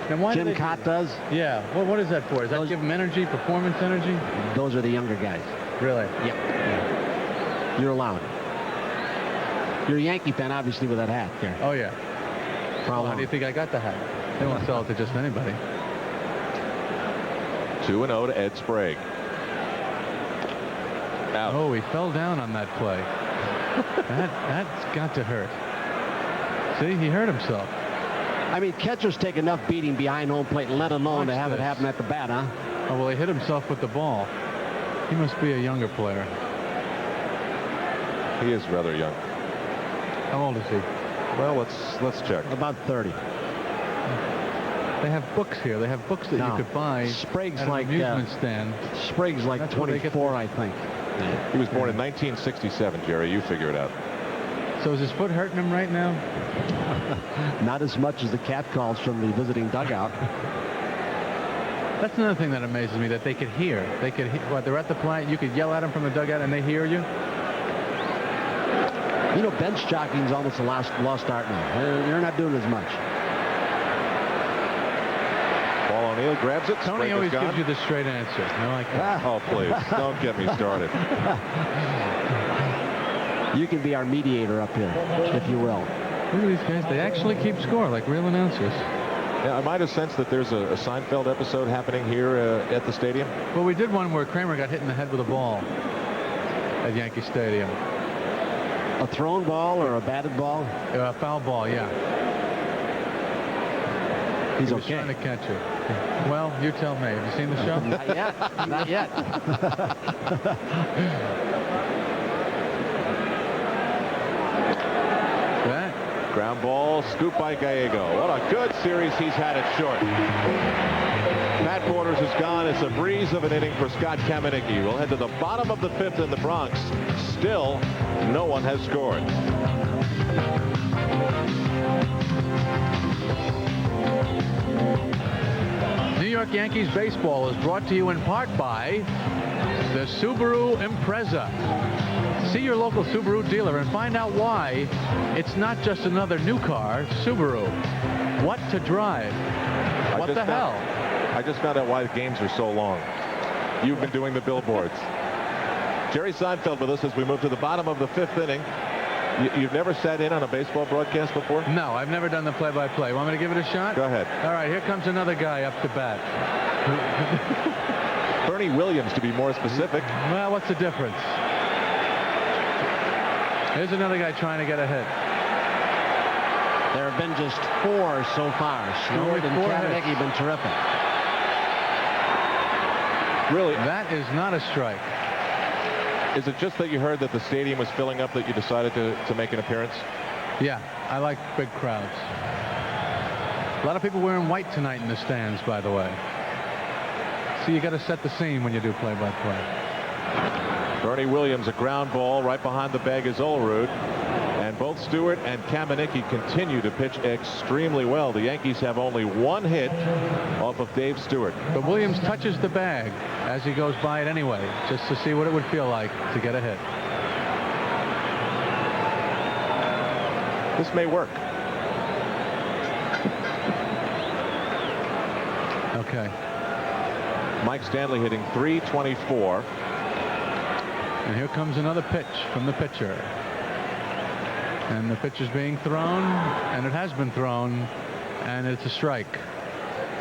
And why Jim Cott does? Yeah. Well, what is that for? Does that give them energy, performance energy? Those are the younger guys. Really? Yep. You're allowed. You're a Yankee fan, obviously, with that hat there. Oh, yeah. Well, how do you think I got the hat? They won't sell it to just anybody. 2-0 to Ed Sprague. Out. Oh, he fell down on that play. That's got to hurt. See, he hurt himself. I mean, catchers take enough beating behind home plate, let alone to have it happen at the bat, huh? Oh, well, he hit himself with the ball. He must be a younger player. He is rather young. How old is he? Well, let's check. About 30. They have books here. They have books that you could buy Sprague's at an like amusement stand. Sprague's like 24, I think. He was born in 1967, Jerry. You figure it out. So is his foot hurting him right now? Not as much as the cat calls from the visiting dugout. That's another thing that amazes me, that they could hear. They could what, they're at the plate, you could yell at them from the dugout and they hear you? You know, bench jockeying's almost a lost art now. They're not doing as much. Paul O'Neill grabs it. Tony always gives you the straight answer. No, I can't. Oh, please. Don't get me started. You can be our mediator up here, if you will. Look at these guys. They actually keep score like real announcers. Yeah, I might have sensed that there's a Seinfeld episode happening here at the stadium. Well, we did one where Kramer got hit in the head with a ball at Yankee Stadium. A thrown ball or a batted ball? A foul ball, yeah. He's he was okay. Trying to catch it. Well, you tell me. Have you seen the show? Not yet. Not yet. That. Ground ball, scoop by Gallego. What a good series he's had at short. Matt Borders is gone. It's a breeze of an inning for Scott Kamenicki. We'll head to the bottom of the 5th in the Bronx. Still, no one has scored. New York Yankees baseball is brought to you in part by the Subaru Impreza. See your local Subaru dealer and find out why it's not just another new car. Subaru. What to drive? What the hell? I just found out why the games are so long. You've been doing the billboards. Jerry Seinfeld with us as we move to the bottom of the 5th inning. You've never sat in on a baseball broadcast before? No, I've never done the play-by-play. Want me to give it a shot? Go ahead. All right, here comes another guy up to bat. Bernie Williams, to be more specific. Well, what's the difference? Here's another guy trying to get a hit. There have been just 4 so far. Stewart and Kamenicki have been terrific. Really? That is not a strike. Is it just that you heard that the stadium was filling up that you decided to make an appearance? Yeah. I like big crowds. A lot of people wearing white tonight in the stands, by the way. So you got to set the scene when you do play-by-play. Bernie Williams, a ground ball right behind the bag is Olerud. And both Stewart and Kamenicki continue to pitch extremely well. The Yankees have only one hit off of Dave Stewart. But Williams touches the bag as he goes by it anyway, just to see what it would feel like to get a hit. This may work. Okay. Mike Stanley hitting .324. And here comes another pitch from the pitcher. And the pitch is being thrown, and it has been thrown, and it's a strike.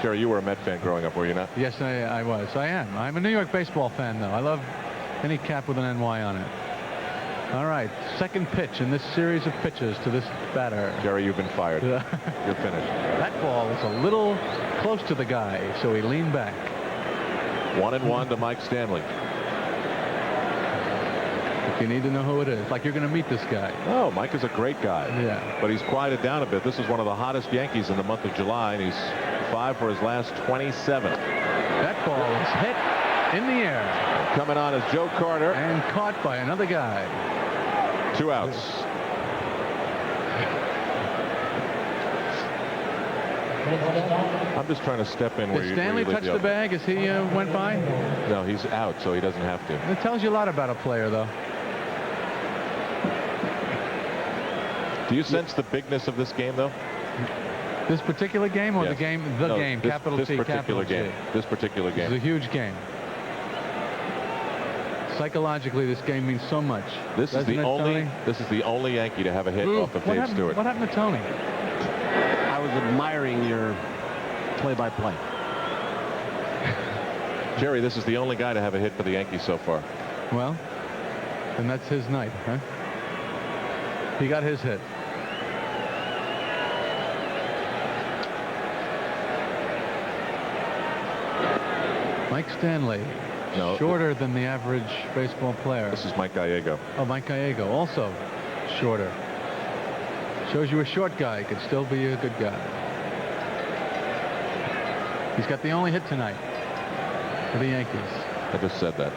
Jerry, you were a Met fan growing up, were you not? Yes, I was. I am. I'm a New York baseball fan, though. I love any cap with an NY on it. All right, second pitch in this series of pitches to this batter. Jerry, you've been fired. You're finished. That ball is a little close to the guy, so he leaned back. 1-1 to Mike Stanley. If you need to know who it is, like you're going to meet this guy. Oh, Mike is a great guy. Yeah. But he's quieted down a bit. This is one of the hottest Yankees in the month of July, and he's 5 for his last 27. That ball is hit in the air. Coming on is Joe Carter. And caught by another guy. 2 outs. I'm just trying to step in where Did you Stanley touch the bag as he went by? No, he's out, so he doesn't have to. It tells you a lot about a player, though. Do you sense the bigness of this game, though? This particular game or Yes. the game? No, game, this, capital this T, particular capital game. T. This particular game. It's a huge game. Psychologically, this game means so much. This is the only. This is the only Yankee to have a hit off of Dave Stewart. What happened to Tony? I was admiring your play-by-play. Jerry, this is the only guy to have a hit for the Yankees so far. Well, then that's his night, huh? He got his hit. Mike Stanley, shorter than the average baseball player. This is Mike Gallego. Oh, Mike Gallego, also shorter. Shows you a short guy could still be a good guy. He's got the only hit tonight for the Yankees. I just said that.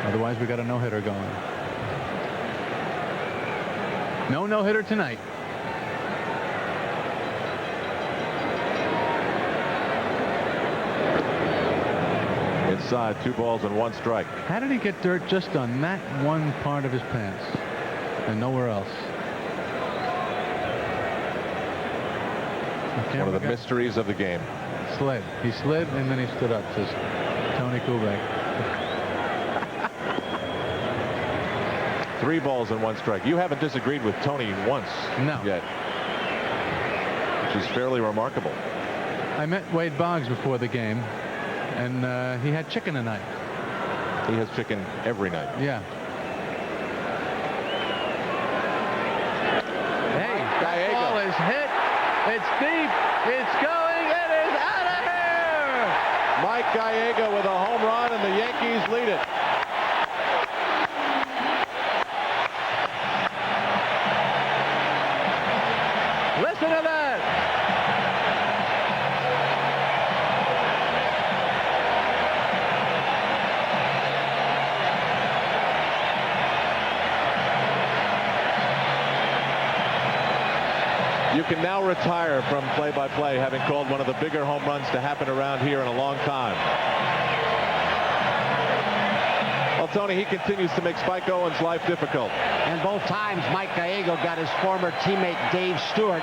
Otherwise, we got a no-hitter going. No no-hitter tonight. Inside, 2 balls and 1 strike. How did he get dirt just on that one part of his pants and nowhere else? One of the mysteries of the game. Slid. He slid and then he stood up, says Tony Kubek. 3 balls and 1 strike. You haven't disagreed with Tony once yet, which is fairly remarkable. I met Wade Boggs before the game, and he had chicken tonight. He has chicken every night. Yeah. Hey, that ball is hit. It's deep. It's going. It is out of here. Mike Gallego with a home run, and the Yankees lead it. Listen to that. You can now retire from play-by-play, having called one of the bigger home runs to happen around here in a long time. Well, Tony, he continues to make Spike Owens' life difficult. And both times, Mike Gallego got his former teammate Dave Stewart.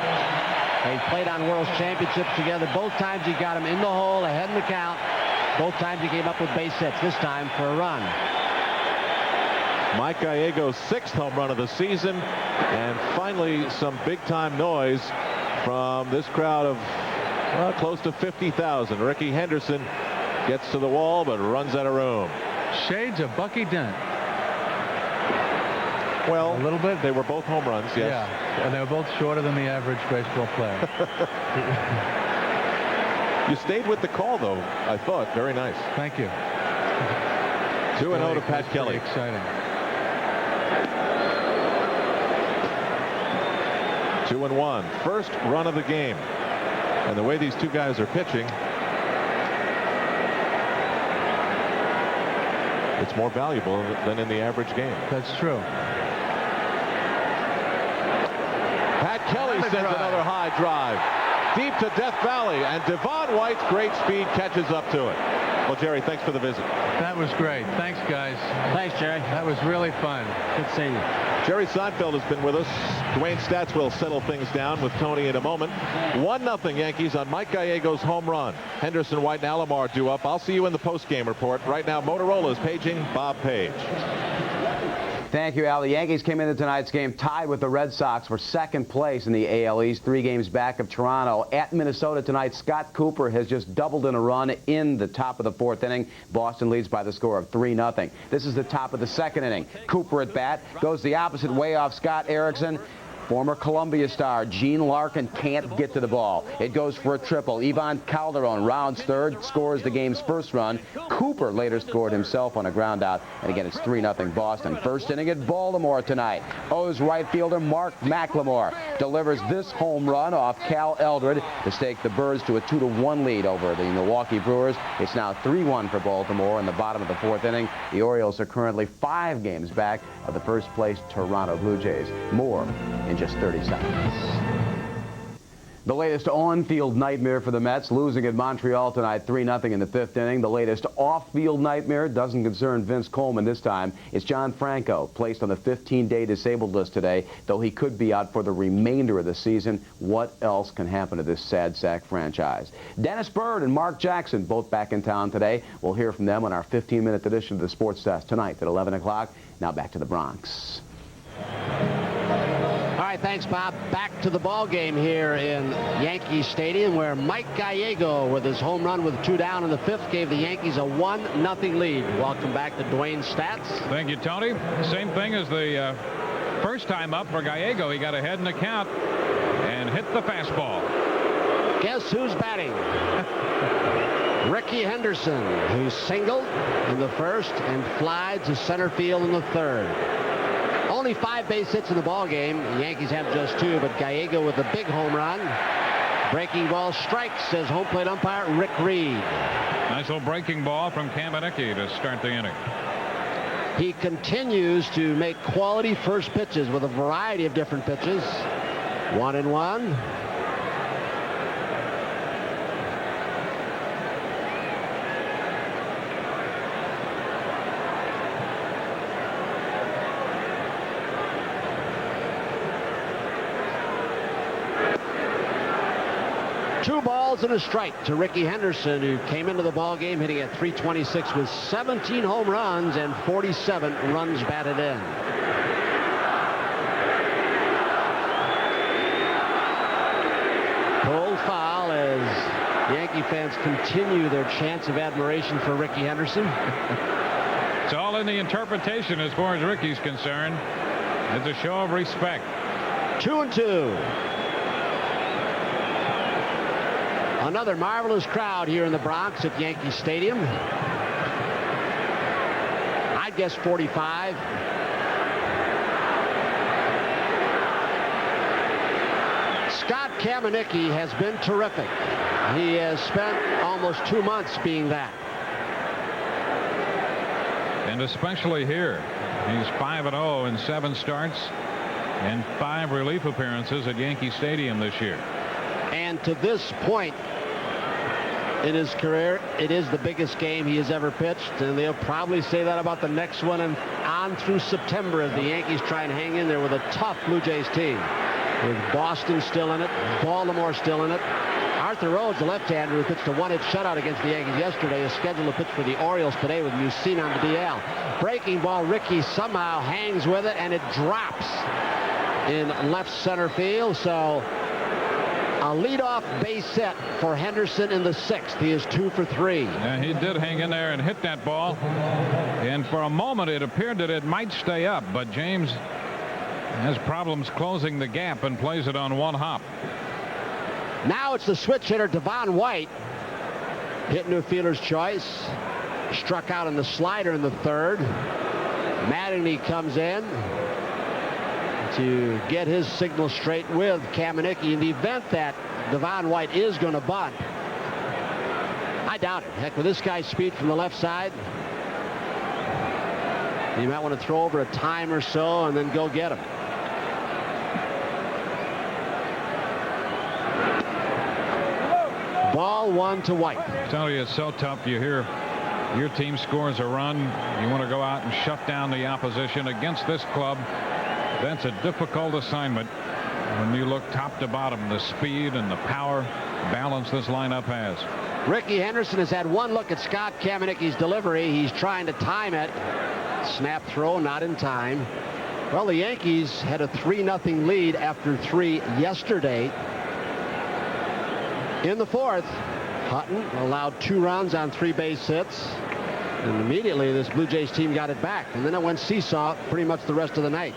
They played on World Championships together. Both times he got him in the hole, ahead in the count. Both times he came up with base hits, this time for a run. Mike Gallego's 6th home run of the season, and finally some big-time noise from this crowd of close to 50,000. Ricky Henderson gets to the wall but runs out of room. Shades of Bucky Dent. Well, a little bit. They were both home runs, yes. Yeah, and they were both shorter than the average baseball player. You stayed with the call, though, I thought. Very nice. Thank you. 2-0 to Pat Kelly. Exciting. 2-1. First run of the game. And the way these two guys are pitching, it's more valuable than in the average game. That's true. Pat Kelly sends another high drive deep to Death Valley, and Devon White's great speed catches up to it. Well, Jerry, thanks for the visit. That was great. Thanks, guys. Thanks, Jerry. That was really fun. Good seeing you. Jerry Seinfeld has been with us. Dwayne Stats will settle things down with Tony in a moment. 1-0 Yankees on Mike Gallego's home run. Henderson, White, and Alomar due up. I'll see you in the post-game report. Right now, Motorola is paging Bob Page. Thank you, Al. The Yankees came into tonight's game tied with the Red Sox for second place in the AL East, 3 games back of Toronto. At Minnesota tonight, Scott Cooper has just doubled in a run in the top of the 4th inning. Boston leads by the score of 3-0. This is the top of the 2nd inning. Cooper at bat goes the opposite way off Scott Erickson. Former Columbia star Gene Larkin can't get to the ball. It goes for a triple. Ivan Calderon rounds third, scores the game's first run. Cooper later scored himself on a ground out, and again it's 3-0 Boston. First inning at Baltimore tonight. O's right fielder Mark McLemore delivers this home run off Cal Eldred to stake the Birds to a 2-1 lead over the Milwaukee Brewers. It's now 3-1 for Baltimore in the bottom of the 4th inning. The Orioles are currently 5 games back of the first place Toronto Blue Jays. More in just 30 seconds. The latest on-field nightmare for the Mets, losing at Montreal tonight 3-0 in the 5th inning. The latest off-field nightmare doesn't concern Vince Coleman this time. It's John Franco, placed on the 15-day disabled list today, though he could be out for the remainder of the season. What else can happen to this sad sack franchise? Dennis Byrd and Mark Jackson, both back in town today. We'll hear from them on our 15-minute edition of the Sports Desk tonight at 11 o'clock. Now back to the Bronx. All right, thanks, Bob. Back to the ball game here in Yankee Stadium, where Mike Gallego, with his home run with 2 down in the 5th, gave the Yankees a 1-0 lead. Welcome back to Dwayne Stats. Thank you, Tony. Same thing as the first time up for Gallego. He got ahead in the count and hit the fastball. Guess who's batting? Ricky Henderson, who singled in the 1st and flied to center field in the 3rd. Only 5 base hits in the ball game. The Yankees have just 2, but Gallego with a big home run. Breaking ball strikes, says home plate umpire Rick Reed. Nice little breaking ball from Kamenicki to start the inning. He continues to make quality first pitches with a variety of different pitches. 1-1. Two balls and a strike to Ricky Henderson, who came into the ball game hitting at .326 with 17 home runs and 47 runs batted in. Pulled foul as Yankee fans continue their chants of admiration for Ricky Henderson. It's all in the interpretation as far as Ricky's concerned. It's a show of respect. 2-2. Another marvelous crowd here in the Bronx at Yankee Stadium. I'd guess 45. Scott Kamenicki has been terrific. He has spent almost 2 months being that. And especially here. He's 5-0 in 7 starts and 5 relief appearances at Yankee Stadium this year. And to this point in his career, it is the biggest game he has ever pitched, and they'll probably say that about the next one and on through September as the Yankees try and hang in there with a tough Blue Jays team, with Boston still in it, Baltimore still in it. Arthur Rhodes, the left-hander who pitched a 1-hit shutout against the Yankees yesterday, is scheduled to pitch for the Orioles today with Mussina on the DL. Breaking ball, Ricky somehow hangs with it, and it drops in left center field. So a leadoff base hit for Henderson in the 6th. He is 2 for 3. Yeah, he did hang in there and hit that ball. And for a moment, it appeared that it might stay up, but James has problems closing the gap and plays it on 1 hop. Now it's the switch hitter, Devon White. Hit into a fielder's choice. Struck out on the slider in the 3rd. Mattingly comes in. to get his signal straight with Kamenicki in the event that Devon White is going to bunt. I doubt it. Heck, with this guy's speed from the left side, you might want to throw over a time or so and then go get him. Ball 1 to White. I tell you, it's so tough. You hear your team scores a run. You want to go out and shut down the opposition against this club. That's a difficult assignment when you look top to bottom, the speed and the power balance this lineup has. Ricky Henderson has had one look at Scott Kamenicki's delivery. He's trying to time it. Snap throw, not in time. Well, the Yankees had a 3-0 lead after 3 yesterday. In the fourth, Hutton allowed 2 runs on 3 base hits. And immediately this Blue Jays team got it back. And then it went seesaw pretty much the rest of the night.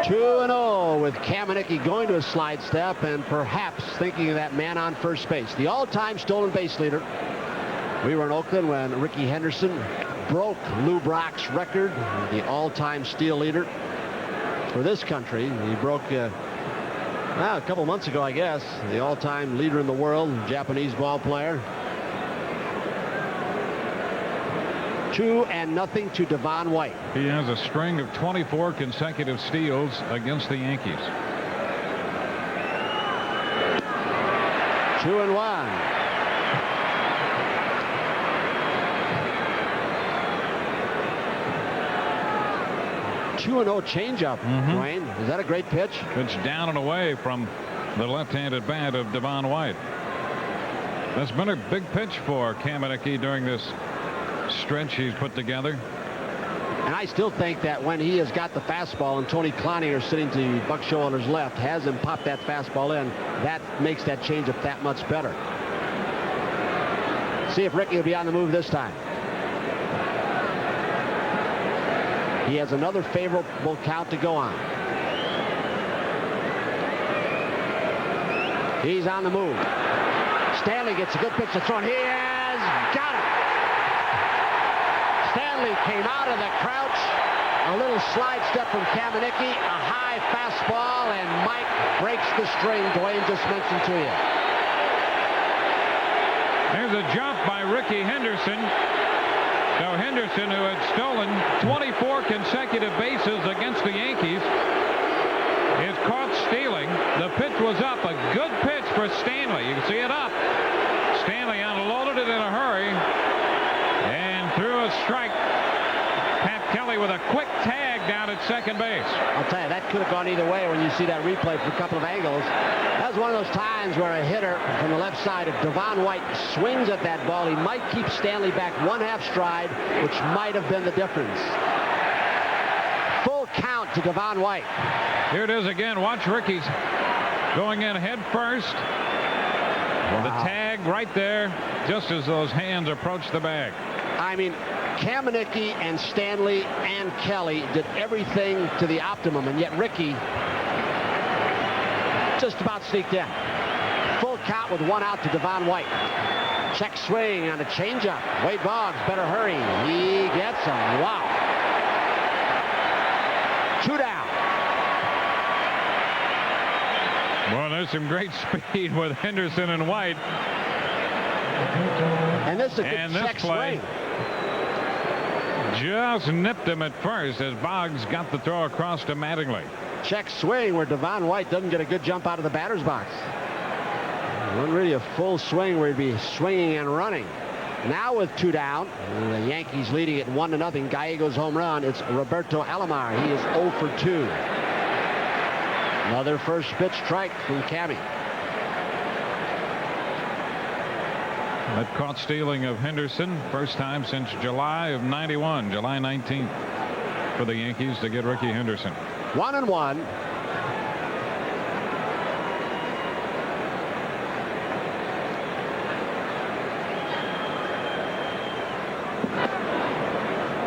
2-0 with Kamenicki going to a slide step and perhaps thinking of that man on first base. The all-time stolen base leader. We were in Oakland when Ricky Henderson broke Lou Brock's record, the all-time steal leader for this country. He broke a couple months ago, I guess, the all-time leader in the world, Japanese ball player. 2-0 to Devon White. He has a string of 24 consecutive steals against the Yankees. 2-1. Changeup, Dwayne. Is that a great pitch? Pitch down and away from the left-handed bat of Devon White. That's been a big pitch for Kamenicki during this stretch he's put together. And I still think that when he has got the fastball and Tony Cloninger sitting to Buck Showalter's left has him pop that fastball in, that makes that changeup that much better. See if Ricky will be on the move this time. He has another favorable count to go on. He's on the move. Stanley gets a good pitch to throw, and he has got it. Stanley came out of the crouch. A little slide step from Kamenicki, a high fastball, and Mike breaks the string Dwayne just mentioned to you. There's a jump by Ricky Henderson. So Henderson, who had stolen 24 consecutive bases against the Yankees, is caught stealing. The pitch was up. A good pitch for Stanley. You can see it up. Stanley unloaded it in a hurry and threw a strike. Pat Kelly with a quick tag down at second base. I'll tell you, that could have gone either way when you see that replay from a couple of angles. That was one of those times where a hitter from the left side, if Devon White swings at that ball, he might keep Stanley back 1/2 stride, which might have been the difference. Full count to Devon White. Here it is again. Watch Ricky's going in head first. Wow. The tag right there, just as those hands approach the bag. I mean, Kamenicki and Stanley and Kelly did everything to the optimum, and yet Ricky just about sneaked in. Full count with 1 out to Devon White. Check swing on a changeup. Wade Boggs better hurry. He gets him. Wow. 2 down. Well, there's some great speed with Henderson and White. And this is a good check swing. Just nipped him at first as Boggs got the throw across to Mattingly. Check swing where Devon White doesn't get a good jump out of the batter's box. Wasn't really a full swing where he'd be swinging and running. Now with 2 down, the Yankees leading it 1-0. Gallegos home run. It's Roberto Alomar. He is 0 for 2. Another first pitch strike from Cammy. That caught stealing of Henderson, first time since July of '91, July 19th, for the Yankees to get Ricky Henderson. 1-1.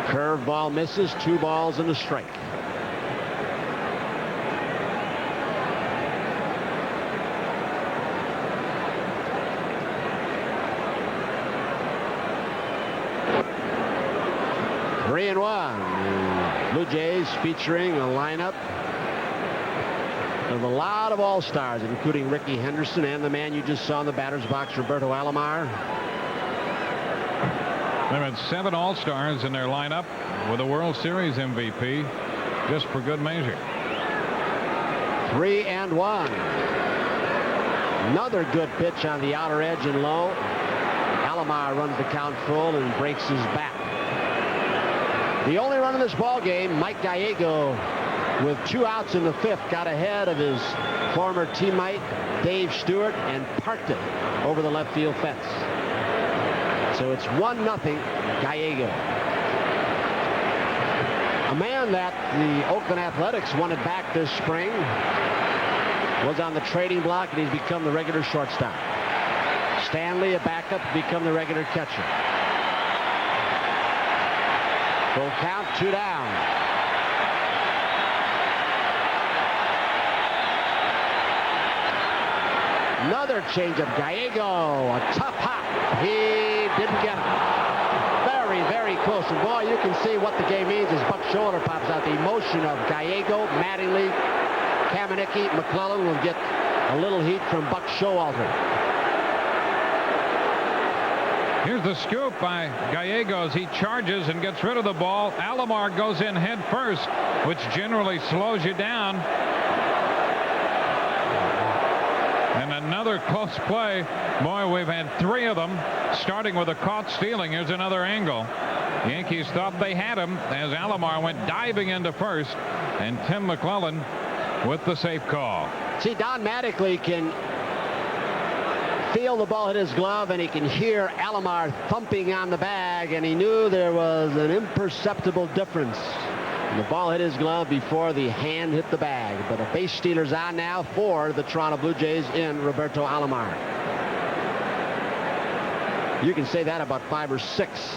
Curveball misses. 2 balls and a strike. Three and 1. Blue Jays featuring a lineup of a lot of all-stars, including Rickey Henderson and the man you just saw in the batter's box, Roberto Alomar. They've had 7 all-stars in their lineup with a World Series MVP, just for good measure. 3-1. Another good pitch on the outer edge and low. Alomar runs the count full and breaks his bat. The only run in this ball game, Mike Gallego, with 2 outs in the 5th, got ahead of his former teammate Dave Stewart and parked it over the left field fence. So it's 1-0 Gallego. A man that the Oakland Athletics wanted back this spring was on the trading block, and he's become the regular shortstop. Stanley, a backup, become the regular catcher. Full count, 2 down. Another changeup. Gallego, a tough hop. He didn't get it. Very, very close. And boy, you can see what the game means as Buck Showalter pops out. The emotion of Gallego, Mattingly, Kamenicki, McClellan will get a little heat from Buck Showalter. Here's the scoop by Gallego as he charges and gets rid of the ball. Alomar goes in head first, which generally slows you down. And another close play. Boy, we've had 3 of them, starting with a caught stealing. Here's another angle. Yankees thought they had him as Alomar went diving into first, and Tim McClellan with the safe call. See, Don Mattingly can feel the ball hit his glove, and he can hear Alomar thumping on the bag, and he knew there was an imperceptible difference. The ball hit his glove before the hand hit the bag. But a base stealer's on now for the Toronto Blue Jays in Roberto Alomar. You can say that about 5 or 6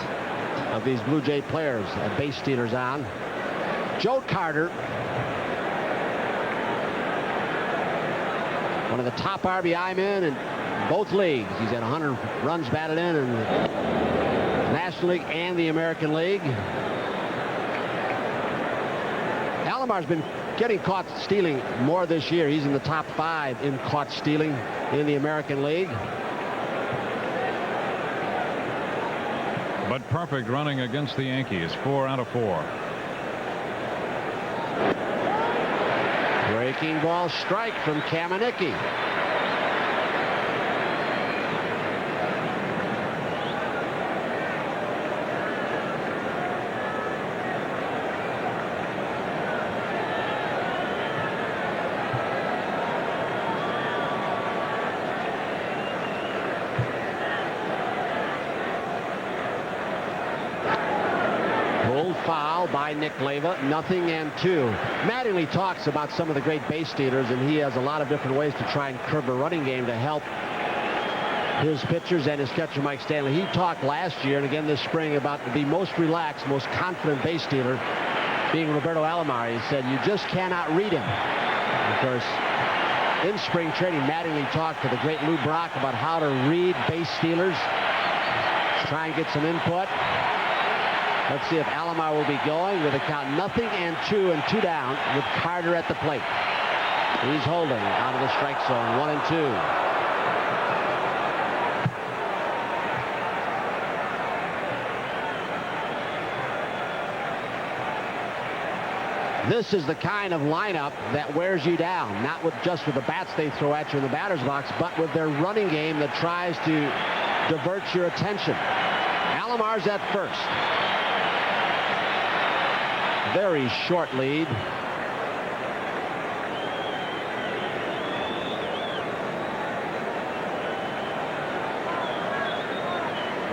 of these Blue Jay players. A base stealer's on. Joe Carter, one of the top RBI men in both leagues. He's had 100 runs batted in the National League and the American League. Alomar's been getting caught stealing more this year. He's in the top 5 in caught stealing in the American League. But perfect running against the Yankees, 4 out of 4. Breaking ball strike from Kamenicki. Foul by Nick Leyva, 0-2. Mattingly talks about some of the great base stealers, and he has a lot of different ways to try and curb a running game to help his pitchers and his catcher Mike Stanley. He talked last year and again this spring about the most relaxed, most confident base stealer being Roberto Alomar. He said you just cannot read him. Of course, in spring training, Mattingly talked to the great Lou Brock about how to read base stealers, try and get some input. Let's see if Alomar will be going with a count 0-2 and 2 down with Carter at the plate. He's holding out of the strike zone, 1-2. This is the kind of lineup that wears you down, not just with the bats they throw at you in the batter's box, but with their running game that tries to divert your attention. Alomar's at first. Very short lead.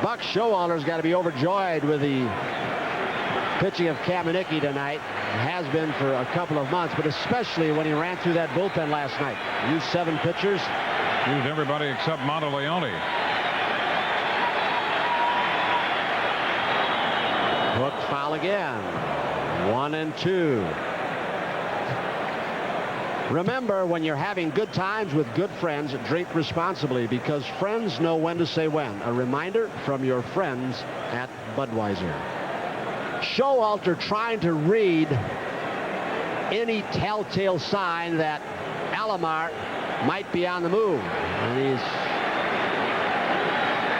Buck Showalter's got to be overjoyed with the pitching of Kamenicki tonight. Has been for a couple of months, but especially when he ran through that bullpen last night. Used 7 pitchers. Used everybody except Monteleone. Hooked foul again. 1-2. Remember, when you're having good times with good friends, drink responsibly, because friends know when to say when. A reminder from your friends at Budweiser. Showalter trying to read any telltale sign that Alomar might be on the move. And his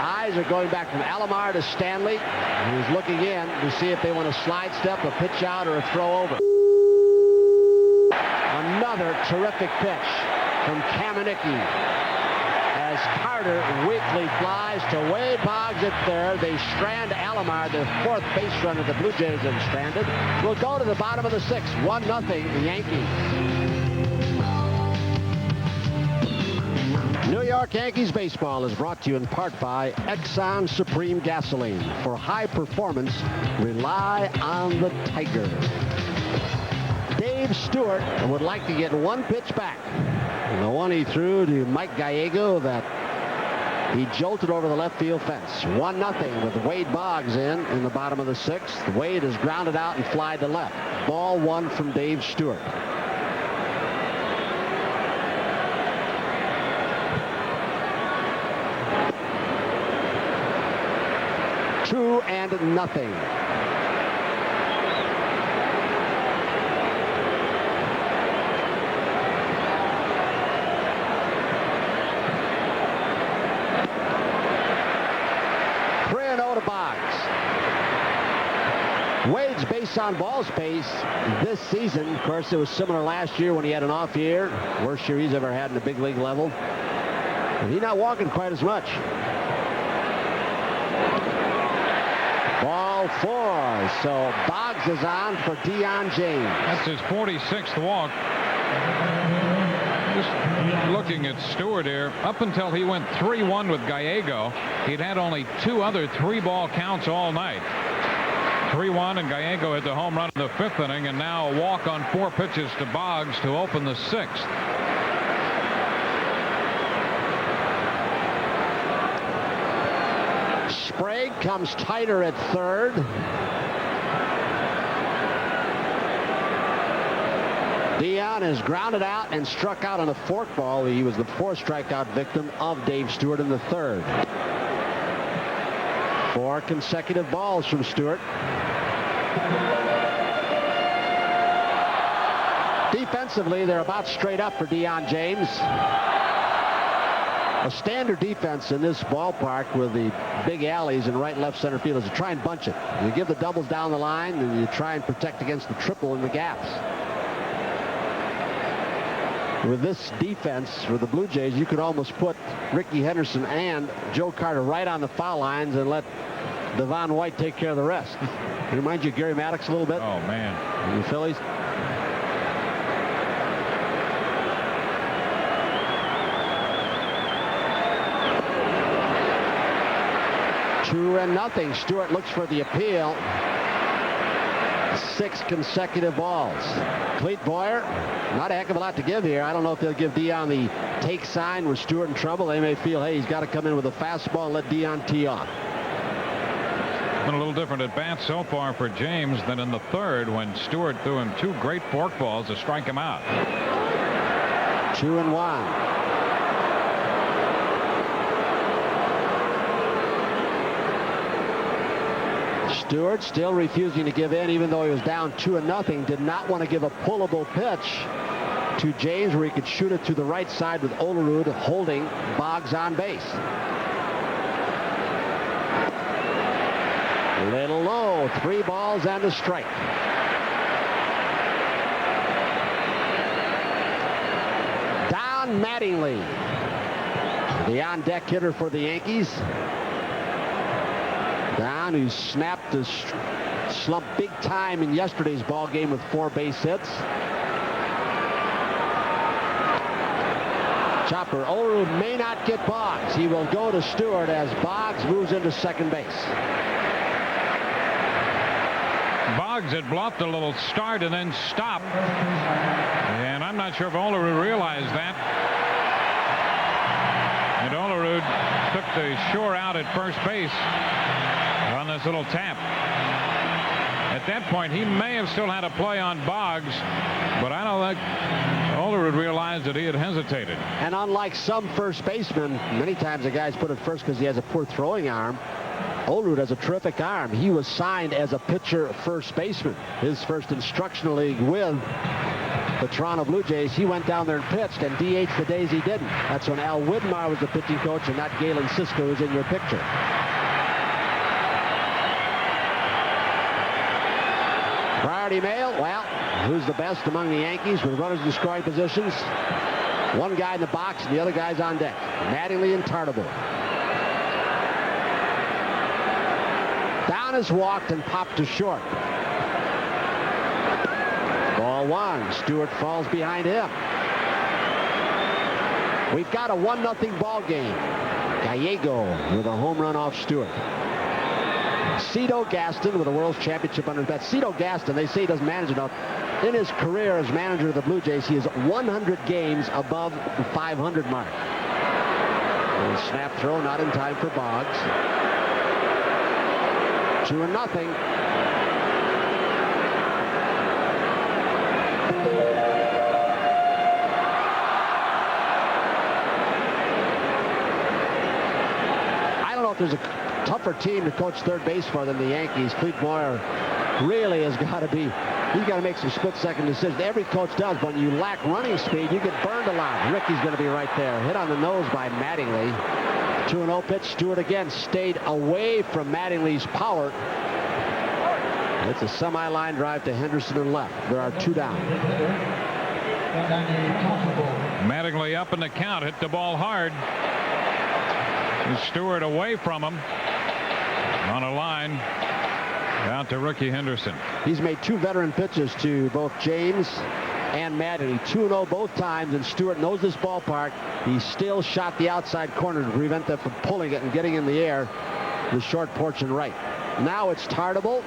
eyes are going back from Alomar to Stanley. He's looking in to see if they want to slide step, a pitch out, or a throw over. Another terrific pitch from Kamenicki as Carter weakly flies to Wade Boggs at third. They strand Alomar, the fourth base runner the Blue Jays have stranded. We'll go to the bottom of the sixth. 1-0 the Yankees. New York Yankees baseball is brought to you in part by Exxon Supreme Gasoline. For high performance, rely on the Tiger. Dave Stewart would like to get one pitch back. The one he threw to Mike Gallego that he jolted over the left field fence. 1-0 with Wade Boggs in the bottom of the sixth. Wade is grounded out and flied to left. Ball one from Dave Stewart. Two and nothing. To Boggs. Wade's base on balls pace this season. Of course, it was similar last year when he had an off year. Worst year he's ever had in the big league level. And he's not walking quite as much. Ball four. So Boggs is on for Dion James. That's his 46th walk. Just looking at Stewart here, up until he went 3-1 with Gallego, he'd had only two other three-ball counts all night. 3-1, and Gallego hit the home run in the fifth inning, and now a walk on 4 pitches to Boggs to open the sixth. Sprague comes tighter at third. Dion is grounded out and struck out on a fork ball. He was the 4th strikeout victim of Dave Stewart in the third. 4 consecutive balls from Stewart. Defensively, they're about straight up for Dion James. A standard defense in this ballpark with the big alleys in right and left center field is to try and bunch it. You give the doubles down the line, and you try and protect against the triple in the gaps. With this defense for the Blue Jays, you could almost put Ricky Henderson and Joe Carter right on the foul lines and let Devon White take care of the rest. It reminds you of Gary Maddox a little bit. Oh, man. The Phillies. Two and nothing. Stewart looks for the appeal. 6 consecutive balls. Clete Boyer, not a heck of a lot to give here. I don't know if they'll give Dion the take sign with Stewart in trouble. They may feel, hey, he's got to come in with a fastball and let Dion tee off. Been a little different at bat so far for James than in the third when Stewart threw him 2 great fork balls to strike him out. 2-1. Stewart still refusing to give in, even though he was down 2-0. Did not want to give a pullable pitch to James where he could shoot it to the right side with Olerud holding Boggs on base. A little low. 3 balls and a strike. Don Mattingly, the on-deck hitter for the Yankees. Don, who snapped his slump big time in yesterday's ball game with 4 base hits. Chopper. Olerud may not get Boggs. He will go to Stewart as Boggs moves into second base. Boggs had bluffed a little start and then stopped. And I'm not sure if Olerud realized that. And Olerud took the shore out at first base on this little tap. At that point, he may have still had a play on Boggs, but I don't think Olerud realized that he had hesitated. And unlike some first basemen, many times the guys put it first because he has a poor throwing arm. Olerud has a terrific arm. He was signed as a pitcher first baseman. His first instructional league with the Toronto Blue Jays. He went down there and pitched and DH'd the days he didn't. That's when Al Widmar was the pitching coach and not Galen Cisco who's in your picture. Priority mail, well, who's the best among the Yankees with runners in scoring positions? One guy in the box and the other guy's on deck. Mattingly and Tartabull. Down is walked and popped to short. Ball one. Stewart falls behind him. We've got a 1-0 ball game. Gallego with a home run off Stewart. Cito Gaston with a World Championship under his bat. Cito Gaston, they say he doesn't manage enough. In his career as manager of the Blue Jays, he is 100 games above the 500 mark. And snap throw not in time for Boggs. 2-0. I don't know if there's a tougher team to coach third base for than the Yankees. Clete Moyer really has got to be, he's got to make some split-second decisions. Every coach does, but when you lack running speed, you get burned a lot. Ricky's going to be right there. Hit on the nose by Mattingly. 2-0 pitch. Stewart again stayed away from Mattingly's power. It's a semi-line drive to Henderson and left. There are 2 down. Mattingly up in the count, hit the ball hard. And Stewart away from him on a line out to Ricky Henderson. He's made 2 veteran pitches to both James and Mattingly. 2-0 both times, and Stewart knows this ballpark. He still shot the outside corner to prevent them from pulling it and getting in the air the short porch and right. Now it's Tartabull.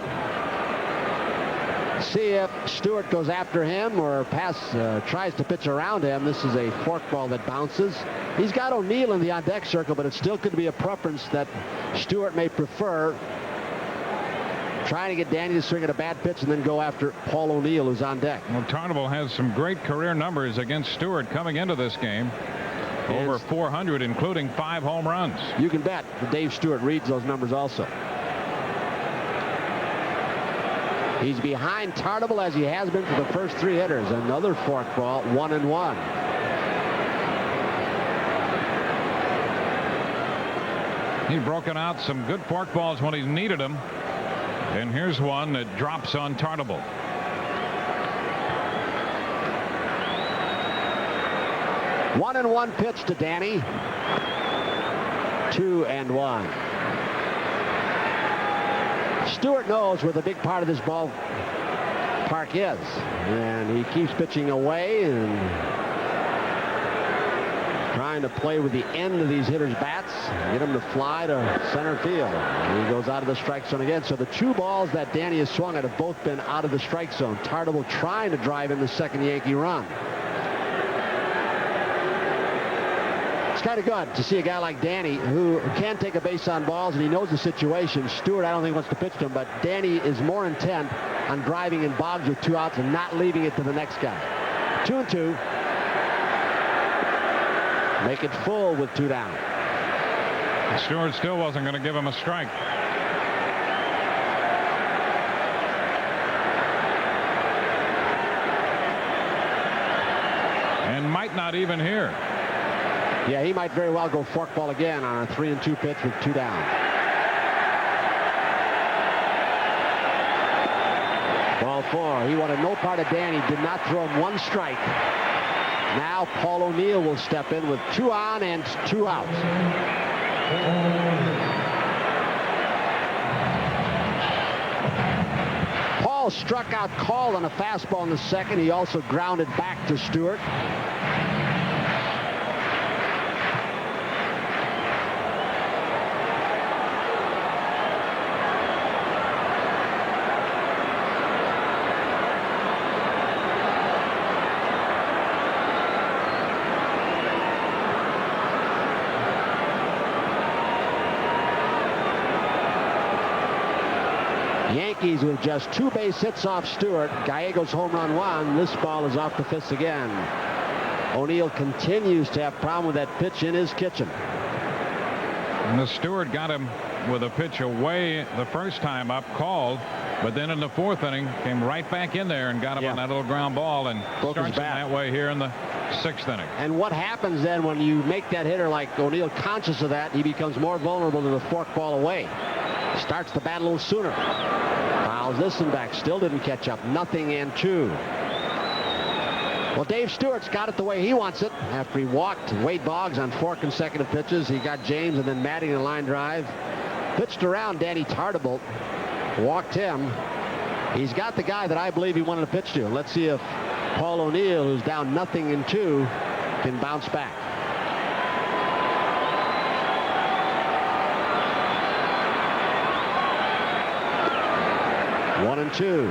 See if Stewart goes after him or tries to pitch around him. This is a forkball that bounces. He's got O'Neill in the on-deck circle, but it still could be a preference that Stewart may prefer. Trying to get Danny to swing at a bad pitch and then go after Paul O'Neill, who's on deck. Well, Tartabull has some great career numbers against Stewart coming into this game. Over 400, including 5 home runs. You can bet that Dave Stewart reads those numbers also. He's behind Tartabull as he has been for the first 3 hitters. Another forkball, 1-1. He's broken out some good forkballs when he's needed them. And here's one that drops on Tartabull. One and one pitch to Danny. 2-1. Stewart knows where the big part of this ballpark is, and he keeps pitching away and trying to play with the end of these hitters' bats, get them to fly to center field. And he goes out of the strike zone again. So the 2 balls that Danny has swung at have both been out of the strike zone. Tartabull trying to drive in the second Yankee run. It's kind of good to see a guy like Danny who can take a base on balls, and he knows the situation. Stewart, I don't think, wants to pitch to him, but Danny is more intent on driving in Boggs with 2 outs and not leaving it to the next guy. 2-2. Make it full with 2 down. Stewart still wasn't going to give him a strike. And might not even hear. Yeah, he might very well go forkball again on a 3-2 pitch with 2 down. Ball 4. He wanted no part of Danny. Did not throw him 1 strike. Now Paul O'Neill will step in with 2 on and 2 outs. Paul struck out Call on a fastball in the second. He also grounded back to Stewart. Yankees with just 2 base hits off Stewart. Gallegos home run 1. This ball is off the fist again. O'Neill continues to have problem with that pitch in his kitchen. And the Stewart got him with a pitch away the first time up, called, but then in the 4th inning came right back in there and got him on that little ground ball, and starts him that way here in the 6th inning. And what happens then when you make that hitter like O'Neill conscious of that, he becomes more vulnerable to the fork ball away. Starts the bat a little sooner. Fouls this one back. Still didn't catch up. 0-2. Well, Dave Stewart's got it the way he wants it. After he walked Wade Boggs on 4 consecutive pitches, he got James and then Matting in a line drive. Pitched around Danny Tartabolt. Walked him. He's got the guy that I believe he wanted to pitch to. Let's see if Paul O'Neill, who's down 0-2, can bounce back. One and two.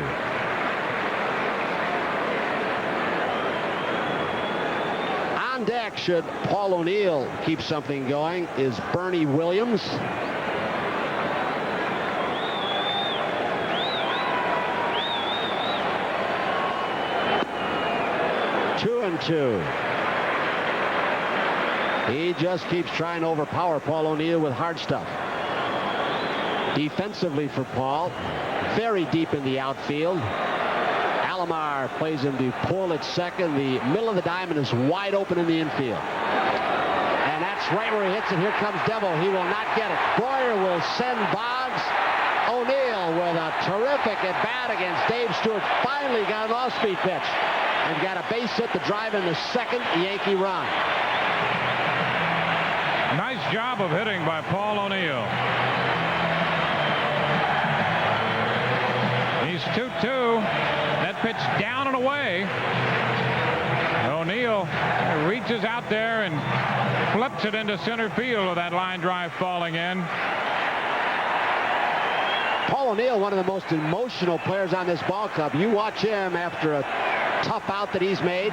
On deck, should Paul O'Neill keep something going, is Bernie Williams. Two and two. He just keeps trying to overpower Paul O'Neill with hard stuff. Defensively for Paul, very deep in the outfield. Alomar plays him to pull at second. The middle of the diamond is wide open in the infield. And that's right where he hits it. Here comes Devil. He will not get it. Boyer will send Boggs. O'Neill with a terrific at bat against Dave Stewart. Finally got an off-speed pitch and got a base hit to drive in the second Yankee run. Nice job of hitting by Paul O'Neill. He's 2-2. That pitch down and away. O'Neill reaches out there and flips it into center field with that line drive falling in. Paul O'Neill, one of the most emotional players on this ball club. You watch him after a tough out that he's made,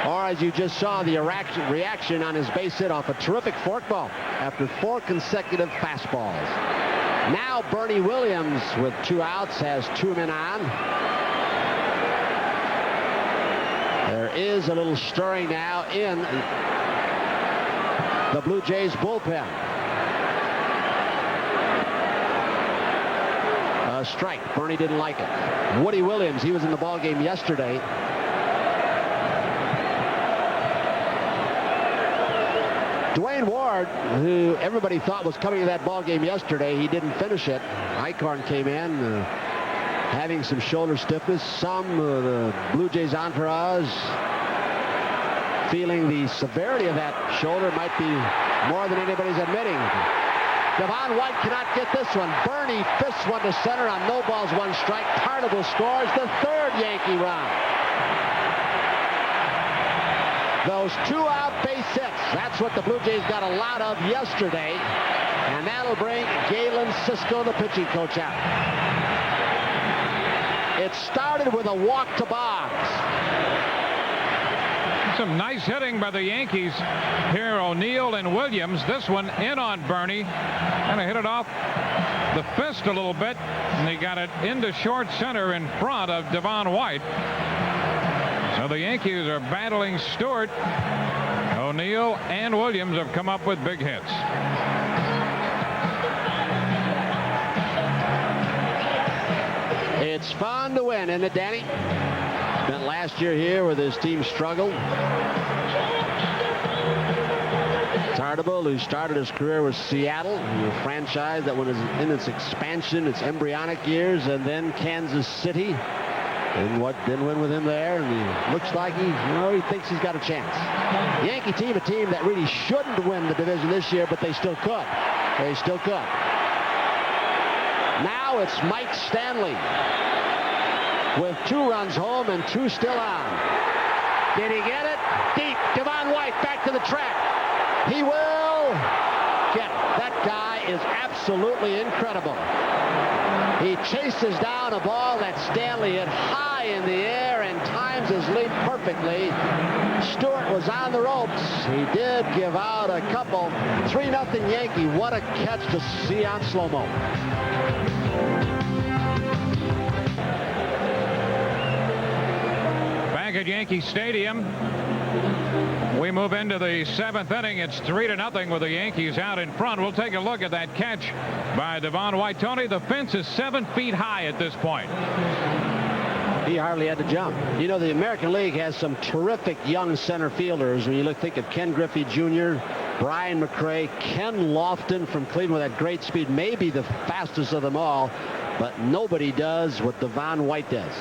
or as you just saw, the reaction on his base hit off a terrific forkball after 4 consecutive fastballs. Now Bernie Williams with 2 outs has 2 men on. There is a little stirring now in the Blue Jays bullpen. A strike. Bernie didn't like it. Woody Williams, he was in the ball game yesterday. Dwayne Ward, who everybody thought was coming to that ball game yesterday, he didn't finish it. Eichhorn came in having some shoulder stiffness. Some the Blue Jays entourage feeling the severity of that shoulder might be more than anybody's admitting. Devon White cannot get this one. Bernie fists one to center on no balls, 1 strike. Tartabull scores the 3rd Yankee run. Those 2-out base hits, that's what the Blue Jays got a lot of yesterday, and that'll bring Galen Cisco, the pitching coach, out. It started with a walk to Boggs. Some nice hitting by the Yankees here. O'Neill and Williams. This one in on Bernie. Kind of hit it off the fist a little bit, and they got it into short center in front of Devon White. So the Yankees are battling Stewart. O'Neill and Williams have come up with big hits. It's fun to win, isn't it, Danny? Spent last year here where this team struggled. Tartabull, who started his career with Seattle, a franchise that was in its expansion, its embryonic years, and then Kansas City. And what didn't win with him there, and he looks like he thinks he's got a chance. The Yankee team, a team that really shouldn't win the division this year, but they still could. They still could. Now it's Mike Stanley with 2 runs home and 2 still on. Did he get it? Deep. Devon White back to the track. He will get it. That guy is absolutely incredible. He chases down a ball that Stanley hit high in the air and times his leap perfectly. Stewart was on the ropes. He did give out a couple. 3-0 Yankee. What a catch to see on slow-mo. Back at Yankee Stadium, We move into the 7th inning. It's 3-0 with the Yankees out in front. We'll take a look at that catch by Devon White. Tony, the fence is 7 feet high at this point. He hardly had to jump. You know, the American League has some terrific young center fielders. When you think of Ken Griffey Jr., Brian McRae, Ken Lofton from Cleveland with that great speed, maybe the fastest of them all, but nobody does what Devon White does.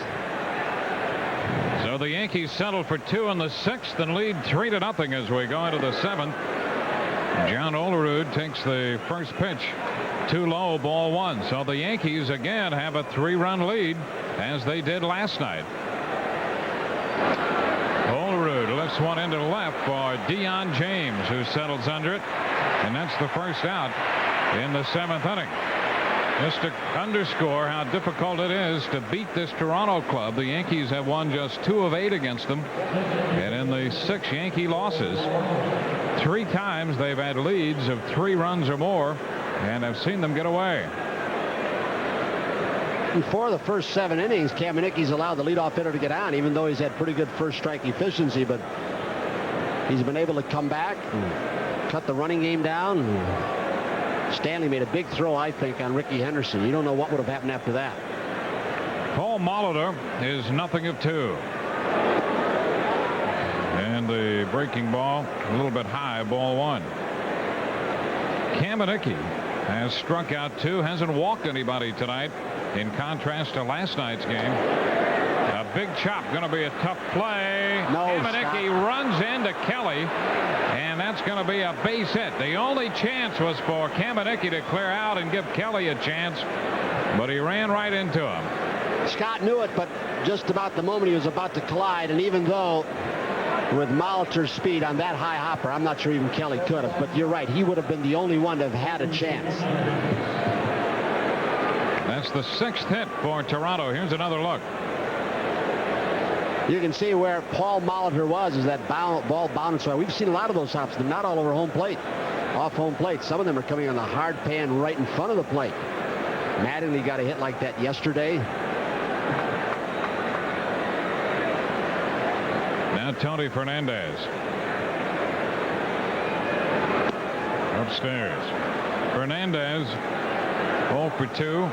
So the Yankees settle for 2 in the 6th and lead 3-0 as we go into the 7th. John Olerud takes the first pitch. Too low, ball 1. So the Yankees again have a 3-run lead as they did last night. Olerud lifts one into left for Dion James, who settles under it. And that's the first out in the 7th inning. Just to underscore how difficult it is to beat this Toronto club. The Yankees have won just 2 of 8 against them. And in the 6 Yankee losses, 3 times they've had leads of 3 runs or more and have seen them get away. In 4 of the first 7 innings, Kamenicki's allowed the leadoff hitter to get on, even though he's had pretty good first strike efficiency. But he's been able to come back and cut the running game down. Stanley made a big throw, I think, on Ricky Henderson. You don't know what would have happened after that. Paul Molitor is 0 of 2. And the breaking ball a little bit high, ball 1. Kamenicki has struck out 2, hasn't walked anybody tonight, in contrast to last night's game. A big chop, going to be a tough play. Kamenicki runs into Kelly, and that's going to be a base hit. The only chance was for Kamenicki to clear out and give Kelly a chance, but he ran right into him. Scott knew it, but just about the moment he was about to collide, and even though with Molitor's speed on that high hopper, I'm not sure even Kelly could have, but you're right, he would have been the only one to have had a chance. That's the 6th hit for Toronto. Here's another look. You can see where Paul Molitor was, is that ball bounded. So we've seen a lot of those hops. They're not all over home plate, off home plate. Some of them are coming on the hard pan right in front of the plate. Mattingly got a hit like that yesterday. Now Tony Fernandez. Upstairs. Fernandez 0 for 2.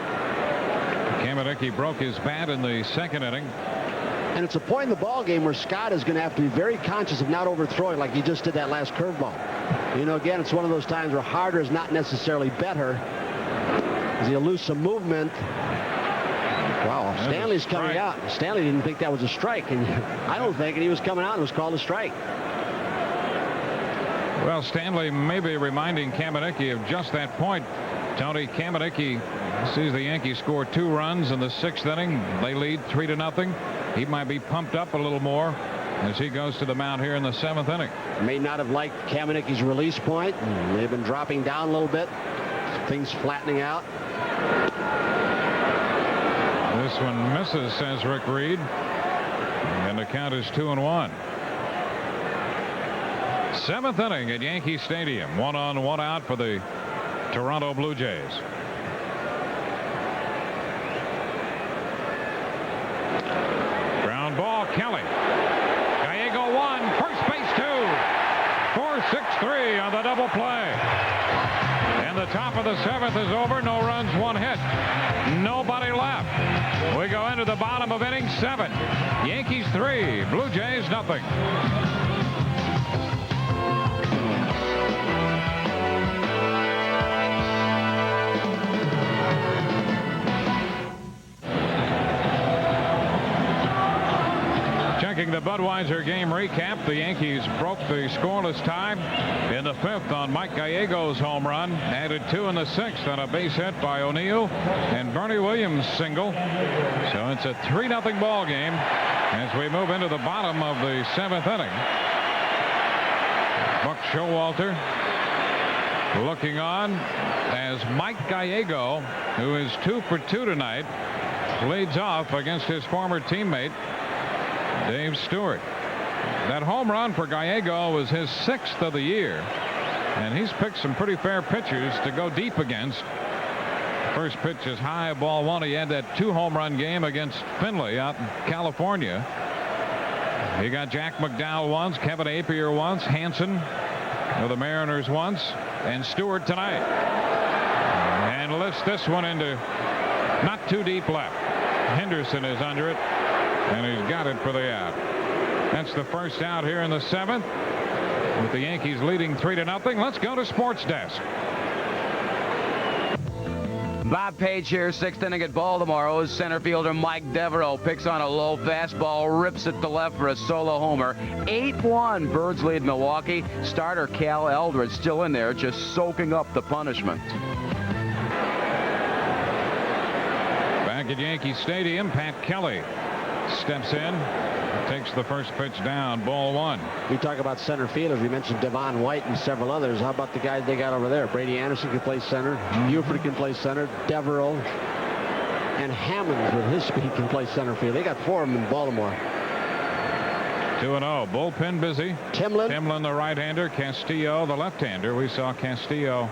Kamenicki broke his bat in the 2nd inning. And it's a point in the ball game where Scott is going to have to be very conscious of not overthrowing like he just did that last curveball. You know, again, it's one of those times where harder is not necessarily better, as he'll lose some movement. Wow, Stanley's coming out. Stanley didn't think that was a strike, and I don't think, and he was coming out and it was called a strike. Well, Stanley may be reminding Kamenicki of just that point. Tony, Kamenicki sees the Yankees score 2 runs in the 6th inning. They lead 3-0. He might be pumped up a little more as he goes to the mound here in the 7th inning. May not have liked Kamenicki's release point. They've been dropping down a little bit. Things flattening out. This one misses, says Rick Reed. And the count is 2-1. 7th inning at Yankee Stadium. 1 on, 1 out for the Toronto Blue Jays. Ground ball, Kelly. Gallego 1, first base 2. 4-6-3 on the double play. And the top of the 7th is over. No runs, 1 hit. Nobody left. We go into the bottom of inning 7. Yankees 3, Blue Jays 0. Checking the Budweiser game recap, the Yankees broke the scoreless tie in the 5th on Mike Gallego's home run, added 2 in the 6th on a base hit by O'Neill and Bernie Williams single. So it's a 3-0 ball game as we move into the bottom of the 7th inning. Buck Showalter looking on as Mike Gallego, who is 2 for 2 tonight, leads off against his former teammate Dave Stewart. That home run for Gallego was his 6th of the year, and he's picked some pretty fair pitchers to go deep against. First pitch is high, ball 1. He had that 2 home run game against Finley out in California. You got Jack McDowell once, Kevin Apier once, Hansen of the Mariners once, and Stewart tonight. And lifts this one into not too deep left. Henderson is under it, and he's got it for the out. That's the first out here in the 7th, with the Yankees leading 3-0. Let's go to Sports Desk. Bob Page here, 6th inning at Baltimore. Center fielder Mike Devereaux picks on a low fastball, rips it to left for a solo homer. 8-1, Birds lead Milwaukee. Starter Cal Eldred still in there, just soaking up the punishment. Back at Yankee Stadium, Pat Kelly steps in, takes the first pitch down, ball 1. We talk about center fielders. We mentioned Devon White and several others. How about the guys they got over there? Brady Anderson can play center. Buford can play center. Devereaux and Hammond with his speed can play center field. They got 4 of them in Baltimore. 2-0. Bullpen busy. Timlin the right-hander. Castillo the left-hander. We saw Castillo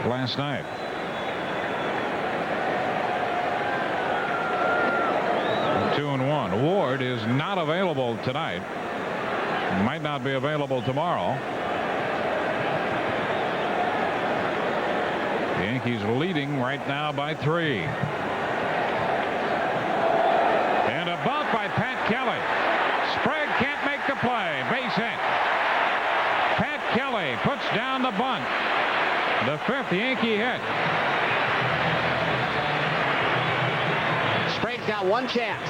last night. Ward is not available tonight. Might not be available tomorrow. The Yankees leading right now by 3. And a bunt by Pat Kelly. Sprague can't make the play. Base hit. Pat Kelly puts down the bunt. The 5th Yankee hit. Sprague's got one chance.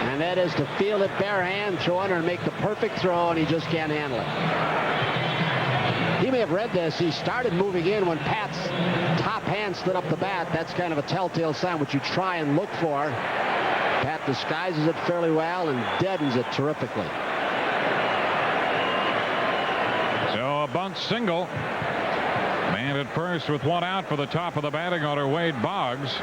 And that is to field it bare hand, throw under, and make the perfect throw, and he just can't handle it. He may have read this. He started moving in when Pat's top hand stood up the bat. That's kind of a telltale sign, which you try and look for. Pat disguises it fairly well and deadens it terrifically. So a bunt single. Man at first with 1 out for the top of the batting order, Wade Boggs.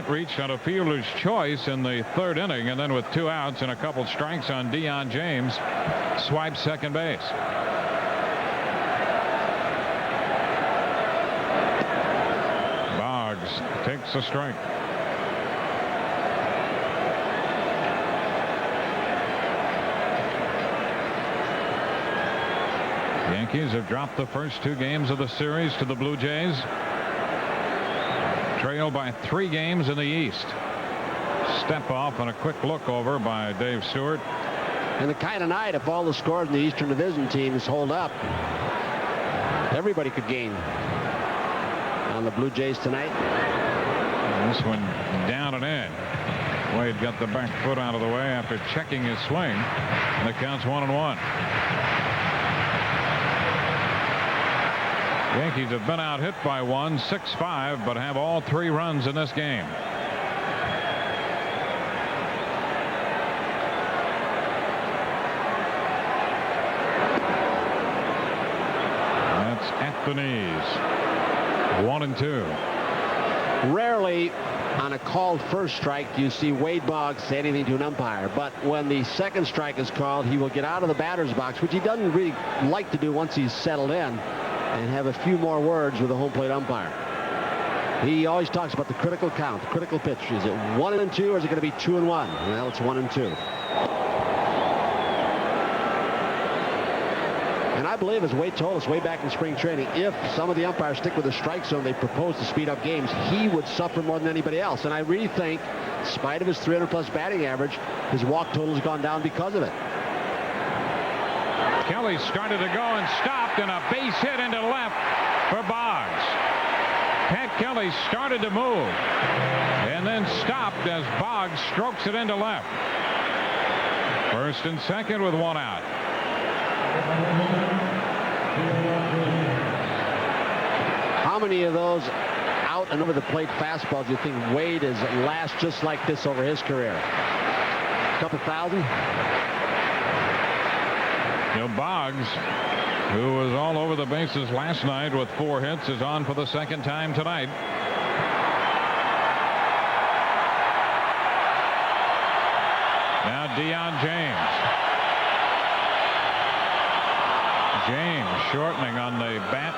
Reached on a fielder's choice in the 3rd inning, and then with 2 outs and a couple strikes on Deion James, swiped second base. Boggs takes a strike. The Yankees have dropped the first 2 games of the series to the Blue Jays. Trailed by 3 games in the East. Step off and a quick look over by Dave Stewart. And the kind of night, if all the scores in the Eastern Division teams hold up, everybody could gain on the Blue Jays tonight. And this one down and in. Wade got the back foot out of the way after checking his swing, and it counts 1-1. Yankees have been out hit by 1, 6-5, but have all 3 runs in this game. That's at the knees. 1-2. Rarely on a called first strike do you see Wade Boggs say anything to an umpire, but when the second strike is called, he will get out of the batter's box, which he doesn't really like to do once he's settled in, and have a few more words with the home plate umpire. He always talks about the critical count, the critical pitch. Is it 1-2 or is it going to be 2-1? Well, it's 1-2. And I believe, as Wade told us way back in spring training, if some of the umpires stick with the strike zone, they propose to speed up games, he would suffer more than anybody else. And I really think, in spite of his 300-plus batting average, his walk total has gone down because of it. Kelly started to go and stopped, and a base hit into left for Boggs. Pat Kelly started to move and then stopped as Boggs strokes it into left. First and second with 1 out. How many of those out and over the plate fastballs do you think Wade is last just like this over his career? A couple thousand? Boggs, who was all over the bases last night with 4 hits, is on for the 2nd time tonight. Now Deion James. James shortening on the bat,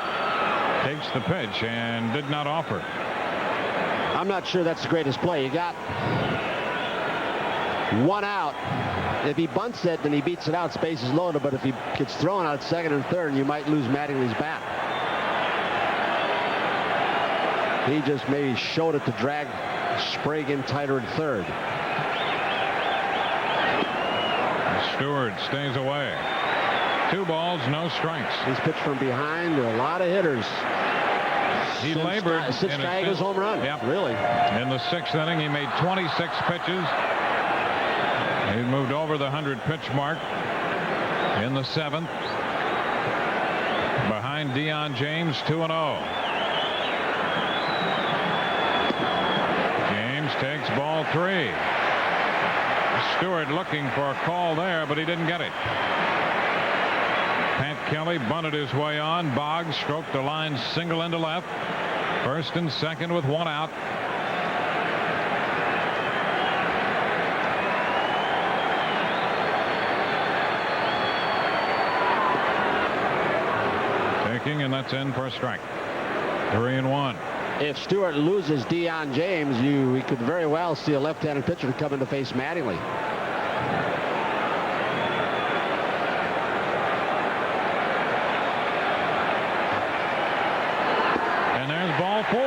takes the pitch and did not offer. I'm not sure that's the greatest play. You got one out. If he bunts it, then he beats it out. Space is loaded. But if he gets thrown out second and third, you might lose Mattingly's bat. He just maybe showed it to drag Sprague in tighter at third. Stewart stays away. 2 balls, no strikes. He's pitched from behind to a lot of hitters. He labored since Stragle's home run. Yep. Really. In the 6th inning, he made 26 pitches. He moved over the 100-pitch mark in the 7th. Behind Dion James, 2-0. James takes ball 3. Stewart looking for a call there, but he didn't get it. Pat Kelly bunted his way on. Boggs stroked the line single into left. First and second with 1 out. Taking, and that's in for a strike. 3-1. If Stewart loses Dion James, we could very well see a left-handed pitcher come in to face Mattingly. And there's ball 4.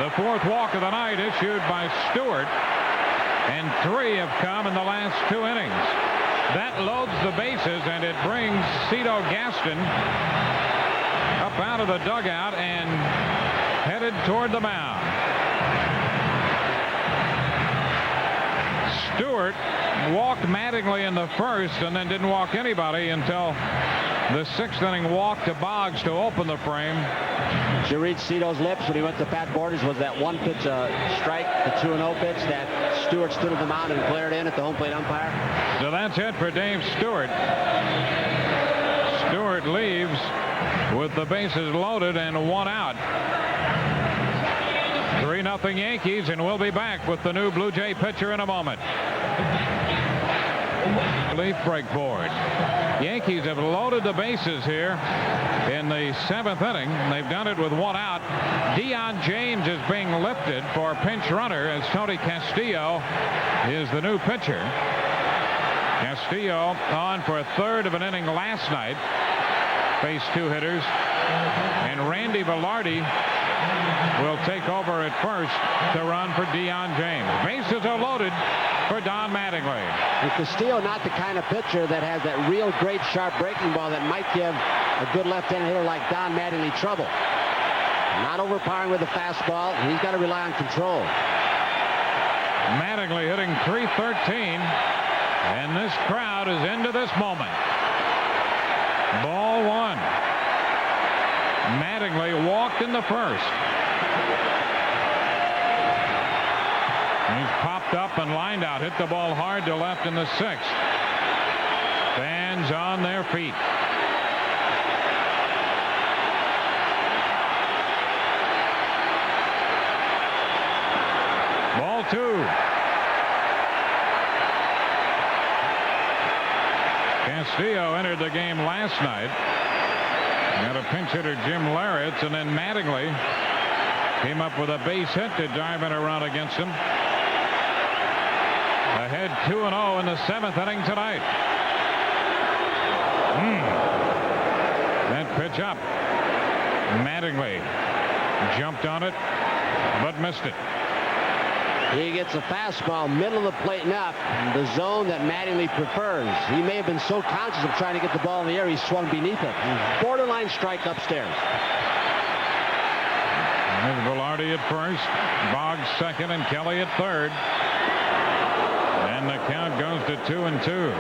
The 4th walk of the night issued by Stewart, and 3 have come in the last 2 innings. That loads the bases, and it brings Cito Gaston up out of the dugout and headed toward the mound. Stewart walked Mattingly in the 1st and then didn't walk anybody until the 6th inning walk to Boggs to open the frame. Did you read Cito's lips when he went to Pat Borders? Was that 1 pitch strike, the 2-0 pitch that Stewart stood at the mound and glared in at the home plate umpire? So that's it for Dave Stewart. Stewart leaves with the bases loaded and 1 out. 3-0 Yankees, and we'll be back with the new Blue Jay pitcher in a moment. Leaf break board. Yankees have loaded the bases here in the 7th inning. They've done it with 1 out. Dion James is being lifted for pinch runner as Tony Castillo is the new pitcher. Castillo on for a 3rd of an inning last night. Faced 2 hitters. And Randy Velarde will take over at first to run for Dion James. Bases are loaded for Don Mattingly. And Castillo not the kind of pitcher that has that real great sharp breaking ball that might give a good left-handed hitter like Don Mattingly trouble. Not overpowering with the fastball. He's got to rely on control. Mattingly hitting .313, and this crowd is into this moment. Ball 1. Mattingly walked in the 1st. He's popped up and lined out, hit the ball hard to left in the 6th. Fans on their feet. Ball 2. Castillo entered the game last night. Got a pinch hitter, Jim Larritz, and then Mattingly came up with a base hit to drive in a run against him. Ahead 2-0 in the 7th inning tonight. That pitch up. Mattingly jumped on it, but missed it. He gets a fastball middle of the plate and up, the zone that Mattingly prefers. He may have been so conscious of trying to get the ball in the air, he swung beneath it. Borderline strike upstairs. There's Velarde at first, Boggs second, and Kelly at third. And the count goes to 2-2.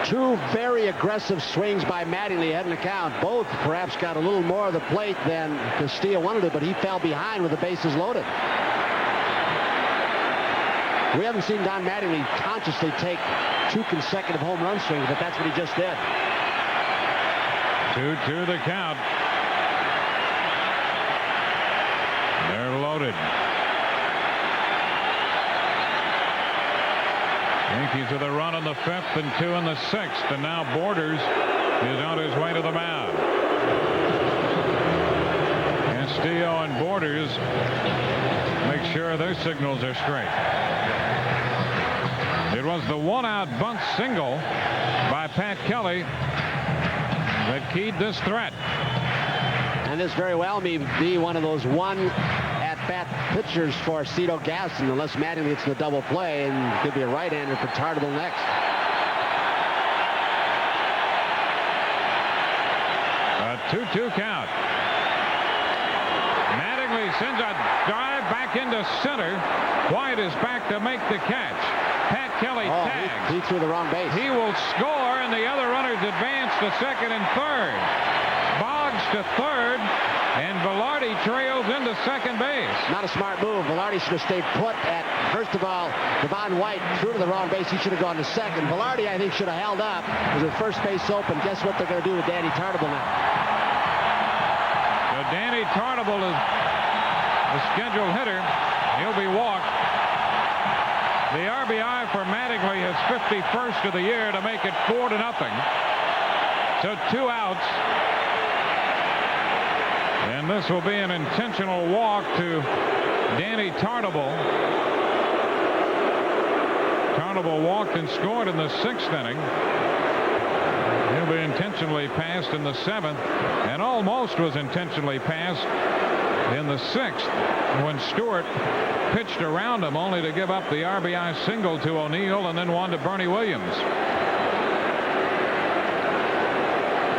Two very aggressive swings by Mattingly heading the count. Both perhaps got a little more of the plate than Castillo wanted to, but he fell behind with the bases loaded. We haven't seen Don Mattingly consciously take 2 consecutive home run swings, but that's what he just did. 2-2 the count. They're loaded. Yankees with a run on the 5th and 2 in the 6th, and now Borders is on his way to the mound. Castillo and Borders make sure their signals are straight. It was the one-out bunt single by Pat Kelly that keyed this threat. And this very well may be one of those one-at-bat pitchers for Cito Gaston, unless Mattingly gets the double play, and it could be a right-hander for Tartabull next. A 2-2 count. Mattingly sends a drive back into center. White is back to make the catch. Pat Kelly tags. He threw the wrong base. He will score, and the other runners advance to second and third. Boggs to third, and Velarde trails into second base. Not a smart move. Velarde should have stayed put at, first of all, Devon White threw to the wrong base. He should have gone to second. Velarde, I think, should have held up. With first base open. Guess what they're going to do with Danny Tartabull now? So Danny Tartabull is the scheduled hitter. He'll be walked. The RBI for Mattingly is 51st of the year to make it 4-0. So 2 outs. And this will be an intentional walk to Danny Tartabull. Tartabull walked and scored in the 6th inning. He'll be intentionally passed in the 7th, and almost was intentionally passed in the 6th when Stewart pitched around him, only to give up the RBI single to O'Neill and then one to Bernie Williams.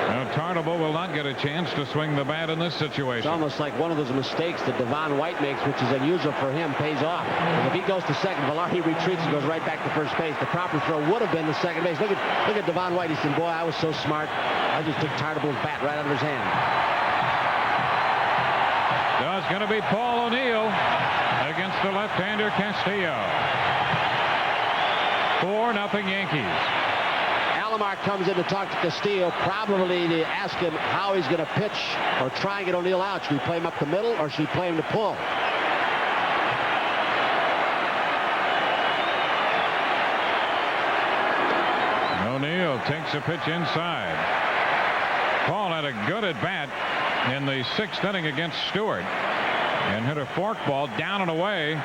Now Tartabull will not get a chance to swing the bat in this situation. It's almost like one of those mistakes that Devon White makes, which is unusual for him, pays off. If he goes to second, Velarde retreats and goes right back to first base. The proper throw would have been to second base. Look at Devon White. He said, boy, I was so smart. I just took Tartabull's bat right out of his hand. So it's going to be Paul O'Neill against the left-hander Castillo. 4-0 Yankees. Alomar comes in to talk to Castillo, probably to ask him how he's going to pitch or try and get O'Neill out. Should we play him up the middle or should we play him to pull? O'Neill takes a pitch inside. Paul had a good at-bat in the 6th inning against Stewart and hit a forkball down and away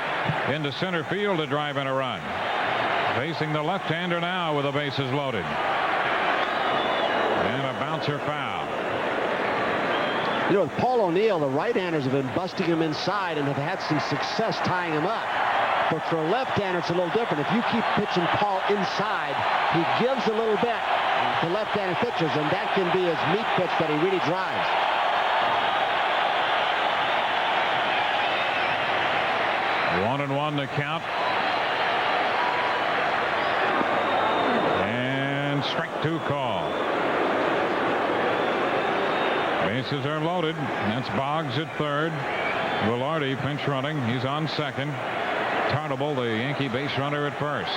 into center field to drive in a run. Facing the left-hander now with the bases loaded. And a bouncer foul. You know, with Paul O'Neill, the right-handers have been busting him inside and have had some success tying him up. But for a left-hander, it's a little different. If you keep pitching Paul inside, he gives a little bit to left-handed pitchers, and that can be his meat pitch that he really drives. One and one to count. And strike 2 call. Bases are loaded. That's Boggs at third. Velarde pinch running. He's on second. Tartabull, the Yankee base runner, at first.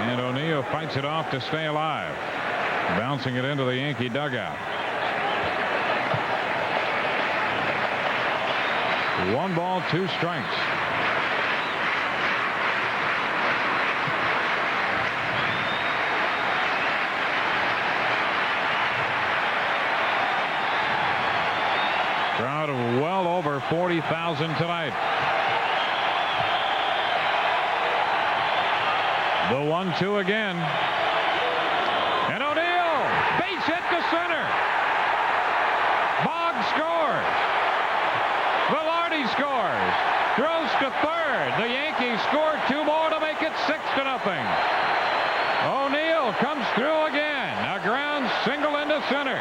And O'Neill fights it off to stay alive. Bouncing it into the Yankee dugout. 1 ball, 2 strikes. Crowd of well over 40,000 tonight. The 1-2 again. And O'Neill, base hit to center. Boggs scores. Velarde scores. Throws to third. The Yankees score 2 more to make it 6-0. O'Neill comes through again. A ground single into center.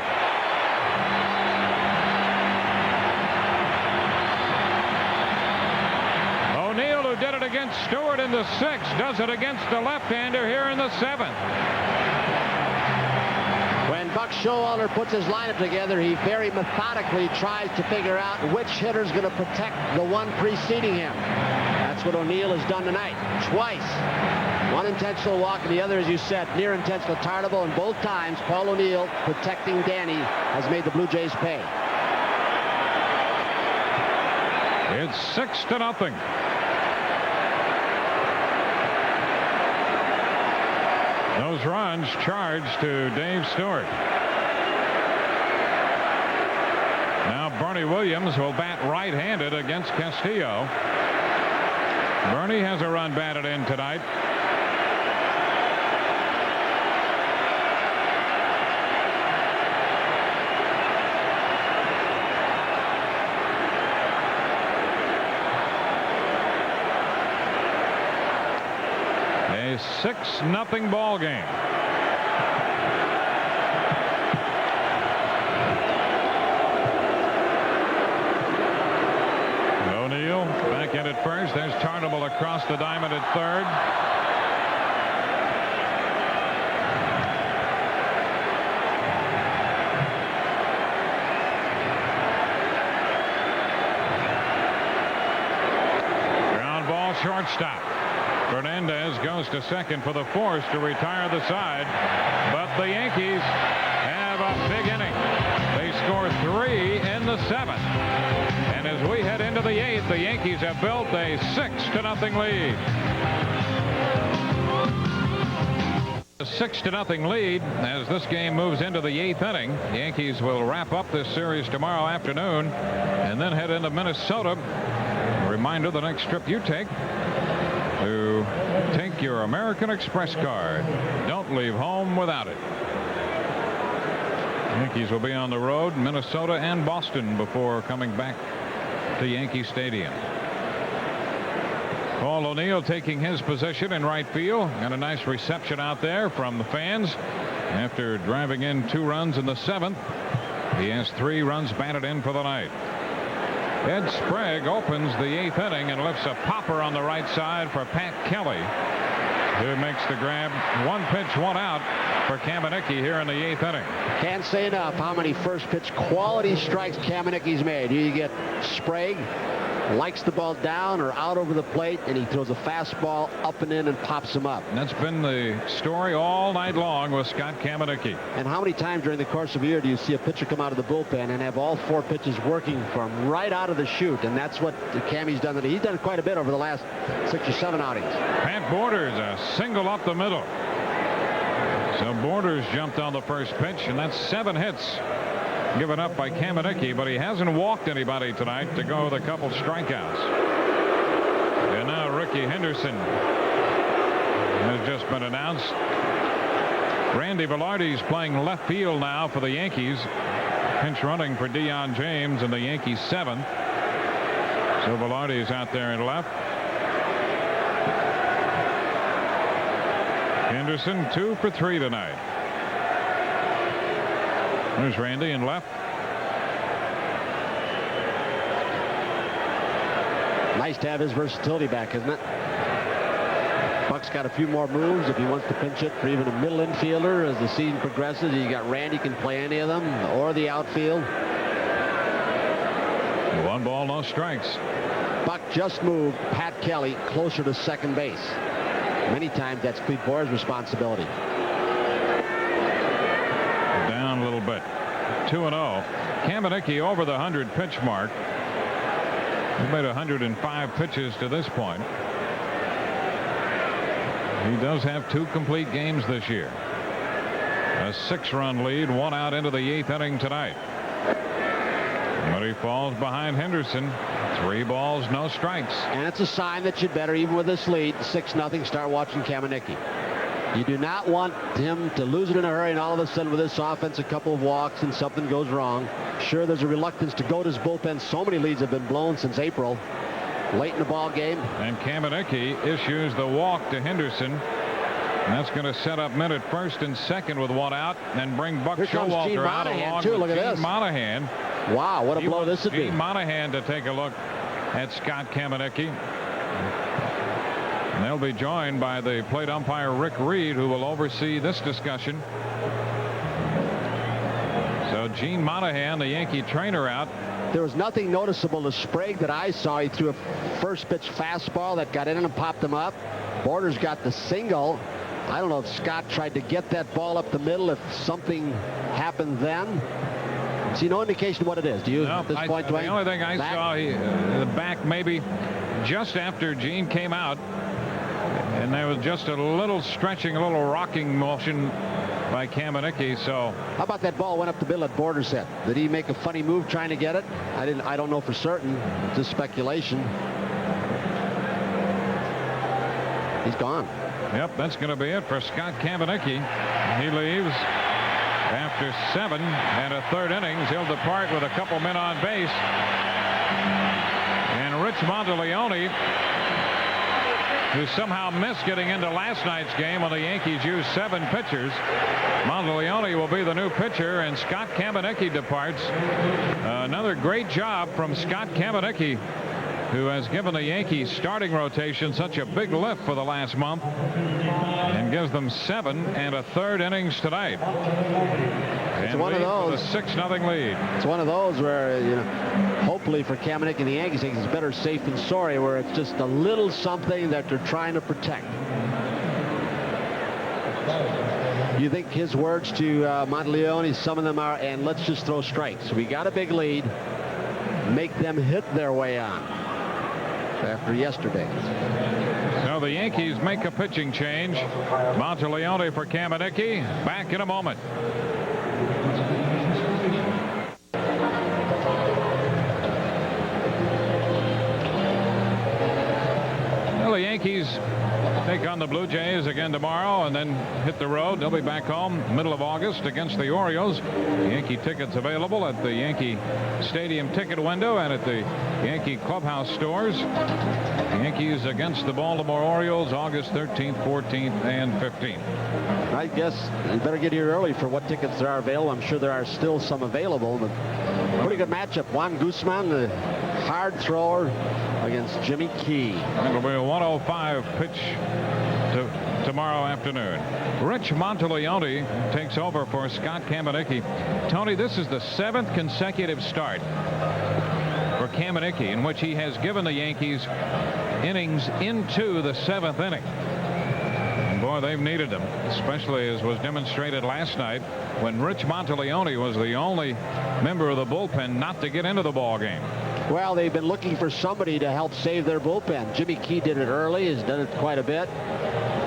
O'Neill, who did it against Stewart in the 6th, does it against the left-hander here in the 7th. When Buck Showalter puts his lineup together, he very methodically tries to figure out which hitter's going to protect the one preceding him. That's what O'Neill has done tonight, twice. One intentional walk and the other, as you said, near intentional Tartabull, and both times Paul O'Neill protecting Danny has made the Blue Jays pay. It's 6-0. Those runs charged to Dave Stewart. Now Bernie Williams will bat right-handed against Castillo. Bernie has a run batted in tonight. A 6-0 ball game. O'Neill back in at first. There's Tarnable across the diamond at third. Ground ball, shortstop. Fernandez goes to second for the force to retire the side, but the Yankees have a big inning. They score 3 in the 7th, and as we head into the 8th, the Yankees have built a 6-0 lead. A 6-0 lead as this game moves into the 8th inning. The Yankees will wrap up this series tomorrow afternoon and then head into Minnesota. A reminder, the next trip you take, to take your American Express card. Don't leave home without it. Yankees will be on the road, Minnesota and Boston, before coming back to Yankee Stadium. Paul O'Neill taking his position in right field. Got a nice reception out there from the fans after driving in 2 runs in the 7th. He has 3 runs batted in for the night. Ed Sprague opens the 8th inning and lifts a popper on the right side for Pat Kelly, who makes the grab. 1 pitch, 1 out for Kamenicki here in the 8th inning. Can't say enough how many first pitch quality strikes Kamenicki's made. You get Sprague, likes the ball down or out over the plate, and he throws a fastball up and in and pops him up. And that's been the story all night long with Scott Kamenicki. And how many times during the course of a year do you see a pitcher come out of the bullpen and have all 4 pitches working from right out of the chute? And that's what Cammy's done. He's done quite a bit over the last 6 or 7 outings. Pat Borders, a single up the middle. So Borders jumped on the first pitch, and that's 7 hits given up by Kamenicki, but he hasn't walked anybody tonight to go with a couple strikeouts. And now Ricky Henderson has just been announced. Randy Velarde's playing left field now for the Yankees. Pinch running for Deion James in the Yankees 7th. So Velarde's out there in left. Henderson 2 for 3 tonight. There's Randy in left. Nice to have his versatility back, isn't it? Buck's got a few more moves if he wants to pinch it for even a middle infielder as the season progresses. You got Randy can play any of them or the outfield. 1 ball, no strikes. Buck just moved Pat Kelly closer to second base. Many times that's Clete Boyer's responsibility. Down a little bit. 2-0. Kamenicki over the 100 pitch mark. He's made 105 pitches to this point. He does have 2 complete games this year. A 6-run lead, 1 out into the 8th inning tonight. But he falls behind Henderson. 3 balls, no strikes. And it's a sign that you'd better, even with this lead, 6-0, start watching Kamenicki. You do not want him to lose it in a hurry, and all of a sudden with this offense, a couple of walks and something goes wrong. Sure, there's a reluctance to go to his bullpen. So many leads have been blown since April. Late in the ball game. And Kamenicki issues the walk to Henderson. And that's going to set up Mint at first and second with 1 out, and bring Buck Showalter out along too. with Look at Gene this. Monahan. Wow, what a blow this would be. Gene Monahan to take a look at Scott Kamenicki. And they'll be joined by the plate umpire Rick Reed, who will oversee this discussion. So Gene Monahan, the Yankee trainer, out. There was nothing noticeable to Sprague that I saw. He threw a first pitch fastball that got in and popped him up. Borders got the single. I don't know if Scott tried to get that ball up the middle, if something happened then. See no indication of what it is. Do you at this point, Dwayne? The only thing I saw, the back maybe just after Gene came out, And there was just a little stretching, a little rocking motion by Kamenicki. So how about that ball went up the middle at Borderset? Did he make a funny move trying to get it? I don't know for certain. It's just speculation. He's gone. Yep, that's going to be it for Scott Kamenicki. He leaves after 7 1/3 innings. He'll depart with a couple men on base. And Rich Monteleone, who somehow missed getting into last night's game when the Yankees used 7 pitchers. Monteleone will be the new pitcher, and Scott Kamenicki departs. Another great job from Scott Kamenicki, who has given the Yankees starting rotation such a big lift for the last month and gives them 7 1/3 innings tonight. It's one of those. A 6-0 lead. It's one of those where, you know, hopefully for Kamenicki and the Yankees, it's better safe than sorry, where it's just a little something that they're trying to protect. You think his words to Monteleone, some of them are, and let's just throw strikes. We got a big lead. Make them hit their way on after yesterday. So the Yankees make a pitching change. Monteleone for Kamenicki. Back in a moment. Well, the Yankees take on the Blue Jays again tomorrow and then hit the road. They'll be back home middle of August against the Orioles. Yankee tickets available at the Yankee Stadium ticket window and at the Yankee Clubhouse stores. The Yankees against the Baltimore Orioles August 13th, 14th, and 15th. I guess you better get here early for what tickets there are available. I'm sure there are still some available, but pretty good matchup. Juan Guzman, the hard thrower, against Jimmy Key. It'll be a 105 pitch tomorrow afternoon. Rich Monteleone takes over for Scott Kamenicki. Tony, this is the 7th consecutive start for Kamenicki in which he has given the Yankees innings into the 7th inning. And boy, they've needed them, especially as was demonstrated last night when Rich Monteleone was the only member of the bullpen not to get into the ball game. Well, they've been looking for somebody to help save their bullpen. Jimmy Key did it early. He's done it quite a bit.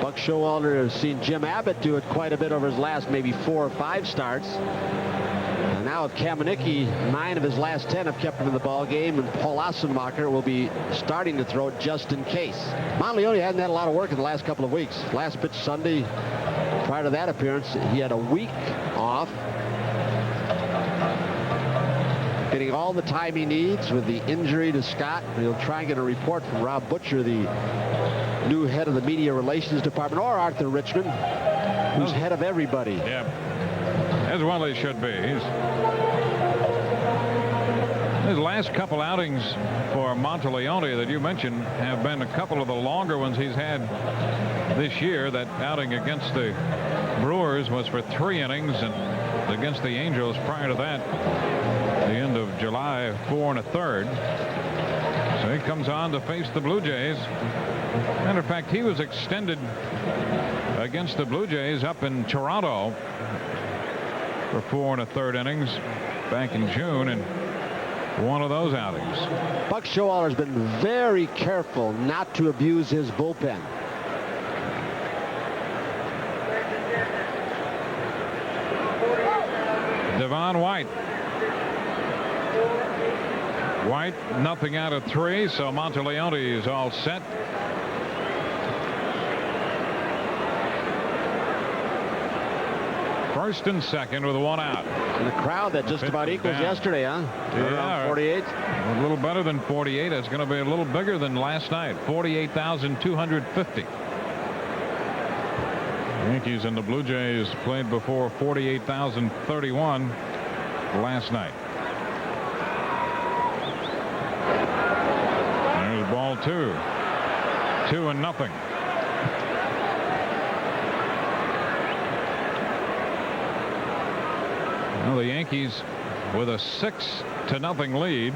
Buck Showalter has seen Jim Abbott do it quite a bit over his last maybe 4 or 5 starts. And now with Kamenicki, 9 of his last 10 have kept him in the ball game, and Paul Assenmacher will be starting to throw it just in case. Monteleone hasn't had a lot of work in the last couple of weeks. Last pitch Sunday, prior to that appearance, he had a week off. Getting all the time he needs with the injury to Scott. He'll try and get a report from Rob Butcher, the new head of the media relations department, or Arthur Richmond, who's head of everybody. Yeah, as well he should be. His last couple outings for Monteleone that you mentioned have been a couple of the longer ones he's had this year. That outing against the Brewers was for 3 innings, and against the Angels prior to that, the end of July, 4 1/3. So he comes on to face the Blue Jays. Matter of fact, he was extended against the Blue Jays up in Toronto for 4 1/3 innings back in June, and one of those outings. Buck Showalter's been very careful not to abuse his bullpen. Devon White. White, nothing out of 3, so Monteleone is all set. First and second with 1 out. And the crowd that just about equals yesterday, huh? Yeah, 48. A little better than 48. It's going to be a little bigger than last night. 48,250. Yankees and the Blue Jays played before 48,031 last night. There's ball 2. 2-0. Well, the Yankees with a 6-0 lead.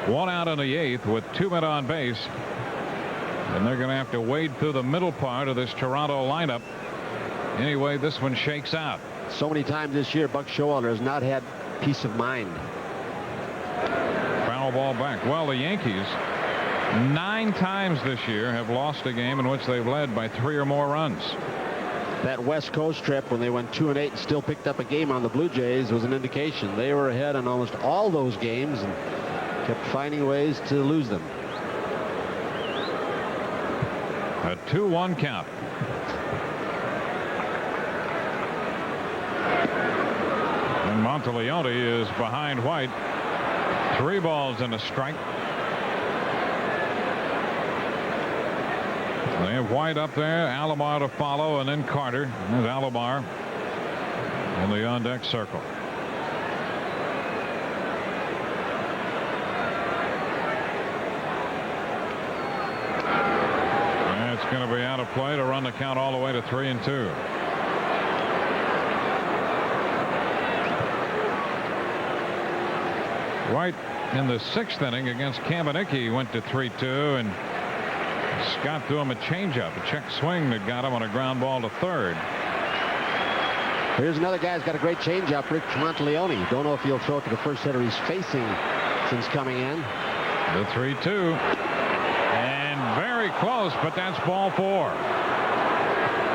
1 out in the 8th with 2 men on base. And they're going to have to wade through the middle part of this Toronto lineup. Anyway, this one shakes out. So many times this year, Buck Showalter has not had peace of mind. Foul ball back. Well, the Yankees 9 times this year have lost a game in which they've led by 3 or more runs. That West Coast trip when they went 2-8 and still picked up a game on the Blue Jays was an indication. They were ahead in almost all those games and kept finding ways to lose them. A 2-1 count. And Monteleone is behind White. 3 balls and a strike. They have White up there, Alomar to follow, and then Carter. There's Alomar in the on-deck circle. And it's going to be out of play to run the count all the way to 3-2. White in the 6th inning against Kamenicki went to 3-2, and Scott threw him a changeup, a check swing that got him on a ground ball to 3rd. Here's another guy who's got a great changeup, Rich Monteleone. Don't know if he'll throw it to the first hitter he's facing since coming in. The 3-2. And very close, but that's ball 4.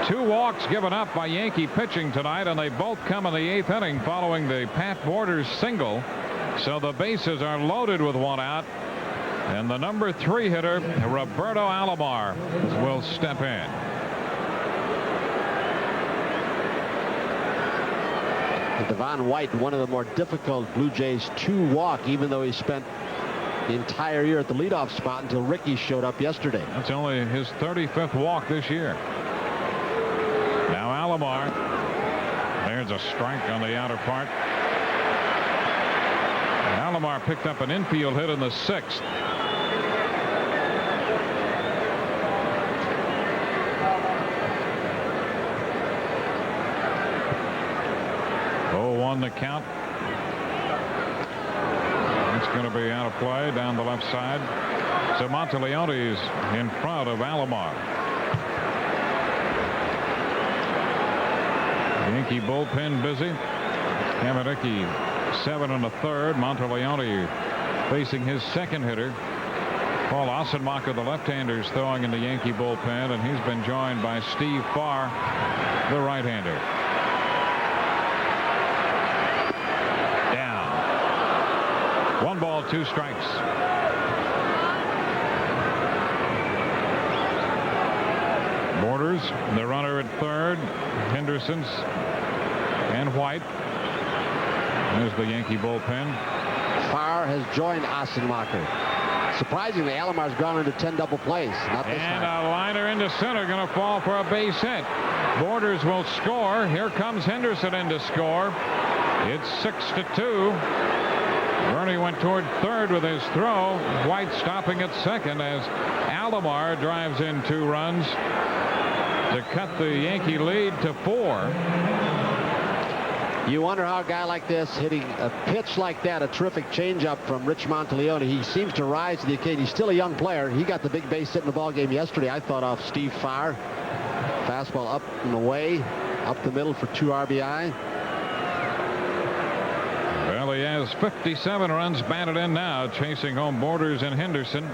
2 walks given up by Yankee pitching tonight, and they both come in the 8th inning following the Pat Borders single. So the bases are loaded with 1 out. And the number 3 hitter, Roberto Alomar, will step in. Devon White, one of the more difficult Blue Jays to walk, even though he spent the entire year at the leadoff spot until Ricky showed up yesterday. That's only his 35th walk this year. Now Alomar. There's a strike on the outer part. Alomar picked up an infield hit in the 6th. The count. It's going to be out of play down the left side. So Monteleone is in front of Alomar. Yankee bullpen busy. Kamenicki 7 1/3. Monteleone facing his 2nd hitter. Paul Ossenmacher, the left-hander, is throwing in the Yankee bullpen, and he's been joined by Steve Farr, the right-hander. 1 ball, 2 strikes. Borders, the runner at 3rd. Henderson's and White. There's the Yankee bullpen. Farr has joined Ossenmacher. Surprisingly, Alomar's gone into 10 double plays. Not this and time. a liner into center, going to fall for a base hit. Borders will score. Here comes Henderson in to score. It's 6-2. Bernie went toward 3rd with his throw. White stopping at 2nd as Alomar drives in 2 runs to cut the Yankee lead to 4. You wonder how a guy like this hitting a pitch like that, a terrific changeup from Rich Monteleone, he seems to rise to the occasion. He's still a young player. He got the big base hit in the ball game yesterday. I thought off Steve Farr. Fastball up and away, up the middle for 2 RBI. Well, he has 57 runs batted in now, chasing home Borders and Henderson.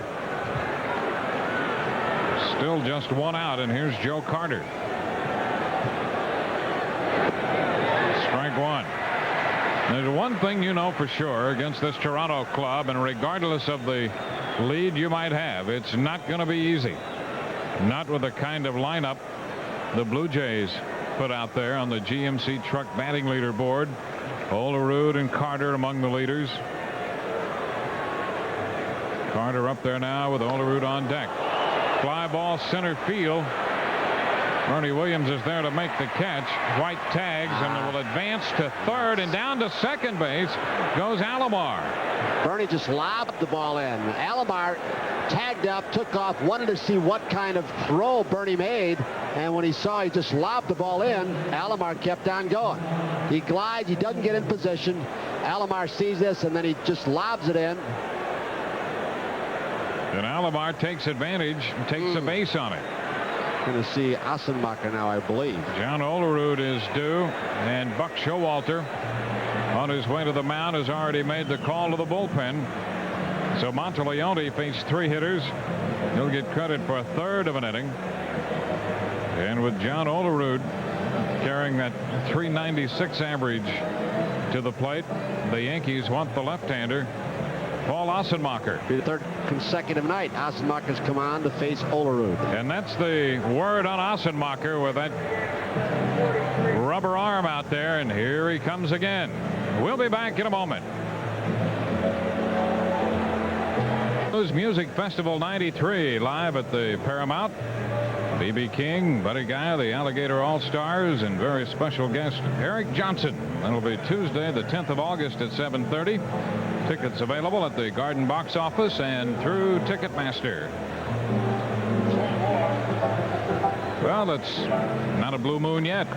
Still just 1 out, and here's Joe Carter. Strike 1. There's one thing you know for sure against this Toronto club, and regardless of the lead you might have, it's not going to be easy. Not with the kind of lineup the Blue Jays put out there on the GMC truck batting leaderboard. Olerud and Carter among the leaders. Carter up there now with Olerud on deck. Fly ball center field. Bernie Williams is there to make the catch. White tags and will advance to 3rd, and down to 2nd base goes Alomar. Bernie just lobbed the ball in. Alomar tagged up, took off, wanted to see what kind of throw Bernie made, and when he saw he just lobbed the ball in, Alomar kept on going. He glides, he doesn't get in position. Alomar sees this, and then he just lobs it in. And Alomar takes advantage and takes a base on it. Going to see Ossenmacher now, I believe. John Olerud is due, and Buck Showalter on his way to the mound has already made the call to the bullpen. So Monteleone faced 3 hitters. He'll get credit for a third of an inning. And with John Olerud carrying that .396 average to the plate, the Yankees want the left-hander, Paul Assenmacher. The third consecutive night, Assenmacher's come on to face Olerud. And that's the word on Assenmacher with that rubber arm out there, and here he comes again. We'll be back in a moment. Blues Music Festival 93 live at the Paramount. B.B. King, Buddy Guy, the Alligator All-Stars, and very special guest Eric Johnson. That'll be Tuesday, the 10th of August at 7:30. Tickets available at the Garden Box Office and through Ticketmaster. Well, it's not a blue moon yet.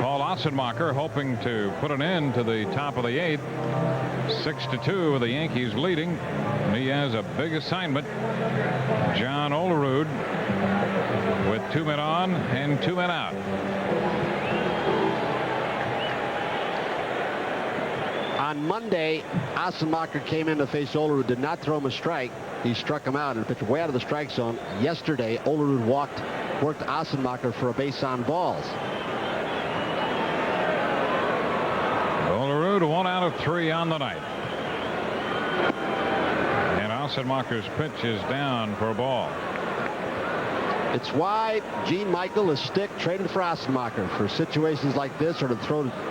Paul Assenmacher hoping to put an end to the top of the 8th. 6-2 with the Yankees leading. He has a big assignment. John Olerud with 2 men on and 2 men out. On Monday, Assenmacher came in to face Olerud, did not throw him a strike. He struck him out and pitched way out of the strike zone. Yesterday, Olerud worked Assenmacher for a base on balls. Olerud 1 out of 3 on the night. And Assenmacher's pitch is down for a ball. It's why Gene Michael is traded for Assenmacher for situations like this, or to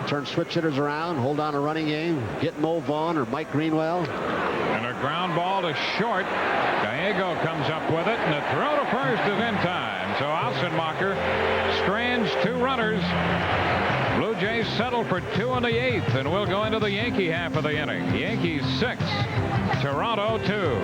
turn switch hitters around, hold on a running game, get Mo Vaughn or Mike Greenwell. And a ground ball to short. Gallego comes up with it, and the throw to first is in time. So Assenmacher strands 2 runners. Blue Jays settle for 2 in the 8th, and we'll go into the Yankee half of the inning. Yankees 6, Toronto 2.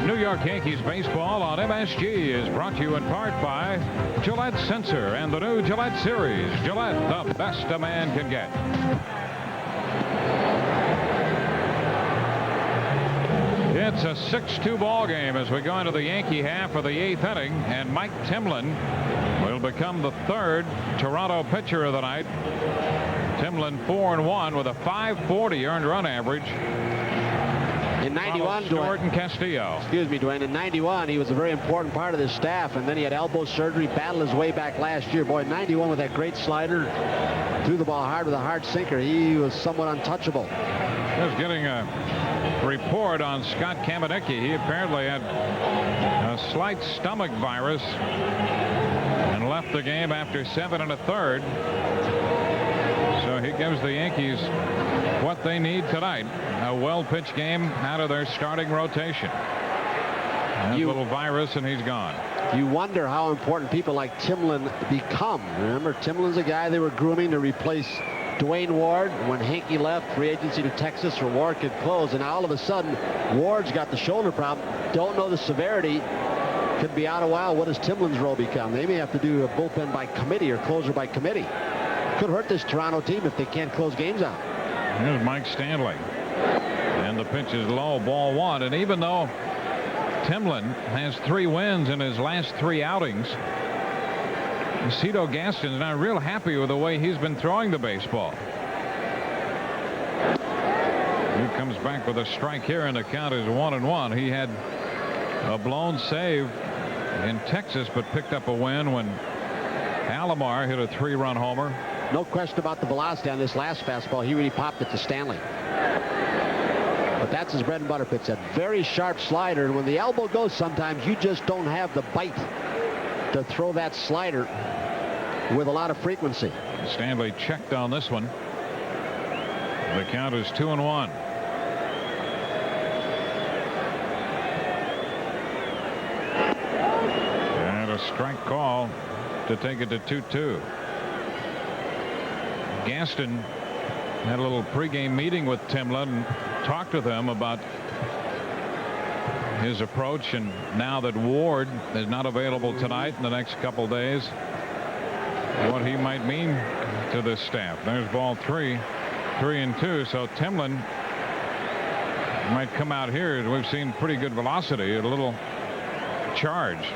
New York Yankees baseball on MSG is brought to you in part by Gillette Sensor and the new Gillette Series. Gillette, the best a man can get. It's a 6-2 ball game as we go into the Yankee half of the 8th inning, and Mike Timlin will become the 3rd Toronto pitcher of the night. Timlin 4-1 with a .540 earned run average. In 91, Stewart and Castillo. Excuse me, Dwayne. In 91, he was a very important part of this staff, and then he had elbow surgery, battled his way back last year. Boy, 91 with that great slider, threw the ball hard with a hard sinker. He was somewhat untouchable. I was getting a report on Scott Kamenicki. He apparently had a slight stomach virus and left the game after 7 1/3. So he gives the Yankees what they need tonight. A well-pitched game out of their starting rotation. A little virus and he's gone. You wonder how important people like Timlin become. Remember, Timlin's a guy they were grooming to replace Dwayne Ward. When Hanky left free agency to Texas, or Ward could close, and now all of a sudden Ward's got the shoulder problem. Don't know the severity. Could be out a while. What does Timlin's role become? They may have to do a bullpen by committee or closer by committee. Could hurt this Toronto team if they can't close games out. Here's Mike Stanley. And the pitch is low, ball 1. And even though Timlin has 3 wins in his last 3 outings, Cito Gaston's not real happy with the way he's been throwing the baseball. He comes back with a strike here, and the count is 1-1. He had a blown save in Texas, but picked up a win when Alomar hit a 3-run homer. No question about the velocity on this last fastball. He really popped it to Stanley. But that's his bread and butter pitch. That very sharp slider. And when the elbow goes, sometimes you just don't have the bite to throw that slider with a lot of frequency. Stanley checked on this one. The count is 2-1. And a strike call to take it to 2-2. Gaston had a little pregame meeting with Timlin and talked with him about his approach, and now that Ward is not available tonight in the next couple days, what he might mean to this staff. There's ball 3, 3-2. So Timlin might come out here. We've seen pretty good velocity, a little charge.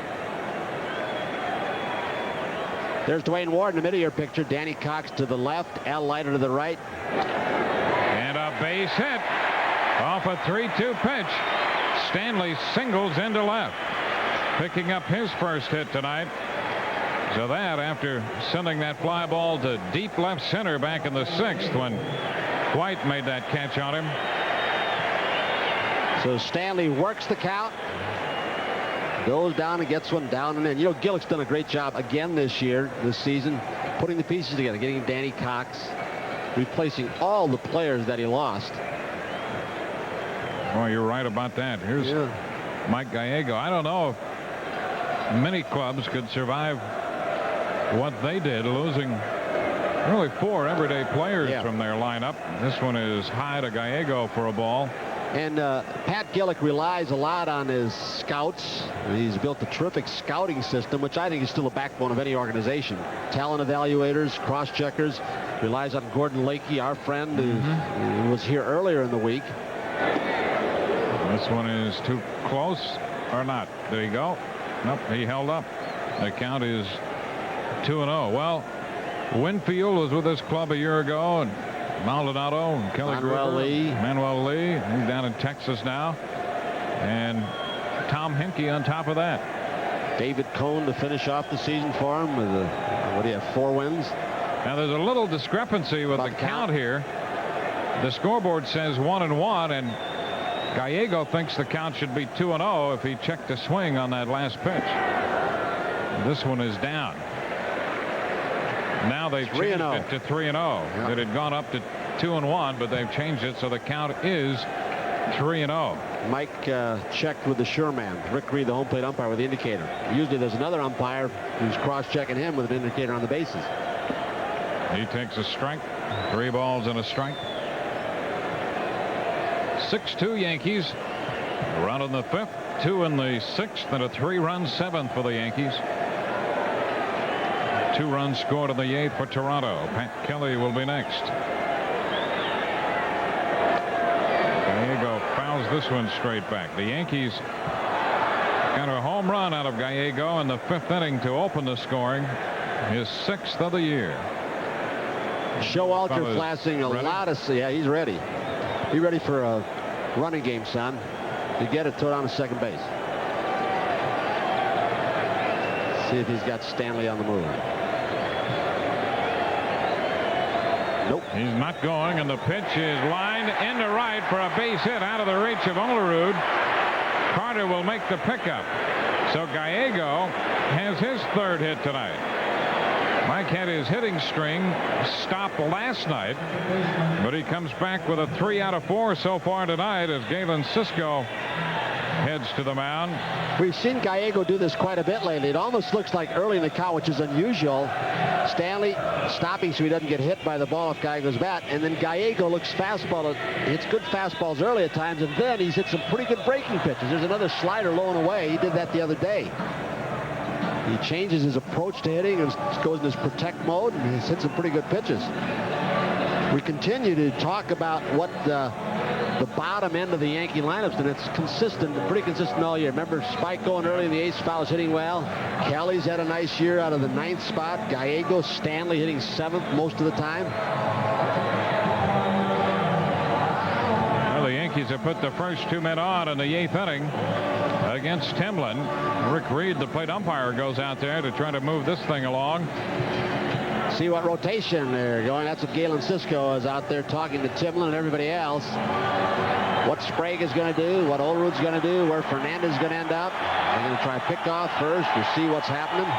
There's Dwayne Ward in the middle of your picture. Danny Cox to the left. Al Leiter to the right. And a base hit off a 3-2 pitch. Stanley singles into left, picking up his first hit tonight. So that, after sending that fly ball to deep left center back in the 6th when White made that catch on him. So Stanley works the count, goes down and gets one down and in. You know, Gillick's done a great job again this season, putting the pieces together, getting Danny Cox, replacing all the players that he lost. Well, you're right about that. Here's Mike Gallego. I don't know if many clubs could survive what they did, losing really 4 everyday players from their lineup. This one is high to Gallego for a ball. And Pat Gillick relies a lot on his scouts. He's built a terrific scouting system, which I think is still a backbone of any organization. Talent evaluators, cross-checkers. Relies on Gordon Lakey, our friend, who was here earlier in the week. This one is too close or not. Did he go? Nope, he held up. The count is 2-0. Well, Winfield was with this club a year ago, and Maldonado and Kelly Manuel Lee. Manuel Lee. He's down in Texas now. And Tom Henke on top of that. David Cohn to finish off the season for him with what do you have, 4 wins? Now there's a little discrepancy with the count here. The scoreboard says 1-1, and Gallego thinks the count should be 2-0 if he checked a swing on that last pitch. This one is down. Now they've changed it to 3-0. It had gone up to 2-1, but they've changed it so the count is 3-0. Mike checked with the Sherman. Rick Reed, the home plate umpire, with the indicator. Usually there's another umpire who's cross-checking him with an indicator on the bases. He takes a strike. 3 balls and a strike. 6-2 Yankees. A run in the 5th, 2 in the 6th, and a 3-run 7th for the Yankees. 2 runs scored in the 8th for Toronto. Pat Kelly will be next. Gallego fouls this one straight back. The Yankees got a home run out of Gallego in the 5th inning to open the scoring. His 6th of the year. Showalter flashing a lot of... Yeah, he's ready. Be ready for a running game, son. You get it, throw it on to second base. See if he's got Stanley on the move. Nope. He's not going, and the pitch is lined into right for a base hit out of the reach of Olerud. Carter will make the pickup. So Gallego has his 3rd hit tonight. Mike had his hitting string stop last night, but he comes back with a 3 out of 4 so far tonight as Galen Cisco heads to the mound. We've seen Gallego do this quite a bit lately. It almost looks like early in the count, which is unusual. Stanley stopping so he doesn't get hit by the ball off Gallego's bat, and then Gallego looks fastball. Hits good fastballs early at times, and then he's hit some pretty good breaking pitches. There's another slider low and away. He did that the other day. He changes his approach to hitting and goes in his protect mode, and he's hit some pretty good pitches. We continue to talk about what the bottom end of the Yankee lineups, and it's consistent, pretty consistent all year. Remember Spike going early in the 8th, Fowler's hitting well. Kelly's had a nice year out of the 9th spot. Gallego, Stanley hitting 7th most of the time. Well, the Yankees have put the first 2 men on in the 8th inning against Timlin. Rick Reed, the plate umpire, goes out there to try to move this thing along. See what rotation they're going. That's what Galen Cisco is out there talking to Timlin and everybody else. What Sprague is going to do, what Olerud's going to do, where Fernandez is going to end up. They're going to try pickoff first to see what's happening.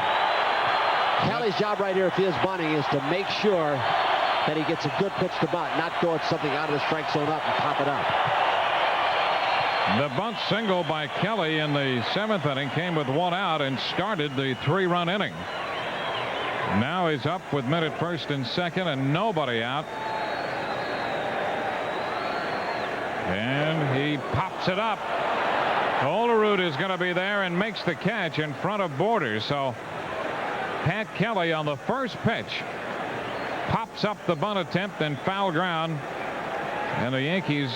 Kelly's job right here, if he is bunting, is to make sure that he gets a good pitch to bunt, not go at something out of the strike zone up and pop it up. The bunt single by Kelly in the 7th inning came with 1 out and started the 3-run inning. Now he's up with men at 1st and 2nd and nobody out. And he pops it up. Olerud is going to be there and makes the catch in front of Borders. So Pat Kelly on the first pitch pops up the bunt attempt and foul ground. And the Yankees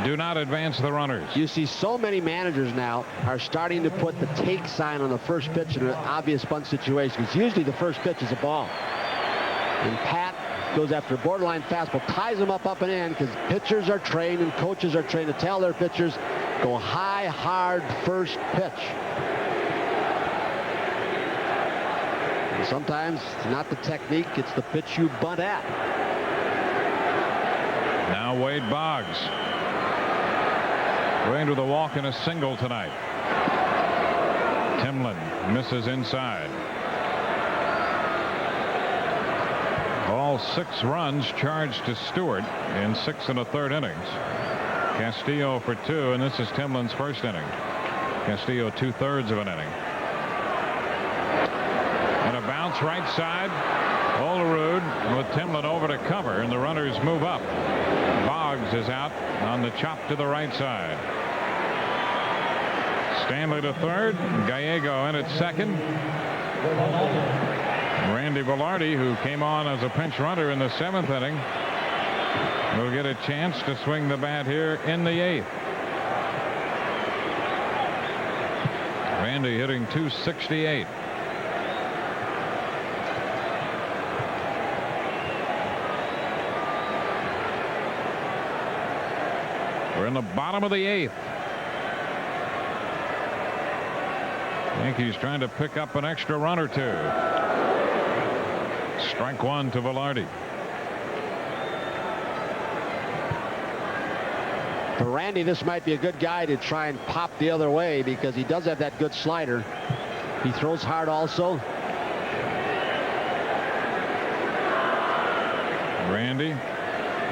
do not advance the runners. You see so many managers now are starting to put the take sign on the first pitch in an obvious bunt situation. Because usually the first pitch is a ball. And Pat goes after a borderline fastball, ties him up and in, because pitchers are trained and coaches are trained to tell their pitchers, go high, hard first pitch. And sometimes it's not the technique, it's the pitch you bunt at. Now Wade Boggs. Rained with a walk and a single tonight. Timlin misses inside. All 6 runs charged to Stewart in 6 1/3 innings. Castillo for 2, and this is Timlin's first inning. Castillo 2/3 of an inning. And a bounce right side. Olerud with Timlin over to cover, and the runners move up. Boggs is out on the chop to the right side. Stanley to third. Gallego in at second. Randy Velarde, who came on as a pinch runner in the 7th inning, will get a chance to swing the bat here in the 8th. Randy hitting .268. We're in the bottom of the 8th. Yankees trying to pick up an extra run or 2. Strike 1 to Velarde. For Randy, this might be a good guy to try and pop the other way, because he does have that good slider. He throws hard also. Randy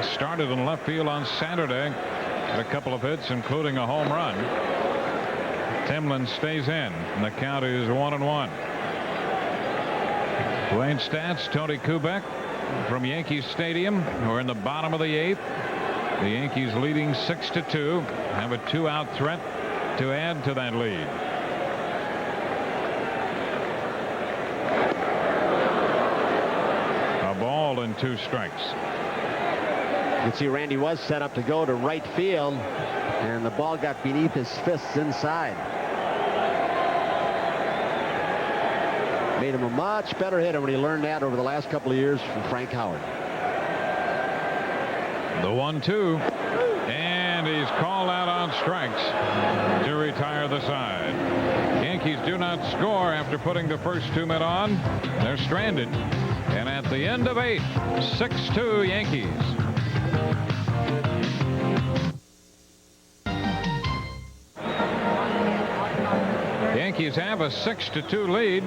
started in left field on Saturday. Had a couple of hits, including a home run. Timlin stays in, and the count is 1-1. Wayne Stats, Tony Kubek from Yankee Stadium. We're in the bottom of the 8th. The Yankees leading 6-2. Have a 2-out threat to add to that lead. A ball and 2 strikes. You can see Randy was set up to go to right field, and the ball got beneath his fists inside. Made him a much better hitter when he learned that over the last couple of years from Frank Howard. The 1-2, and he's called out on strikes to retire the side. Yankees do not score after putting the first 2 men on. They're stranded, and at the end of 8, 6-2 Yankees. Yankees have a 6-2 lead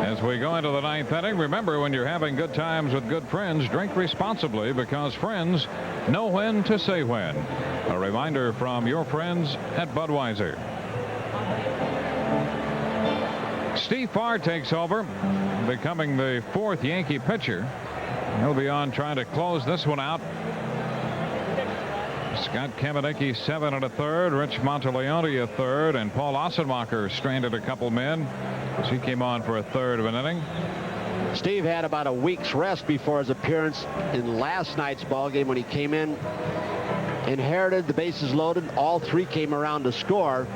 as we go into the 9th inning. Remember, when you're having good times with good friends, drink responsibly, because friends know when to say when. A reminder from your friends at Budweiser. Steve Farr takes over, becoming the 4th Yankee pitcher. He'll be on trying to close this one out. Scott Kamieniecki 7 1/3, Rich Monteleone 1/3, and Paul Ossenmacher stranded a couple men as he came on for a 1/3 of an inning. Steve had about a week's rest before his appearance in last night's ball game when he came in, inherited the bases loaded. All 3 came around to score.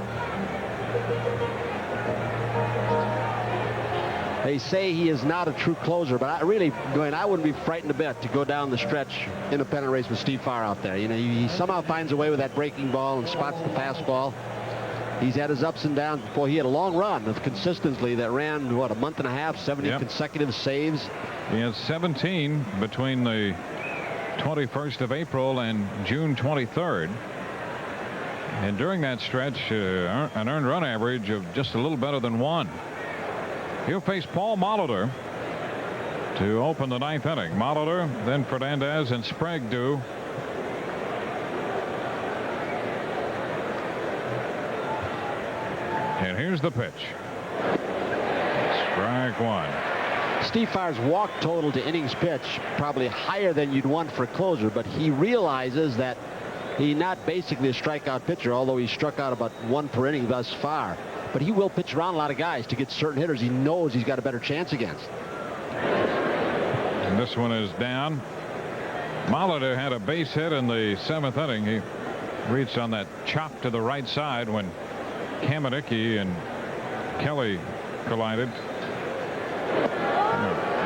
They say he is not a true closer, but I wouldn't be frightened a bit to go down the stretch in a pennant race with Steve Farr out there. You know, he somehow finds a way with that breaking ball and spots the fastball. He's had his ups and downs before. He had a long run of consistency that ran, what, a month and a half, 70 consecutive saves. He has 17 between the 21st of April and June 23rd. And during that stretch, an earned run average of just a little better than 1. He'll face Paul Molitor to open the 9th inning. Molitor, then Fernandez and Sprague do. And here's the pitch. Strike 1. Steve Farr's walk total to innings pitch probably higher than you'd want for a closer, but he realizes that he's not basically a strikeout pitcher, although he struck out about 1 per inning thus far. But he will pitch around a lot of guys to get certain hitters he knows he's got a better chance against. And this one is down. Molitor had a base hit in the 7th inning. He Reached on that chop to the right side when Kamenicki and Kelly collided.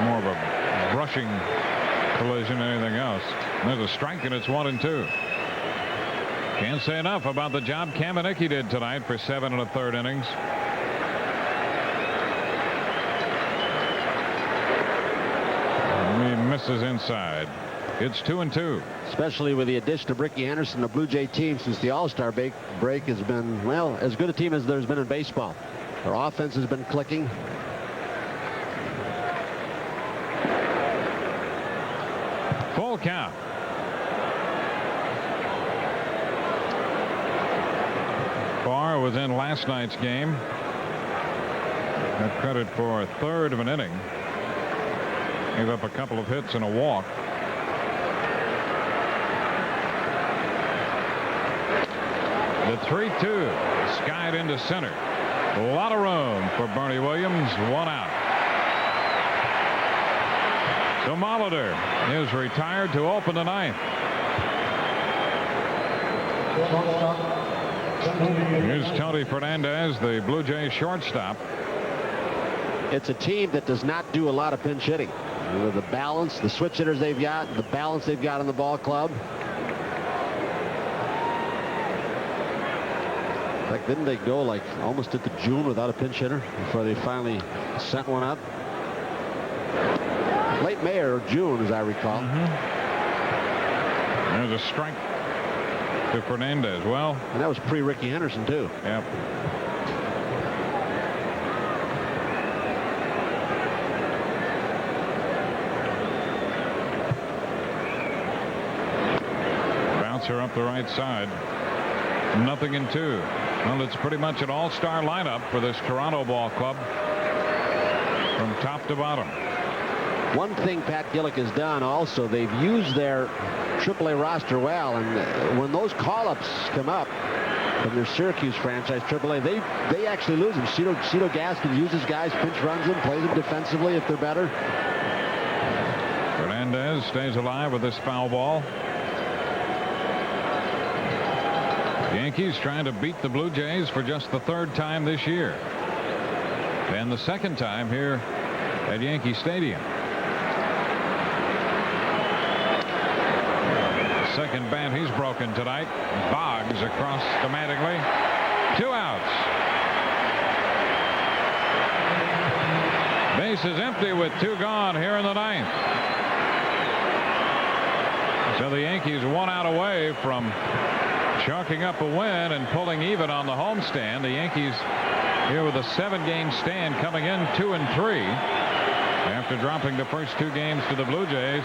More of a brushing collision than anything else. There's a strike, and it's 1-2. Can't say enough about the job Kamenicki did tonight for 7 1/3 innings. He misses inside. It's 2-2. Especially with the addition of Ricky Henderson, the Blue Jay team since the All-Star break has been, well, as good a team as there's been in baseball. Their offense has been clicking. Full count. Barr was in last night's game. Got credit for a third of an inning. Gave up a couple of hits and a walk. The 3-2 skied into center. A lot of room for Bernie Williams. 1 out. So Molitor is retired to open the ninth. Here's Tony Fernandez, the Blue Jays shortstop. It's a team that does not do a lot of pinch hitting. With the balance, the switch hitters they've got, the balance they've got in the ball club. In fact, didn't they go like almost into June without a pinch hitter before they finally sent one up? Late May or June, as I recall. There's a strike to Fernandez. Well, and that was pre-Ricky Henderson, too. Yep. Bouncer up the right side. 0-2. Well, it's pretty much an all-star lineup for this Toronto ball club from top to bottom. One thing Pat Gillick has done also, they've used their AAA roster well, and when those call-ups come up from their Syracuse franchise AAA, they actually lose them. Cito Gaskin uses guys, pinch runs them, plays them defensively if they're better. Fernandez stays alive with this foul ball. Yankees trying to beat the Blue Jays for just the 3rd time this year, and the 2nd time here at Yankee Stadium. Second bat he's broken tonight. Boggs across to Mattingly. 2 outs. Bases empty with 2 gone here in the 9th. So the Yankees 1 out away from chalking up a win and pulling even on the homestand. The Yankees here with a 7-game stand coming in 2-3 after dropping the first 2 games to the Blue Jays.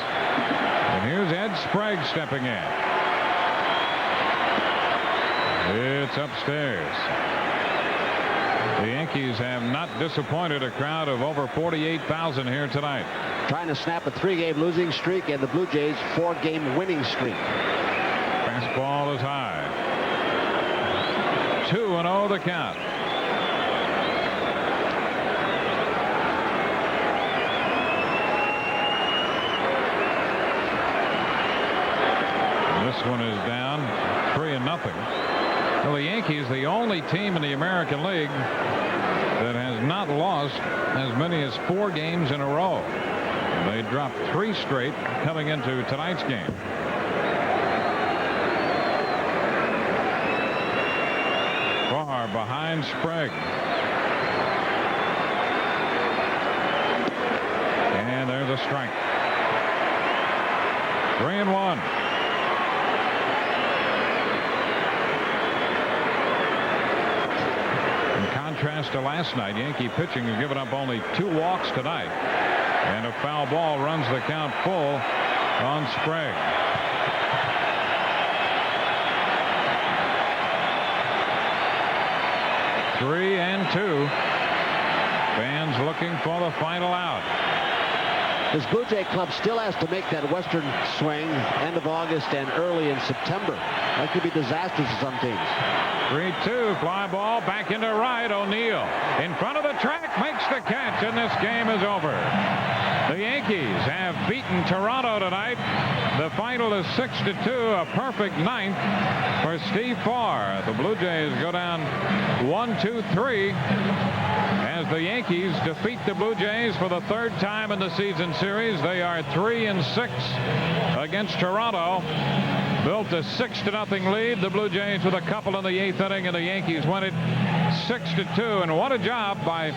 And here's Ed Sprague stepping in. It's upstairs. The Yankees have not disappointed a crowd of over 48,000 here tonight. Trying to snap a 3-game losing streak and the Blue Jays 4-game winning streak. Fastball is high. 2-0 the count. This one is down 3-0. Well, the Yankees, the only team in the American League that has not lost as many as 4 games in a row. They dropped 3 straight coming into tonight's game. Far behind Sprague. And there's a strike. 3-1. In contrast to last night, Yankee pitching has given up only 2 walks tonight. And a foul ball runs the count full on Sprague. Three and 2. Fans looking for the final out. This Blue Jay club still has to make that western swing end of August and early in September. That could be disastrous to some teams. 3-2, fly ball back into right. O'Neill in front of the track makes the catch, and this game is over. The Yankees have beaten Toronto tonight. The final is 6-2, a perfect ninth for Steve Farr. The Blue Jays go down 1-2-3 as the Yankees defeat the Blue Jays for the third time in the season series. They are 3-6 against Toronto. Built a 6-0 lead. The Blue Jays with a couple in the 8th inning, and the Yankees win it 6-2. And what a job by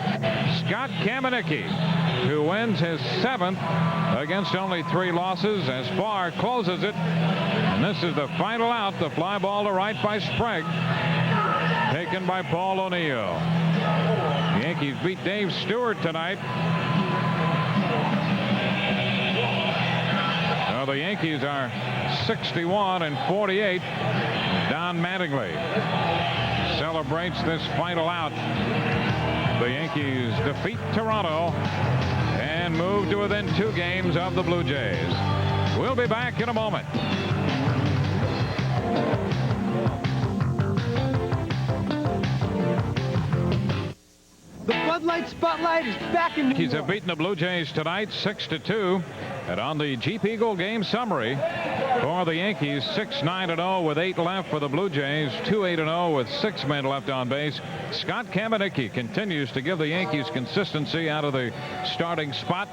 Scott Kamieniecki, who wins his 7th against only 3 losses as Farr closes it. And this is the final out. The fly ball to right by Sprague, taken by Paul O'Neill. The Yankees beat Dave Stewart tonight. Now the Yankees are 61-48. Don Mattingly celebrates this final out. The Yankees defeat Toronto and move to within 2 games of the Blue Jays. We'll be back in a moment. The Bud Light Spotlight is back in New Yankees York. have beaten the Blue Jays tonight 6-2. And on the Jeep Eagle game summary for the Yankees, 6-9-0 with 8 left. For the Blue Jays, 2-8-0 with 6 men left on base. Scott Kamieniecki continues to give the Yankees consistency out of the starting spot.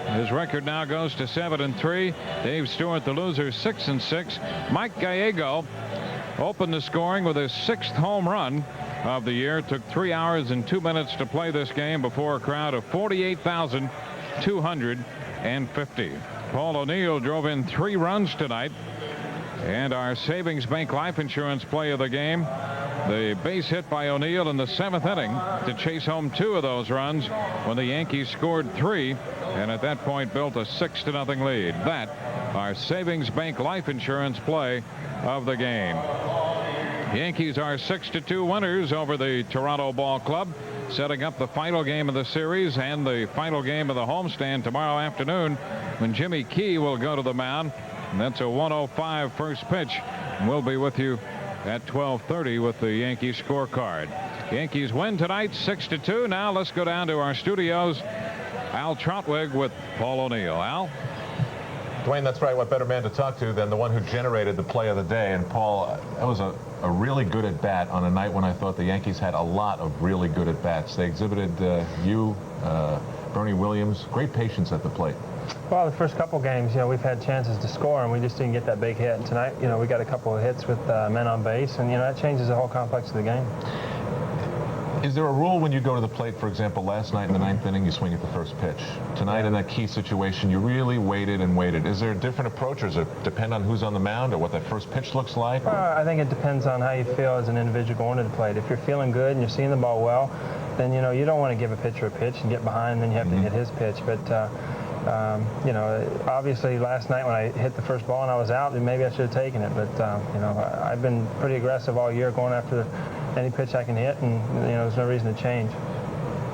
His record now goes to 7-3. Dave Stewart, the loser, 6-6. Mike Gallego opened the scoring with his 6th home run of the year. Took 3 hours and 2 minutes to play this game before a crowd of 48,250. Paul O'Neill drove in 3 runs tonight. And our Savings Bank Life Insurance play of the game, the base hit by O'Neill in the 7th inning to chase home 2 of those runs when the Yankees scored 3 and at that point built a 6-0 lead. That our Savings Bank Life Insurance play of the game. Yankees are 6-2 winners over the Toronto Ball Club, setting up the final game of the series and the final game of the homestand tomorrow afternoon when Jimmy Key will go to the mound. And that's a 1:05 first pitch. We'll be with you at 12:30 with the Yankees scorecard. Yankees win tonight 6-2. Now let's go down to our studios. Al Trautwig with Paul O'Neill. Al? Dwayne, that's right. What better man to talk to than the one who generated the play of the day? And Paul, that was a really good at bat on a night when I thought the Yankees had a lot of really good at bats. They exhibited Bernie Williams, great patience at the plate. Well, the first couple games, we've had chances to score, and we just didn't get that big hit. And tonight, we got a couple of hits with men on base, and, that changes the whole complex of the game. Is there a rule when you go to the plate, for example, last night in the 9th inning, you swing at the first pitch? Tonight in that key situation, you really waited and waited. Is there a different approach, or does it depend on who's on the mound or what that first pitch looks like? I think it depends on how you feel as an individual going to the plate. If you're feeling good and you're seeing the ball well, then, you don't want to give a pitcher a pitch and get behind, and then you have to hit his pitch. But, obviously last night when I hit the first ball and I was out, then maybe I should have taken it. But, I've been pretty aggressive all year going after any pitch I can hit, and, there's no reason to change.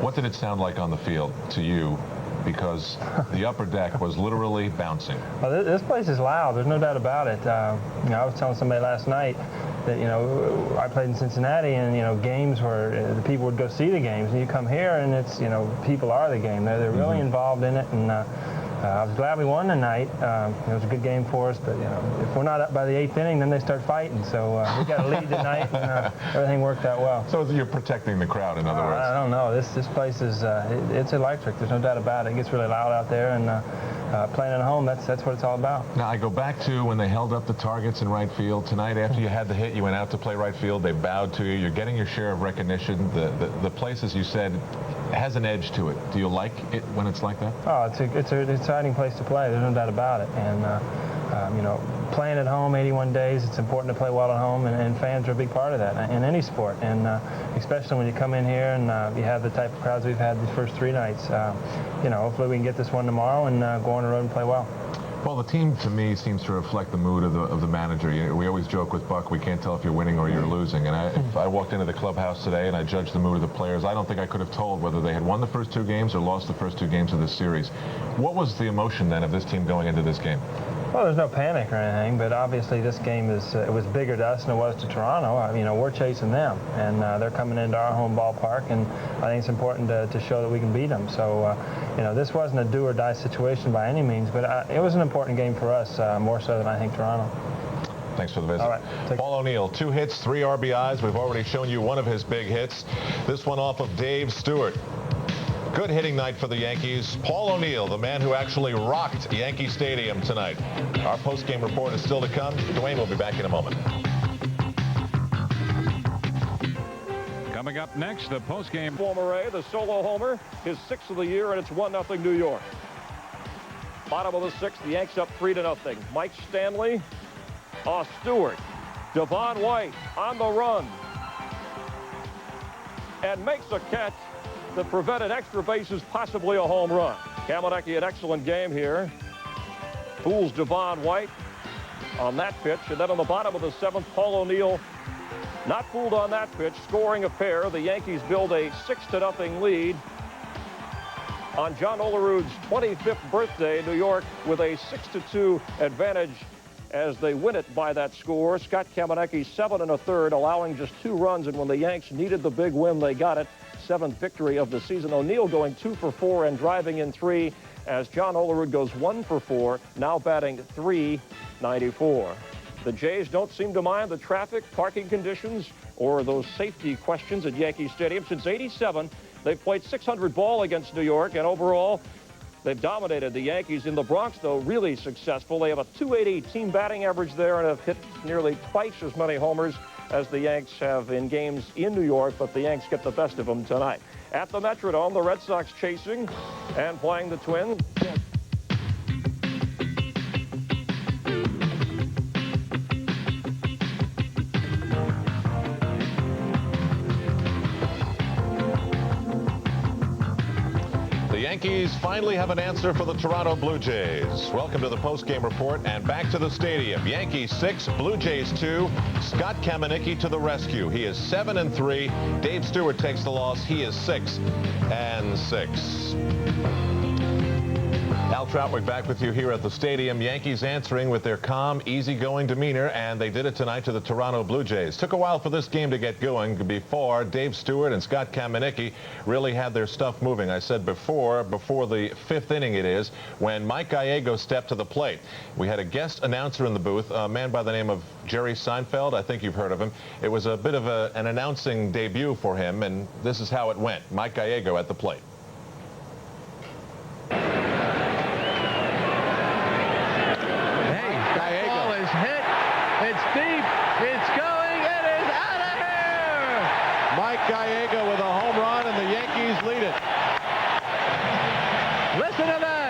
What did it sound like on the field to you? Because the upper deck was literally bouncing. Well, this place is loud. There's no doubt about it. I was telling somebody last night that, I played in Cincinnati, and, games where the people would go see the games, and you come here and it's, people are the game. They're really involved in it, and I was glad we won tonight. It was a good game for us, but, if we're not up by the 8th inning, then they start fighting. So we got a lead tonight, and everything worked out well. So you're protecting the crowd, in other words? I don't know. This place is it's electric. There's no doubt about it. It gets really loud out there, and playing at home, that's what it's all about. Now, I go back to when they held up the targets in right field. Tonight, after you had the hit, you went out to play right field. They bowed to you. You're getting your share of recognition. The place, as you said, has an edge to it. Do you like it when it's like that? Oh, it's an exciting place to play. There's no doubt about it. And, playing at home 81 days, it's important to play well at home, and fans are a big part of that in any sport. And especially when you come in here and you have the type of crowds we've had the first 3 nights. Hopefully we can get this one tomorrow and go on the road and play well. Well, the team, to me, seems to reflect the mood of the manager. We always joke with Buck, we can't tell if you're winning or you're losing. And if I walked into the clubhouse today and I judged the mood of the players, I don't think I could have told whether they had won the first 2 games or lost the first 2 games of this series. What was the emotion then of this team going into this game? Well, there's no panic or anything, but obviously this game it was bigger to us than it was to Toronto. You know, we're chasing them, and they're coming into our home ballpark, and I think it's important to show that we can beat them. So, you know, this wasn't a do-or-die situation by any means, but it was an important game for us, more so than I think Toronto. Thanks for the visit. All right. Paul O'Neill, 2 hits, 3 RBIs. We've already shown you one of his big hits. This one off of Dave Stewart. Good hitting night for the Yankees. Paul O'Neill, the man who actually rocked Yankee Stadium tonight. Our post-game report is still to come. Dwayne will be back in a moment. Coming up next, the post-game. Murray, the solo homer, his 6th of the year, and it's 1-0 New York. Bottom of the 6th, the Yanks up 3-0. Mike Stanley, Stewart, Devon White on the run, and makes a catch that prevented extra bases, possibly a home run. Kamenecki, an excellent game here. Fools Devon White on that pitch. And then on the bottom of the 7th, Paul O'Neill, not fooled on that pitch, scoring a pair. The Yankees build a 6-0 lead on John Olerud's 25th birthday. New York with a 6-2 advantage as they win it by that score. Scott Kamenecki, 7 1/3, allowing just 2 runs. And when the Yanks needed the big win, they got it. 7th victory of the season. O'Neill going 2 for 4 and driving in 3 as John Olerud goes 1 for 4, now batting .394. The Jays don't seem to mind the traffic, parking conditions, or those safety questions at Yankee Stadium. Since '87, they've played .600 ball against New York, and overall, they've dominated the Yankees. In the Bronx, though, really successful. They have a .280 team batting average there and have hit nearly twice as many homers as the Yanks have in games in New York, but the Yanks get the best of them tonight. At the Metrodome, the Red Sox chasing and playing the Twins. The Yankees finally have an answer for the Toronto Blue Jays. Welcome to the post-game report and back to the stadium. Yankees 6, Blue Jays 2. Scott Kamenecki to the rescue. He is 7 3. Dave Stewart takes the loss. He is 6 6. Al Trautwig back with you here at the stadium. Yankees answering with their calm, easygoing demeanor, and they did it tonight to the Toronto Blue Jays. Took a while for this game to get going before Dave Stewart and Scott Kamenecki really had their stuff moving. I said before the 5th inning it is, when Mike Gallego stepped to the plate. We had a guest announcer in the booth, a man by the name of Jerry Seinfeld. I think you've heard of him. It was a bit of an announcing debut for him, and this is how it went. Mike Gallego at the plate. It's deep. It's going. It is out of here. Mike Gallego with a home run, and the Yankees lead it. Listen to that.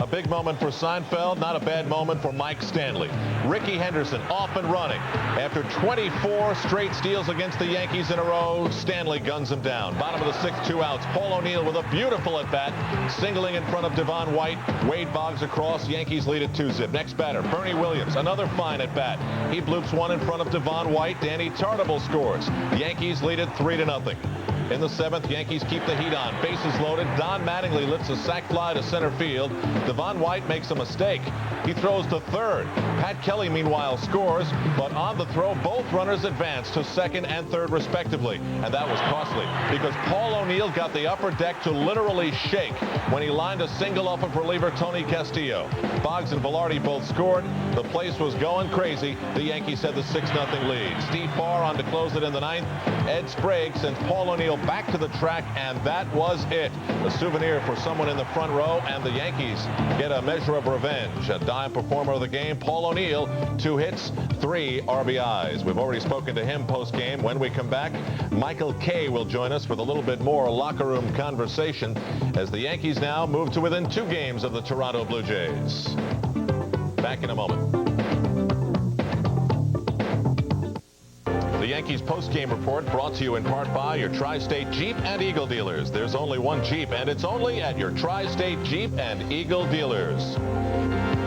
A big moment for Seinfeld, not a bad moment for Mike Stanley. Ricky Henderson off and running. After 24 straight steals against the Yankees in a row, Stanley guns him down. Bottom of the 6th, 2 outs. Paul O'Neill with a beautiful at-bat, singling in front of Devon White. Wade Boggs across. Yankees lead it 2-zip. Next batter, Bernie Williams, another fine at-bat. He bloops one in front of Devon White. Danny Tartabull scores. Yankees lead it 3-0. In the 7th, Yankees keep the heat on. Bases loaded. Don Mattingly lifts a sac fly to center field. Devon White makes a mistake. He throws to 3rd. Pat Kelly, meanwhile, scores, but on the throw, both runners advance to 2nd and 3rd, respectively. And that was costly because Paul O'Neill got the upper deck to literally shake when he lined a single off of reliever Tony Castillo. Boggs and Velarde both scored. The place was going crazy. The Yankees had the 6-0 lead. Steve Farr on to close it in the 9th. Ed Sprague sends Paul O'Neill back to the track, and that was it. A souvenir for someone in the front row, and the Yankees get a measure of revenge. A dime performer of the game, Paul O'Neill, 2 hits, 3 RBIs. We've already spoken to him post-game. When we come back, Michael Kay will join us with a little bit more locker room conversation as the Yankees now move to within 2 games of the Toronto Blue Jays. Back in a moment. The Yankees post-game report brought to you in part by your Tri-State Jeep and Eagle dealers. There's only one Jeep, and it's only at your Tri-State Jeep and Eagle dealers.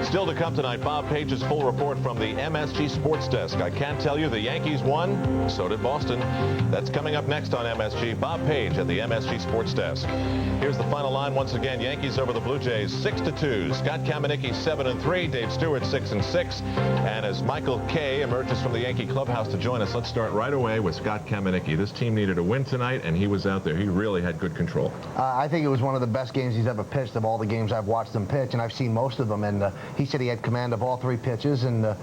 Still to come tonight, Bob Page's full report from the MSG Sports Desk. I can't tell you the Yankees won, so did Boston. That's coming up next on MSG. Bob Page at the MSG Sports Desk. Here's the final line once again. Yankees over the Blue Jays 6-2. Scott Kamenicki 7-3. Dave Stewart 6-6. And as Michael Kay emerges from the Yankee clubhouse to join us, let's start right away with Scott Kamenicki. This team needed a win tonight, and he was out there. He really had good control. I think it was one of the best games he's ever pitched of all the games I've watched him pitch, and I've seen most of them. And he said he had command of all 3 pitches, and the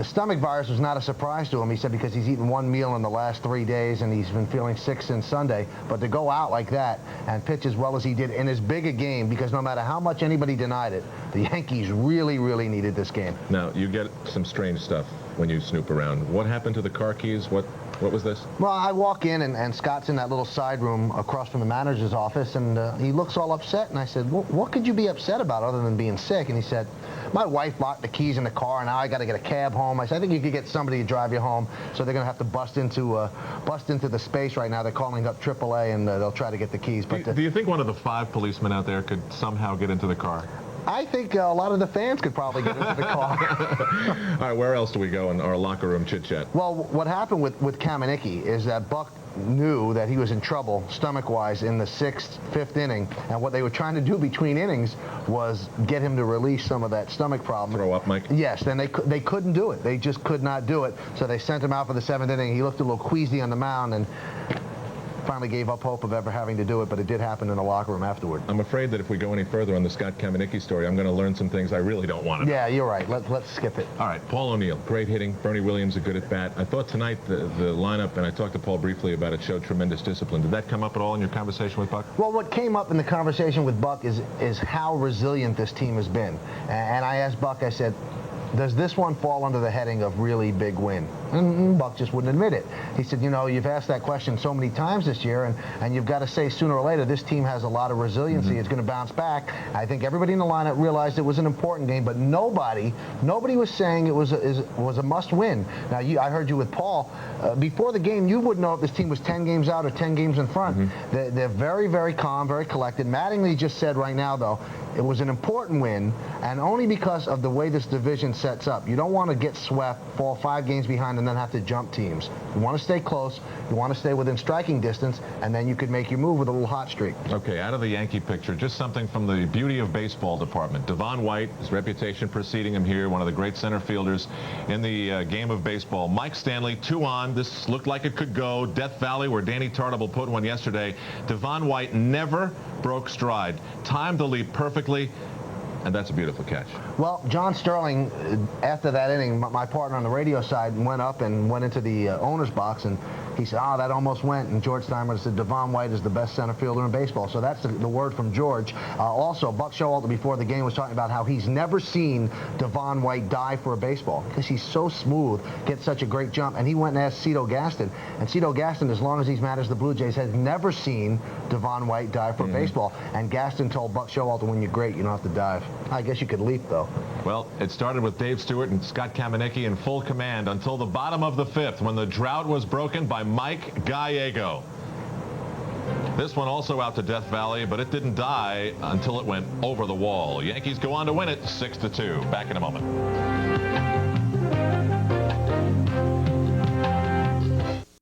stomach virus was not a surprise to him. He said because he's eaten 1 meal in the last 3 days, and he's been feeling sick since Sunday. But to go out like that and pitch as well as he did in as big a game, because no matter how much anybody denied it, the Yankees really, really needed this game. Now, you get some strange stuff when you snoop around. What happened to the car keys? What was this? Well, I walk in, and Scott's in that little side room across from the manager's office, and he looks all upset. And I said, well, what could you be upset about other than being sick? And he said, my wife locked the keys in the car, and now I got to get a cab home. I said, I think you could get somebody to drive you home. So they're going to have to bust into the space right now. They're calling up AAA, and they'll try to get the keys. But do you think one of the 5 policemen out there could somehow get into the car? I think a lot of the fans could probably get into the car. All right, where else do we go in our locker room chit-chat? Well, what happened with Kamenicki is that Buck knew that he was in trouble stomach-wise in the 6th, 5th inning, and what they were trying to do between innings was get him to release some of that stomach problem. Throw up, Mike? Yes, and they couldn't do it. They just could not do it, so they sent him out for the 7th inning. He looked a little queasy on the mound, and finally gave up hope of ever having to do it, but it did happen in the locker room afterward. I'm afraid that if we go any further on the Scott Kamenicki story, I'm going to learn some things I really don't want to know. Yeah, you're right. Let's skip it. All right, Paul O'Neill, great hitting. Bernie Williams, a good at bat. I thought tonight the lineup, and I talked to Paul briefly about it, showed tremendous discipline. Did that come up at all in your conversation with Buck? Well, what came up in the conversation with Buck is how resilient this team has been. And I asked Buck, I said, does this one fall under the heading of really big win? And Buck just wouldn't admit it. He said, you know, you've asked that question so many times this year, and you've got to say sooner or later this team has a lot of resiliency. It's going to bounce back. I think everybody in the lineup realized it was an important game, but nobody was saying it was a must-win. Now, I heard you with Paul. Before the game, you wouldn't know if this team was 10 games out or 10 games in front. They're very, very calm, very collected. Mattingly just said right now, though, it was an important win, and only because of the way this division sets up. You don't want to get swept, fall 5 games behind, and then have to jump teams. You want to stay close. You want to stay within striking distance, and then you could make your move with a little hot streak. Okay, out of the Yankee picture, just something from the beauty of baseball department. Devon White, his reputation preceding him here, one of the great center fielders in the game of baseball. Mike Stanley, 2 on. This looked like it could go. Death Valley, where Danny Tartable put one yesterday. Devon White never broke stride. Timed the leap perfectly, and that's a beautiful catch. Well, John Sterling, after that inning, my partner on the radio side, went up and went into the owner's box, and he said, that almost went. And George Steinbrenner said, Devon White is the best center fielder in baseball. So that's the word from George. Also, Buck Showalter before the game was talking about how he's never seen Devon White dive for a baseball because he's so smooth, gets such a great jump. And he went and asked Cito Gaston. And Cito Gaston, as long as he's managed the Blue Jays, has never seen Devon White dive for a baseball. And Gaston told Buck Showalter, when you're great, you don't have to dive. I guess you could leap, though. Well, it started with Dave Stewart and Scott Kamenicki in full command until the bottom of the 5th when the drought was broken by Mike Gallego. This one also out to Death Valley, but it didn't die until it went over the wall. Yankees go on to win it 6-2. Back in a moment.